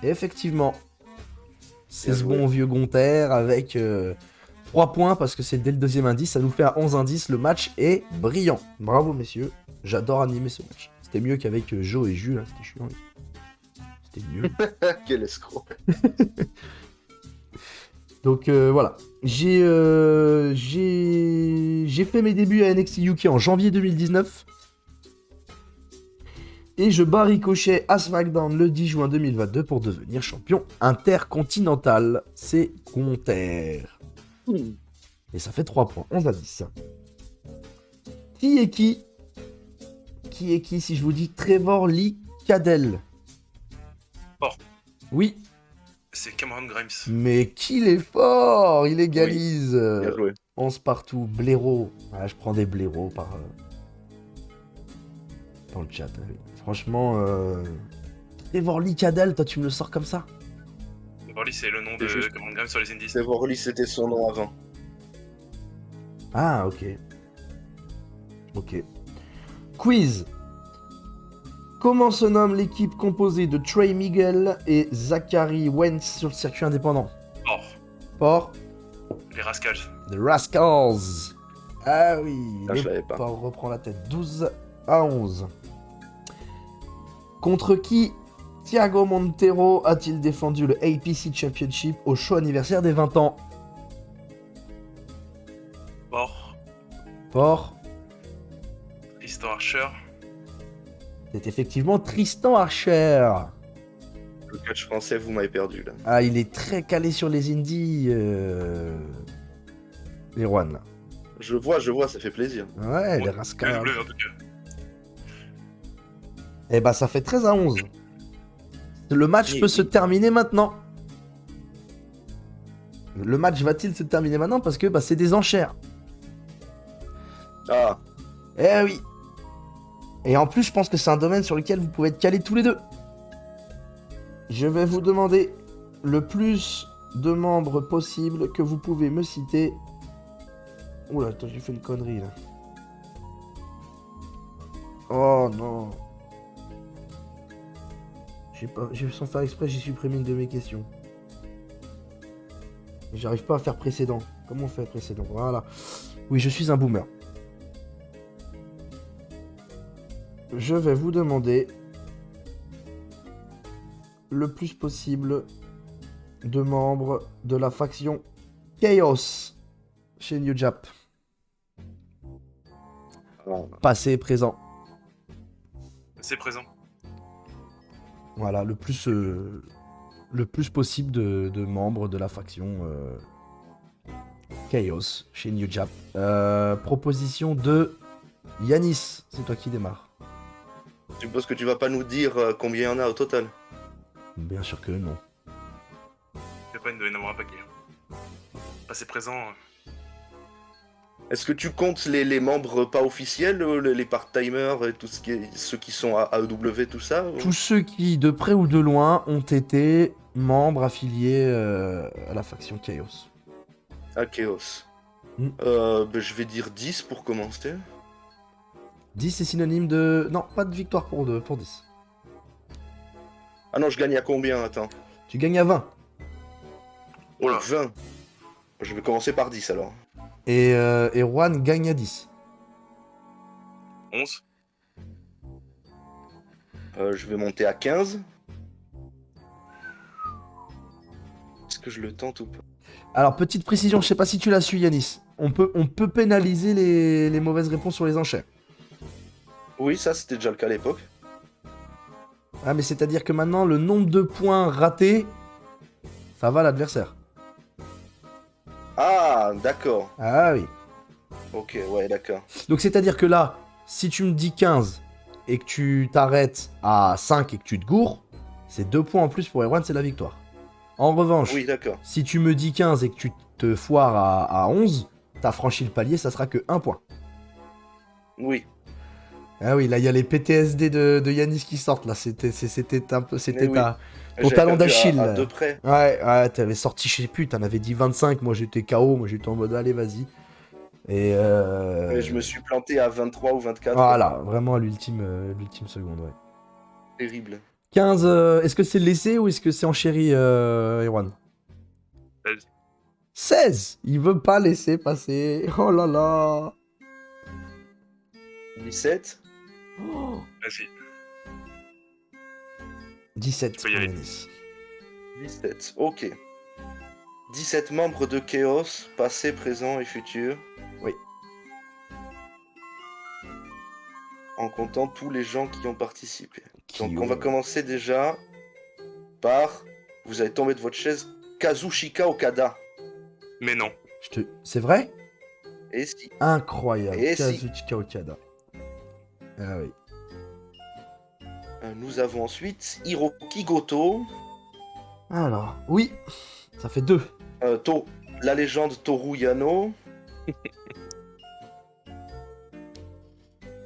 Speaker 1: Et effectivement, c'est
Speaker 5: Bien
Speaker 1: ce
Speaker 5: joué.
Speaker 1: bon vieux Gunther avec 3 points parce que c'est dès le deuxième indice. Ça nous fait à 11 indices. Le match est brillant. Bravo, messieurs. J'adore animer ce match. C'était mieux qu'avec Joe et Jules. Hein. C'était chiant. C'était mieux.
Speaker 5: Quel escroc.
Speaker 1: Donc voilà. J'ai fait mes débuts à NXT UK en janvier 2019. Et je bats Ricochet à SmackDown le 10 juin 2022 pour devenir champion intercontinental. C'est Gunther. Et ça fait 3 points. 11 à 10. Qui est qui si je vous dis Trevor Lee Cadell?
Speaker 4: Fort.
Speaker 1: Oui,
Speaker 4: C'est Cameron Grimes.
Speaker 1: mais qu'il est fort. Il égalise.
Speaker 5: Bien joué.
Speaker 1: 11 partout. Blaireau. Ah, je prends des blaireaux par... dans le chat. Oui. Franchement, Trevor Lee Cadell, toi tu me le sors comme ça?
Speaker 4: Beverly, c'est le nom
Speaker 5: C'est
Speaker 4: de
Speaker 5: juste.
Speaker 4: Cameron Grimes sur les Indies.
Speaker 5: Seth Rollins, c'était son nom avant.
Speaker 1: Ah, ok. Ok. Quiz. Comment se nomme l'équipe composée de Trey Miguel et Zachary Wentz sur le circuit indépendant?
Speaker 4: Fort.
Speaker 1: Port,
Speaker 4: Les Rascals.
Speaker 1: The Rascals. Ah oui,
Speaker 5: Ah, je l'avais pas.
Speaker 1: Port reprend la tête. 12 à 11. Contre qui Thiago Montero a-t-il défendu le APC Championship au show anniversaire des 20 ans?
Speaker 4: Fort.
Speaker 1: Port,
Speaker 4: Tristan Archer.
Speaker 1: c'est effectivement Tristan Archer.
Speaker 5: Le catch français, vous m'avez perdu là.
Speaker 1: Ah, il est très calé sur les indies, Erwan, là.
Speaker 5: Je vois, ça fait plaisir.
Speaker 1: Ouais, les
Speaker 4: Bien
Speaker 1: Rascals.
Speaker 4: joué, en tout cas.
Speaker 1: Eh bah, ça fait 13 à 11. Le match peut se terminer maintenant. Le match va-t-il se terminer maintenant? Parce que bah, c'est des enchères.
Speaker 5: Ah,
Speaker 1: Eh oui. Et en plus, je pense que c'est un domaine sur lequel vous pouvez être calés tous les deux. Je vais vous demander le plus de membres possible que vous pouvez me citer Oula, attends, j'ai fait une connerie là. Oh non. Sans faire exprès, j'ai supprimé une de mes questions. Et j'arrive pas à faire précédent. Comment on fait précédent? Voilà. Oui, je suis un boomer. Je vais vous demander le plus possible de membres de la faction Chaos chez New Jap. Passé et présent.
Speaker 4: C'est présent.
Speaker 1: Voilà, le plus possible de membres de la faction Chaos chez New Jap. Proposition de Yanis, c'est toi qui démarre.
Speaker 5: Je suppose que tu vas pas nous dire combien il y en a au total.
Speaker 1: Bien sûr que non.
Speaker 4: C'est pas, il doit y en avoir un paquet. Passé présent.
Speaker 5: Est-ce que tu comptes les membres pas officiels, les part-timers et tout ceux qui sont à AEW, tout ça ou...
Speaker 1: Tous ceux qui, de près ou de loin, ont été membres affiliés à la faction Chaos.
Speaker 5: À Chaos.
Speaker 1: Hmm.
Speaker 5: Je vais dire 10 pour commencer.
Speaker 1: 10 c'est synonyme de... Non, pas de victoire pour 10.
Speaker 5: Ah non, je gagne à combien? Attends.
Speaker 1: Tu gagnes à 20.
Speaker 5: Oh,
Speaker 4: Oula.
Speaker 5: 20. Je vais commencer par 10 alors.
Speaker 1: Et Juan gagne à 10.
Speaker 4: 11.
Speaker 5: Je vais monter à 15. Est-ce que je le tente ou pas?
Speaker 1: Alors, petite précision, je sais pas si tu l'as su, Yanis. On peut pénaliser les mauvaises réponses sur les enchères.
Speaker 5: Oui, ça c'était déjà le cas à l'époque.
Speaker 1: Ah, mais c'est-à-dire que maintenant, le nombre de points ratés, ça va à l'adversaire.
Speaker 5: Ah, d'accord.
Speaker 1: Ah oui.
Speaker 5: Ok, ouais, d'accord.
Speaker 1: Donc, c'est-à-dire que là, si tu me dis 15 et que tu t'arrêtes à 5 et que tu te gourres, c'est 2 points en plus pour Erwan, c'est la victoire. En revanche,
Speaker 5: Oui, d'accord.
Speaker 1: si tu me dis 15 et que tu te foires à 11, t'as franchi le palier, ça sera que 1 point.
Speaker 5: Oui.
Speaker 1: Ah oui, là, il y a les PTSD de Yanis qui sortent, là. C'était un peu... C'était
Speaker 5: oui.
Speaker 1: ton
Speaker 5: J'avais
Speaker 1: talon
Speaker 5: perdu
Speaker 1: d'Achille.
Speaker 5: à
Speaker 1: là.
Speaker 5: 2 près.
Speaker 1: Ouais, t'avais sorti, je sais plus, t'en avais dit 25, moi j'étais KO, moi j'étais en mode allez, vas-y. Et
Speaker 5: Mais je me suis planté à 23 ou 24.
Speaker 1: Voilà, vraiment à l'ultime seconde, ouais.
Speaker 5: Terrible.
Speaker 1: 15, est-ce que c'est laissé ou est-ce que c'est en chéri, Erwan?
Speaker 4: 16.
Speaker 1: 16. Il veut pas laisser passer. Oh là là.
Speaker 5: 17.
Speaker 1: Oh.
Speaker 4: Vas-y.
Speaker 1: 17
Speaker 4: Tu peux y aller.
Speaker 1: pour Yanis.
Speaker 5: 17. Ok. 17 membres de Chaos, passé, présent et futur.
Speaker 1: Oui.
Speaker 5: En comptant tous les gens qui ont participé. Donc
Speaker 1: Qui
Speaker 5: on va
Speaker 1: ont-
Speaker 5: commencer déjà par... Vous allez tomber de votre chaise. Kazushika Okada.
Speaker 4: Mais non.
Speaker 1: C'est vrai?
Speaker 5: Et si.
Speaker 1: Incroyable.
Speaker 5: Et si.
Speaker 1: Kazuchika Okada. Ah oui.
Speaker 5: Nous avons ensuite Hiroki Goto.
Speaker 1: Alors, oui. Ça fait 2.
Speaker 5: La légende Toru Yano.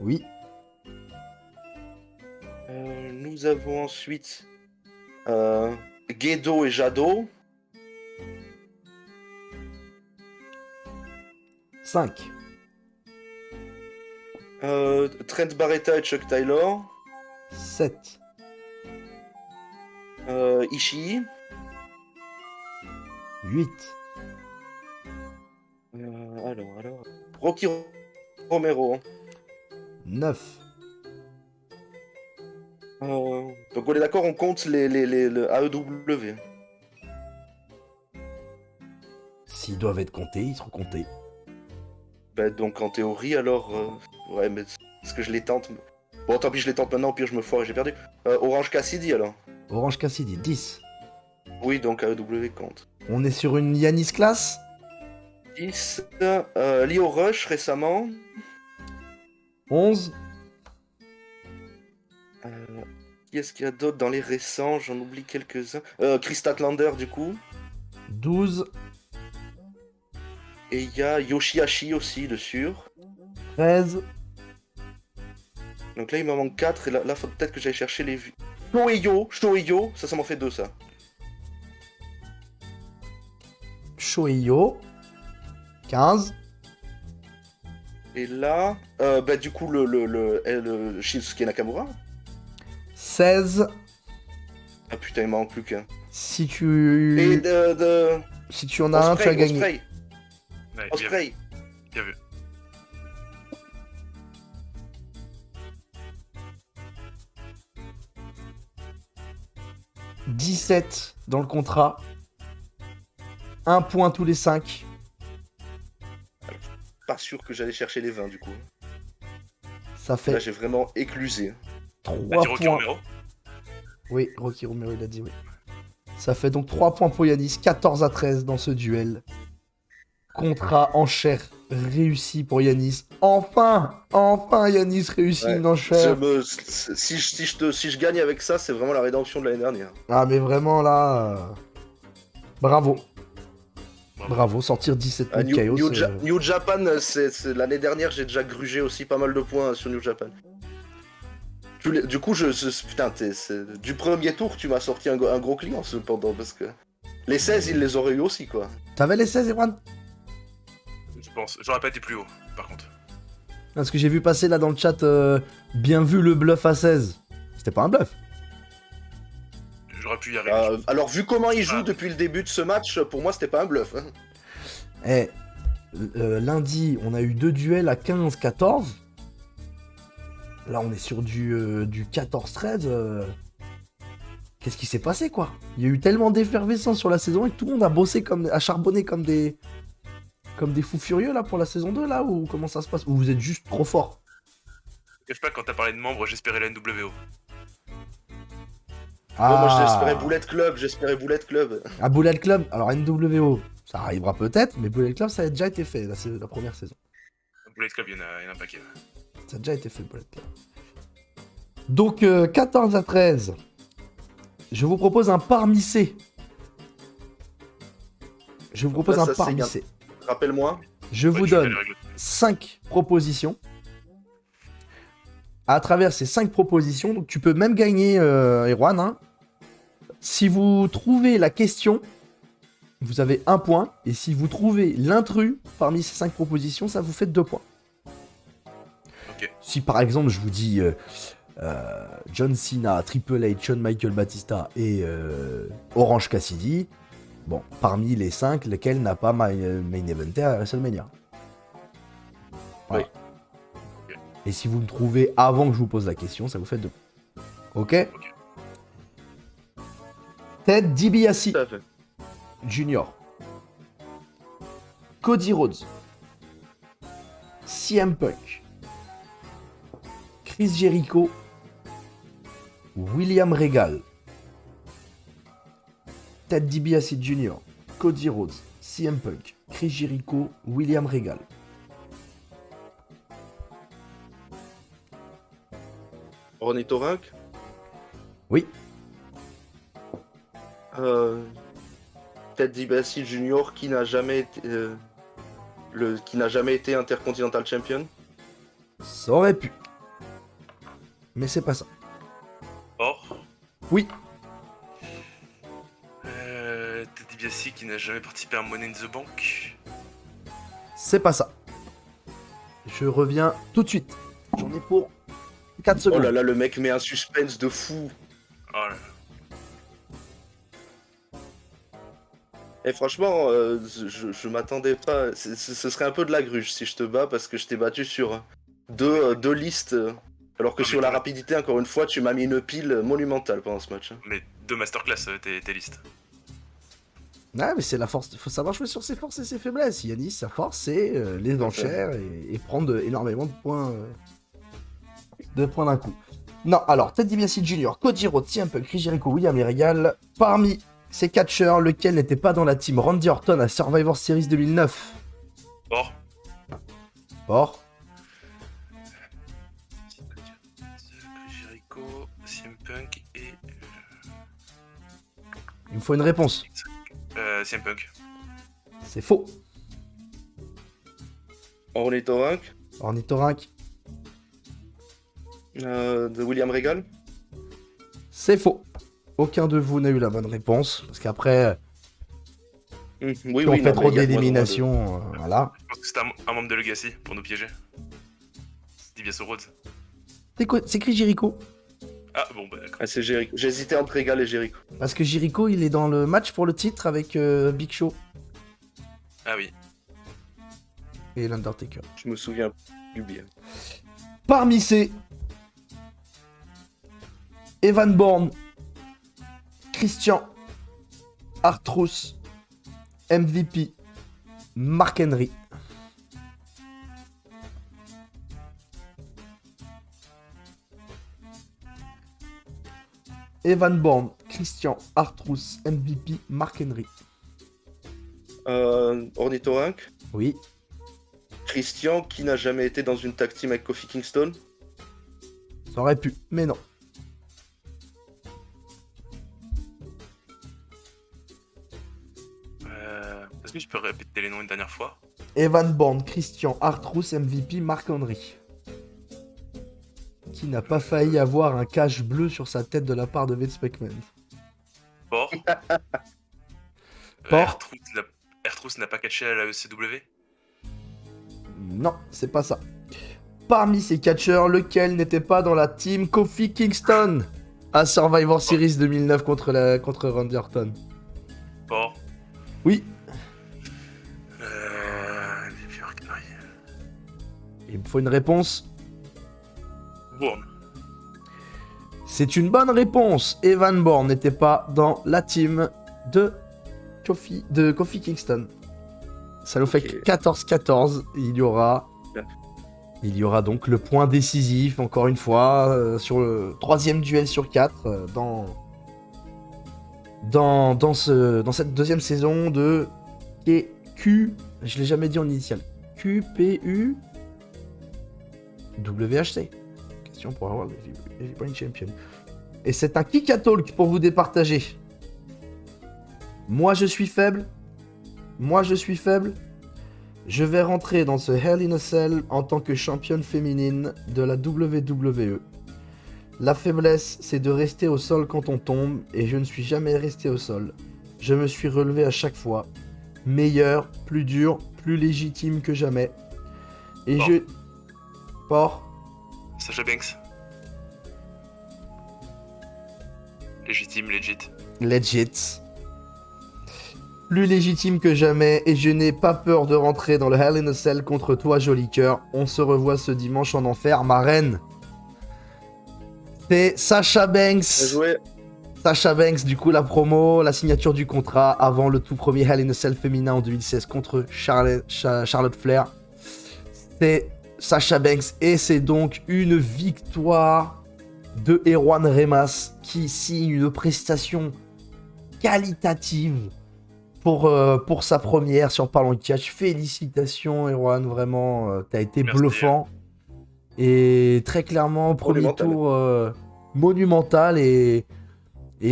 Speaker 1: Oui.
Speaker 5: Nous avons ensuite Gedo et Jado.
Speaker 1: 5.
Speaker 5: Trent Barretta et Chuck Taylor.
Speaker 1: 7.
Speaker 5: Ishii.
Speaker 1: 8.
Speaker 5: Alors. Rocky Romero.
Speaker 1: 9.
Speaker 5: Donc on est d'accord, on compte le AEW.
Speaker 1: S'ils doivent être comptés, ils seront comptés.
Speaker 5: Donc en théorie, alors... ouais, mais est-ce que je les tente? Bon, tant pis, je les tente maintenant, au pire je me foire et j'ai perdu. Orange Cassidy, alors.
Speaker 1: Orange Cassidy, 10.
Speaker 5: Oui, donc AEW compte.
Speaker 1: On est sur une Yanis classe.
Speaker 5: 10. Leo Rush, récemment.
Speaker 1: 11.
Speaker 5: Qui est-ce qu'il y a d'autre dans les récents? J'en oublie quelques-uns. Chris Statlander, du coup.
Speaker 1: 12.
Speaker 5: Et il y a Yoshihashi aussi, de sûr.
Speaker 1: 13.
Speaker 5: Donc là, il m'en manque 4, et là faut peut-être que j'aille chercher les vues. Shoheiyo, ça m'en fait 2, ça.
Speaker 1: Shoheiyo. 15.
Speaker 5: Et là, du coup, le Shinsuke Nakamura.
Speaker 1: 16.
Speaker 5: Ah putain, il m'en manque plus qu'un.
Speaker 1: Si
Speaker 5: Et
Speaker 1: tu... Si tu en as un, tu as gagné.
Speaker 5: Osprey.
Speaker 4: Ouais,
Speaker 5: Osprey.
Speaker 4: bien vu.
Speaker 1: « 17 dans le contrat. 1 point tous les 5.
Speaker 5: Pas sûr que j'allais chercher les 20 du coup.
Speaker 1: Ça
Speaker 5: Là,
Speaker 1: fait
Speaker 5: j'ai vraiment éclusé.
Speaker 1: 3
Speaker 4: Bah, dis Rocky
Speaker 1: points.
Speaker 4: Romero.
Speaker 1: Oui, Rocky Romero, il a dit oui. Ça fait donc 3 points pour Yanis, 14-13 dans ce duel. Contrat enchère réussi pour Yanis. Enfin Yanis réussit
Speaker 5: Ouais.
Speaker 1: une enchère.
Speaker 5: Si je gagne avec ça, c'est vraiment la rédemption de l'année dernière.
Speaker 1: Ah mais vraiment là... Bravo.
Speaker 4: Bravo.
Speaker 1: Bravo, sortir 17 points de
Speaker 5: New,
Speaker 1: Chaos.
Speaker 5: New Japan, l'année dernière, j'ai déjà grugé aussi pas mal de points sur New Japan. Du coup, putain, du premier tour, tu m'as sorti un gros client cependant, parce que les 16, ils les auraient eu aussi, quoi.
Speaker 1: T'avais les 16, Erwan?
Speaker 4: Je pense. J'aurais pas été plus haut, par contre.
Speaker 1: Parce que j'ai vu passer là dans le chat, bien vu le bluff à 16. C'était pas un bluff.
Speaker 4: J'aurais pu y arriver.
Speaker 5: Alors, vu comment il joue
Speaker 4: Ah.
Speaker 5: depuis le début de ce match, pour moi, c'était pas un bluff. Hein.
Speaker 1: Eh, lundi, on a eu 2 duels à 15-14. Là, on est sur du 14-13. Qu'est-ce qui s'est passé, quoi? Il y a eu tellement d'effervescence sur la saison et tout le monde a bossé a charbonné comme des fous furieux, là, pour la saison 2, là, ou comment ça se passe? Ou vous êtes juste trop fort?
Speaker 4: Je cache pas, quand t'as parlé de membres, j'espérais la NWO.
Speaker 5: Moi, j'espérais Bullet Club.
Speaker 1: Ah, Bullet Club, alors NWO, ça arrivera peut-être, mais Bullet Club, ça a déjà été fait, là, c'est la première saison.
Speaker 4: Bullet Club, il y en a un paquet.
Speaker 1: Ça a déjà été fait, Bullet Club. Donc, 14-13. Je vous propose un parmi C. Je vous propose
Speaker 5: Là,
Speaker 1: un
Speaker 5: ça,
Speaker 1: parmi
Speaker 5: c'est
Speaker 1: C.
Speaker 5: Rappelle-moi.
Speaker 1: Je vous donne 5 propositions. À travers ces 5 propositions, donc tu peux même gagner, Erwan. Hein. Si vous trouvez la question, vous avez 1 point. Et si vous trouvez l'intrus parmi ces 5 propositions, ça vous fait 2 points.
Speaker 4: Ok.
Speaker 1: Si par exemple je vous dis John Cena, Triple H, Shawn Michael Batista et Orange Cassidy, bon, parmi les 5, lesquels n'a pas main eventé à WrestleMania. Voilà.
Speaker 5: Oui.
Speaker 1: Et si vous me trouvez avant que je vous pose la question, ça vous fait 2 points. Ok. Ted DiBiase
Speaker 5: Tout à fait.
Speaker 1: Jr. Cody Rhodes. CM Punk. Chris Jericho. William Regal. Ted DiBiase Jr. Cody Rhodes. CM Punk. Chris Jericho. William Regal.
Speaker 5: Ornithorynque.
Speaker 1: Oui.
Speaker 5: Ted DiBiase Jr. qui n'a jamais été Intercontinental Champion.
Speaker 1: Ça aurait pu. Mais c'est pas ça.
Speaker 4: Or.
Speaker 1: Oui.
Speaker 4: Ted DiBiase qui n'a jamais participé à Money in the Bank.
Speaker 1: C'est pas ça. Je reviens tout de suite. J'en ai pour 4
Speaker 5: Oh
Speaker 1: secondes.
Speaker 5: là là, le mec met un suspense de fou.
Speaker 4: Oh là là.
Speaker 5: Et franchement, je m'attendais pas. Ce serait un peu de la gruge si je te bats parce que je t'ai battu sur deux listes. Alors que
Speaker 4: Ah, mais
Speaker 5: sur la
Speaker 4: toi-
Speaker 5: rapidité, encore une fois, tu m'as mis une pile monumentale pendant ce match.
Speaker 4: Mais 2 masterclass, tes listes.
Speaker 1: Ouais, mais c'est la force. Faut savoir jouer sur ses forces et ses faiblesses. Yanis, sa force, c'est les enchères et prendre énormément de points. De points d'un coup. Non, alors, Ted DiBiase Jr., Cody Rhodes, CM Punk, Chris Jericho, William Regal. Parmi ces catcheurs, lequel n'était pas dans la team Randy Orton à Survivor Series 2009?
Speaker 4: Or.
Speaker 1: Or.
Speaker 4: Chris Jericho, CM Punk et.
Speaker 1: Il me faut une réponse.
Speaker 4: CM Punk.
Speaker 1: C'est faux.
Speaker 5: Ornithorynque.
Speaker 1: Ornithorynque.
Speaker 5: De William Regal.
Speaker 1: C'est faux. Aucun de vous n'a eu la bonne réponse. Parce qu'après,
Speaker 5: Oui,
Speaker 1: si
Speaker 5: oui,
Speaker 1: on
Speaker 5: non,
Speaker 1: fait
Speaker 5: mais
Speaker 1: trop
Speaker 5: il y a moins de-
Speaker 1: d'éliminations, voilà.
Speaker 4: Je pense que c'était un membre de Legacy pour nous piéger. Xavier Rhodes.
Speaker 1: C'est écrit Jericho.
Speaker 4: Ah bon, bah d'accord.
Speaker 5: Ah, c'est Jericho. J'hésitais entre Regal et Jericho.
Speaker 1: Parce que Jericho, il est dans le match pour le titre avec Big Show
Speaker 4: Ah oui.
Speaker 1: et l'Undertaker.
Speaker 5: Je me souviens du bien.
Speaker 1: Parmi ces Evan Bourne, Christian, Artruth, MVP, Mark Henry. Evan Bourne, Christian, Artruth, MVP, Mark Henry.
Speaker 5: Ornithorynque.
Speaker 1: Oui.
Speaker 5: Christian, qui n'a jamais été dans une tag team avec Kofi Kingston.
Speaker 1: Ça aurait pu, mais non.
Speaker 4: Est-ce que tu peux répéter les noms une dernière fois?
Speaker 1: Evan Bourne, Christian, Artruth, MVP, Mark Henry. Qui n'a pas failli avoir un cache bleu sur sa tête de la part de Vince McMahon.
Speaker 4: Port.
Speaker 1: Port.
Speaker 4: R-Truth n'a pas catché à la ECW?
Speaker 1: Non, c'est pas ça. Parmi ces catcheurs, lequel n'était pas dans la team Kofi Kingston à Survivor Series 2009 contre Randy Orton?
Speaker 4: Port.
Speaker 1: Oui. Il me faut une réponse.
Speaker 4: Bourne.
Speaker 1: C'est une bonne réponse. Evan Bourne n'était pas dans la team de Kofi Kingston. Ça nous fait
Speaker 5: Ok.
Speaker 1: 14-14. Il y aura donc le point décisif, encore une fois, sur le troisième duel sur 4 dans cette deuxième saison de Q. Je l'ai jamais dit en initial. QPU WHC. Question pour avoir le Heavyweight Champion. Et c'est un kick à talk pour vous départager. Moi je suis faible. Je vais rentrer dans ce Hell in a Cell en tant que championne féminine de la WWE. La faiblesse, c'est de rester au sol quand on tombe, et je ne suis jamais resté au sol. Je me suis relevé à chaque fois. Meilleur, plus dur, plus légitime que jamais. Et
Speaker 4: Port.
Speaker 1: Port.
Speaker 4: Sasha Banks. Légitime, legit.
Speaker 1: Legit. Plus légitime que jamais, et je n'ai pas peur de rentrer dans le Hell in a Cell contre toi, joli cœur. On se revoit ce dimanche en enfer, ma reine. C'est Sasha Banks.
Speaker 5: Bien joué.
Speaker 1: Sasha Banks, du coup, la promo, la signature du contrat avant le tout premier Hell in a Cell féminin en 2016 contre Charlotte Flair. C'est Sasha Banks, et c'est donc une victoire de Erwan Remas qui signe une prestation qualitative pour sa première sur Parlons Catch. Félicitations Erwan, vraiment, t'as été
Speaker 4: Merci.
Speaker 1: bluffant. Et très clairement, premier
Speaker 5: Monumental.
Speaker 1: tour monumental. Et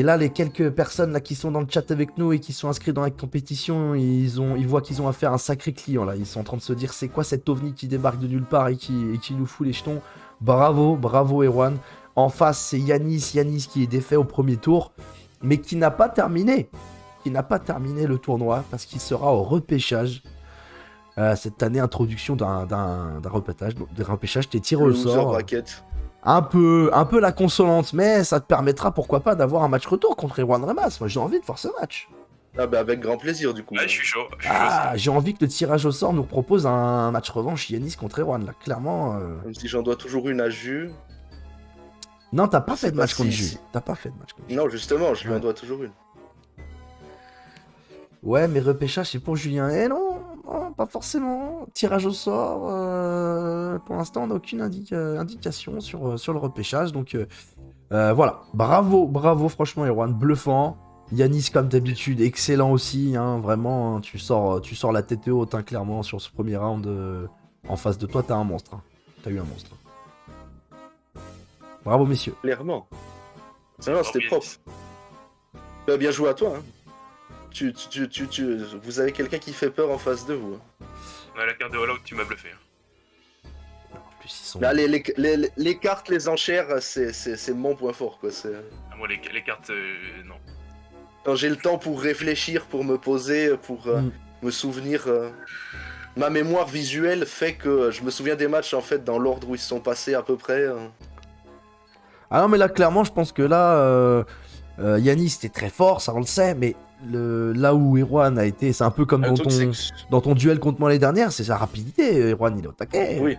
Speaker 1: là, les quelques personnes là, qui sont dans le chat avec nous et qui sont inscrits dans la compétition, ils voient qu'ils ont affaire à un sacré client. Là. Ils sont en train de se dire, c'est quoi cet ovni qui débarque de nulle part et qui nous fout les jetons. Bravo Erwan. En face, c'est Yanis qui est défait au premier tour, mais qui n'a pas terminé. Le tournoi parce qu'il sera au repêchage. Cette année, introduction d'un repêchage, t'es tiré au
Speaker 5: Loser
Speaker 1: sort.
Speaker 5: bracket.
Speaker 1: Un peu la consolante, mais ça te permettra pourquoi pas d'avoir un match retour contre Erwan Remas. Moi j'ai envie de voir ce match.
Speaker 5: Ah bah avec grand plaisir du coup.
Speaker 4: Ouais, je suis chaud.
Speaker 1: J'ai envie que le tirage au sort nous propose un match revanche Yanis contre Erwan là, clairement.
Speaker 5: Même si j'en dois toujours une à Jus.
Speaker 1: Non, t'as pas
Speaker 5: Je
Speaker 1: fait
Speaker 5: sais
Speaker 1: de
Speaker 5: pas
Speaker 1: match contre
Speaker 5: si-
Speaker 1: Jus. T'as pas fait de match contre Jus.
Speaker 5: Non justement, je lui en
Speaker 1: Ouais.
Speaker 5: dois toujours une.
Speaker 1: Ouais, mais repêchage c'est pour Julien. Eh non, pas forcément. Tirage au sort. Pour l'instant, on n'a aucune indication sur le repêchage. Donc voilà. Bravo, franchement, Erwan. Bluffant. Yanis, comme d'habitude, excellent aussi. Hein, vraiment, hein, tu sors la tête haute, hein, clairement, sur ce premier round. En face de toi, t'as un monstre. Hein. T'as eu un monstre. Bravo, messieurs.
Speaker 5: Clairement. Non, c'était propre. Bah, bien joué à toi. Hein. Vous avez quelqu'un qui fait peur en face de vous. Hein.
Speaker 4: Ouais, la carte de All Out, tu m'as bluffé.
Speaker 1: En plus, ils sont...
Speaker 5: Là, les cartes, les enchères, c'est mon point fort. Quoi.
Speaker 4: Ah, moi, les cartes, non.
Speaker 5: Quand j'ai le temps pour réfléchir, pour me poser, pour
Speaker 1: Mm.
Speaker 5: me souvenir ma mémoire visuelle fait que je me souviens des matchs en fait dans l'ordre où ils se sont passés à peu près.
Speaker 1: Ah non, mais là, clairement, je pense que là, Yanis était très fort, ça on le sait, mais là où Erwan a été, c'est un peu comme
Speaker 5: Le truc, c'est
Speaker 1: dans ton duel contre moi l'année dernière, c'est sa rapidité. Erwan, il est au taquet.
Speaker 5: oui.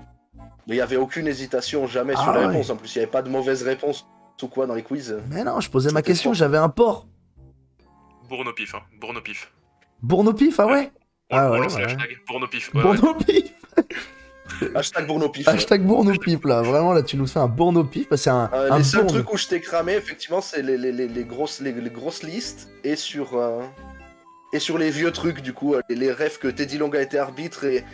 Speaker 5: Mais il y avait aucune hésitation jamais
Speaker 1: Ah
Speaker 5: sur la
Speaker 1: ouais.
Speaker 5: réponse. En plus, il n'y avait pas de mauvaise réponse ou quoi dans les quiz.
Speaker 1: Mais non, je posais ma
Speaker 5: C'était
Speaker 1: question,
Speaker 5: fort.
Speaker 1: j'avais un port.
Speaker 4: Bournopif, hein. Bournopif.
Speaker 1: Bournopif, ah ouais. Ah ouais,
Speaker 4: lance
Speaker 1: ouais.
Speaker 4: le hashtag Bournopif. Ouais,
Speaker 1: Bournopif.
Speaker 5: Hashtag Bournopif.
Speaker 1: Hashtag Bournopif, là. Vraiment, là, tu nous fais un Bournopif. Bah, c'est un
Speaker 5: Les seuls
Speaker 1: bourne.
Speaker 5: trucs où je t'ai cramé, effectivement, c'est les grosses listes et sur les vieux trucs, du coup, les refs que Teddy Long a été arbitre et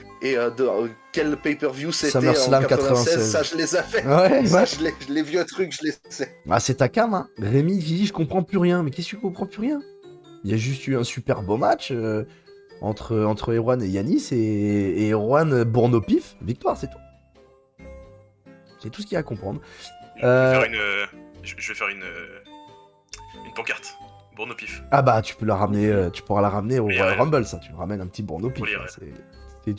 Speaker 5: quel pay-per-view c'était en
Speaker 1: SummerSlam
Speaker 5: 96, ça je les ai fait.
Speaker 1: Ouais,
Speaker 5: Ça,
Speaker 1: ouais.
Speaker 5: les vieux trucs, je les sais.
Speaker 1: Ah, c'est ta cam, hein. Rémi qui dit je comprends plus rien. Mais qu'est-ce que tu comprends plus rien? Il y a juste eu un super beau match entre Erwan et Yanis et Erwan Bournopif. Victoire, c'est tout. C'est tout ce qu'il y a à comprendre.
Speaker 4: Je vais faire une pancarte. Bournopif.
Speaker 1: Ah bah tu peux la ramener, tu pourras la ramener au
Speaker 4: Oui,
Speaker 1: Royal
Speaker 4: ouais.
Speaker 1: Rumble, ça. Tu me ramènes un petit Bournopif.
Speaker 4: Oui,
Speaker 1: Hein,
Speaker 4: ouais.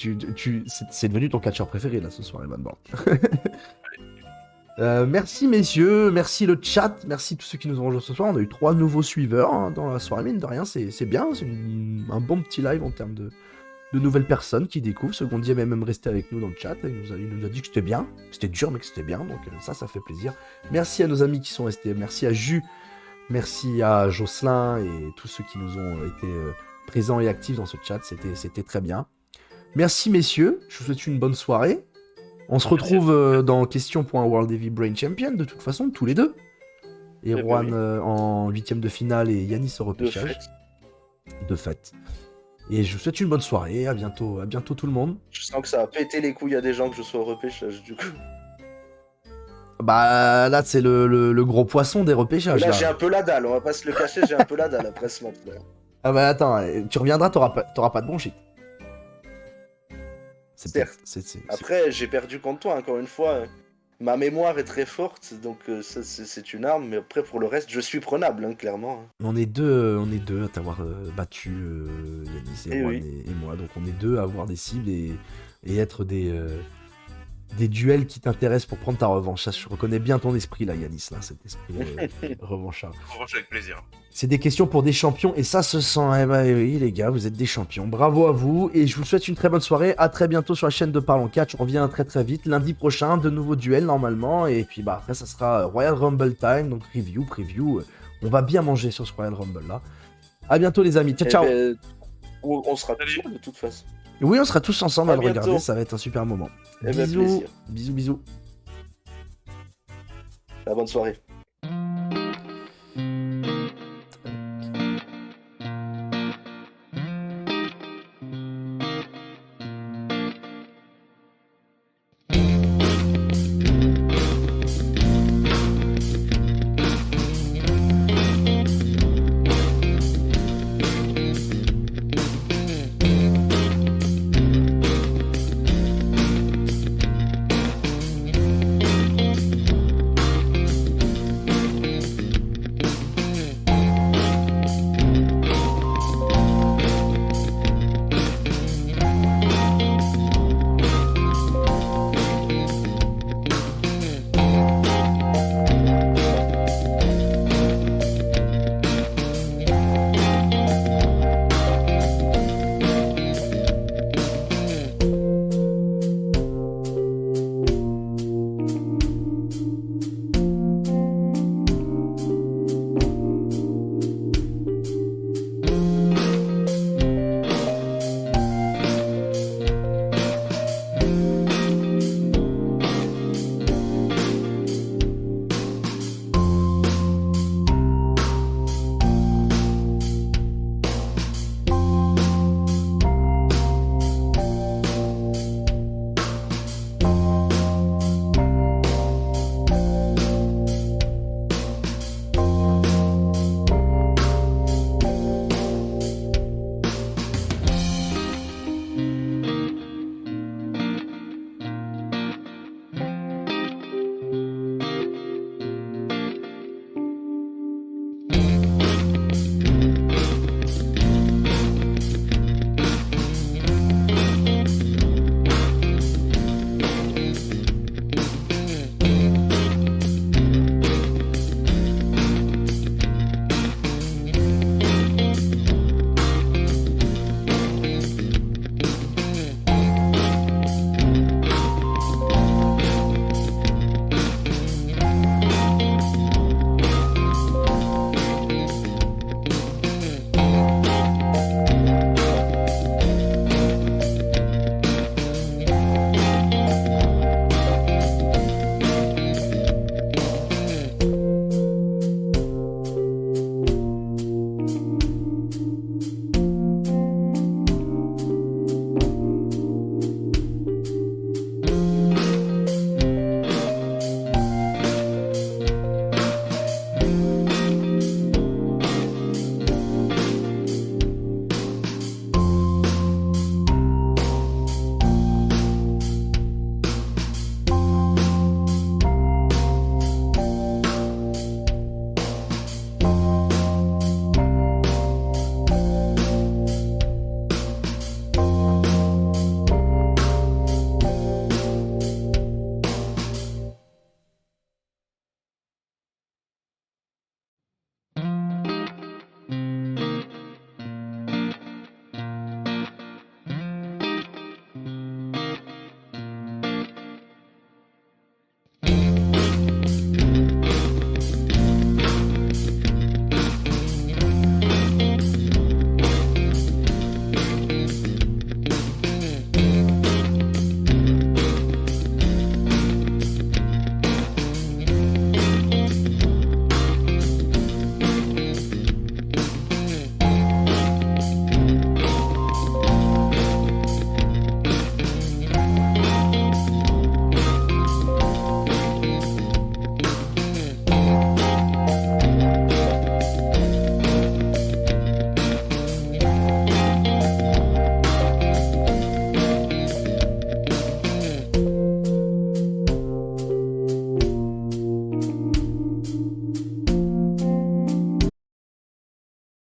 Speaker 1: c'est devenu ton catcheur préféré là ce soir, Evan Bourne. Merci messieurs, merci le chat, merci tous ceux qui nous ont rejoints ce soir. On a eu 3 nouveaux suiveurs hein, dans la soirée, mine de rien, c'est bien, c'est un bon petit live en termes de nouvelles personnes qui découvrent. Secondier est même resté avec nous dans le chat, il nous a dit que c'était bien, c'était dur mais que c'était bien, donc ça fait plaisir. Merci à nos amis qui sont restés, merci à Jus, merci à Jocelyn et tous ceux qui nous ont été présents et actifs dans ce chat, c'était très bien. Merci messieurs, je vous souhaite une bonne soirée. On se retrouve dans Question pour un World Heavy Brain Champion, de toute façon, tous les deux. Erwan en 8ème de finale et Yanis au repêchage. De fait. Et je vous souhaite une bonne soirée, à bientôt tout le monde.
Speaker 5: Je sens que ça a pété les couilles à des gens que je sois au repêchage, du coup.
Speaker 1: Bah là, c'est le gros poisson des repêchages.
Speaker 5: Là, j'ai un peu la dalle, on va pas se le cacher, j'ai un peu la dalle après ce match.
Speaker 1: Ah bah attends, tu reviendras, t'auras pas de bon shit.
Speaker 5: Certes. Après, j'ai perdu contre toi, encore une fois. Ma mémoire est très forte, donc ça, c'est une arme, mais après, pour le reste, je suis prenable, hein, clairement.
Speaker 1: On est deux à t'avoir battu, Yanis et Erwan et moi, donc on est deux à avoir des cibles et être des duels qui t'intéressent pour prendre ta revanche. Ça, je reconnais bien ton esprit là, Yanis, là, cet esprit revanchard.
Speaker 4: Revanche avec plaisir.
Speaker 1: C'est des questions pour des champions et ça se sent. Eh bah oui, les gars, vous êtes des champions. Bravo à vous et je vous souhaite une très bonne soirée. À très bientôt sur la chaîne de Parlons Catch. On revient très très vite. Lundi prochain, de nouveaux duels normalement. Et puis bah après, ça sera Royal Rumble time, donc preview. On va bien manger sur ce Royal Rumble là. À bientôt les amis. Ciao, ciao.
Speaker 5: On sera tous de toute façon.
Speaker 1: Oui, on sera tous ensemble à le
Speaker 5: bientôt.
Speaker 1: regarder. Ça va être un super moment.
Speaker 5: Eh ben,
Speaker 1: Bisous.
Speaker 5: plaisir.
Speaker 1: Bisous.
Speaker 5: La bonne soirée.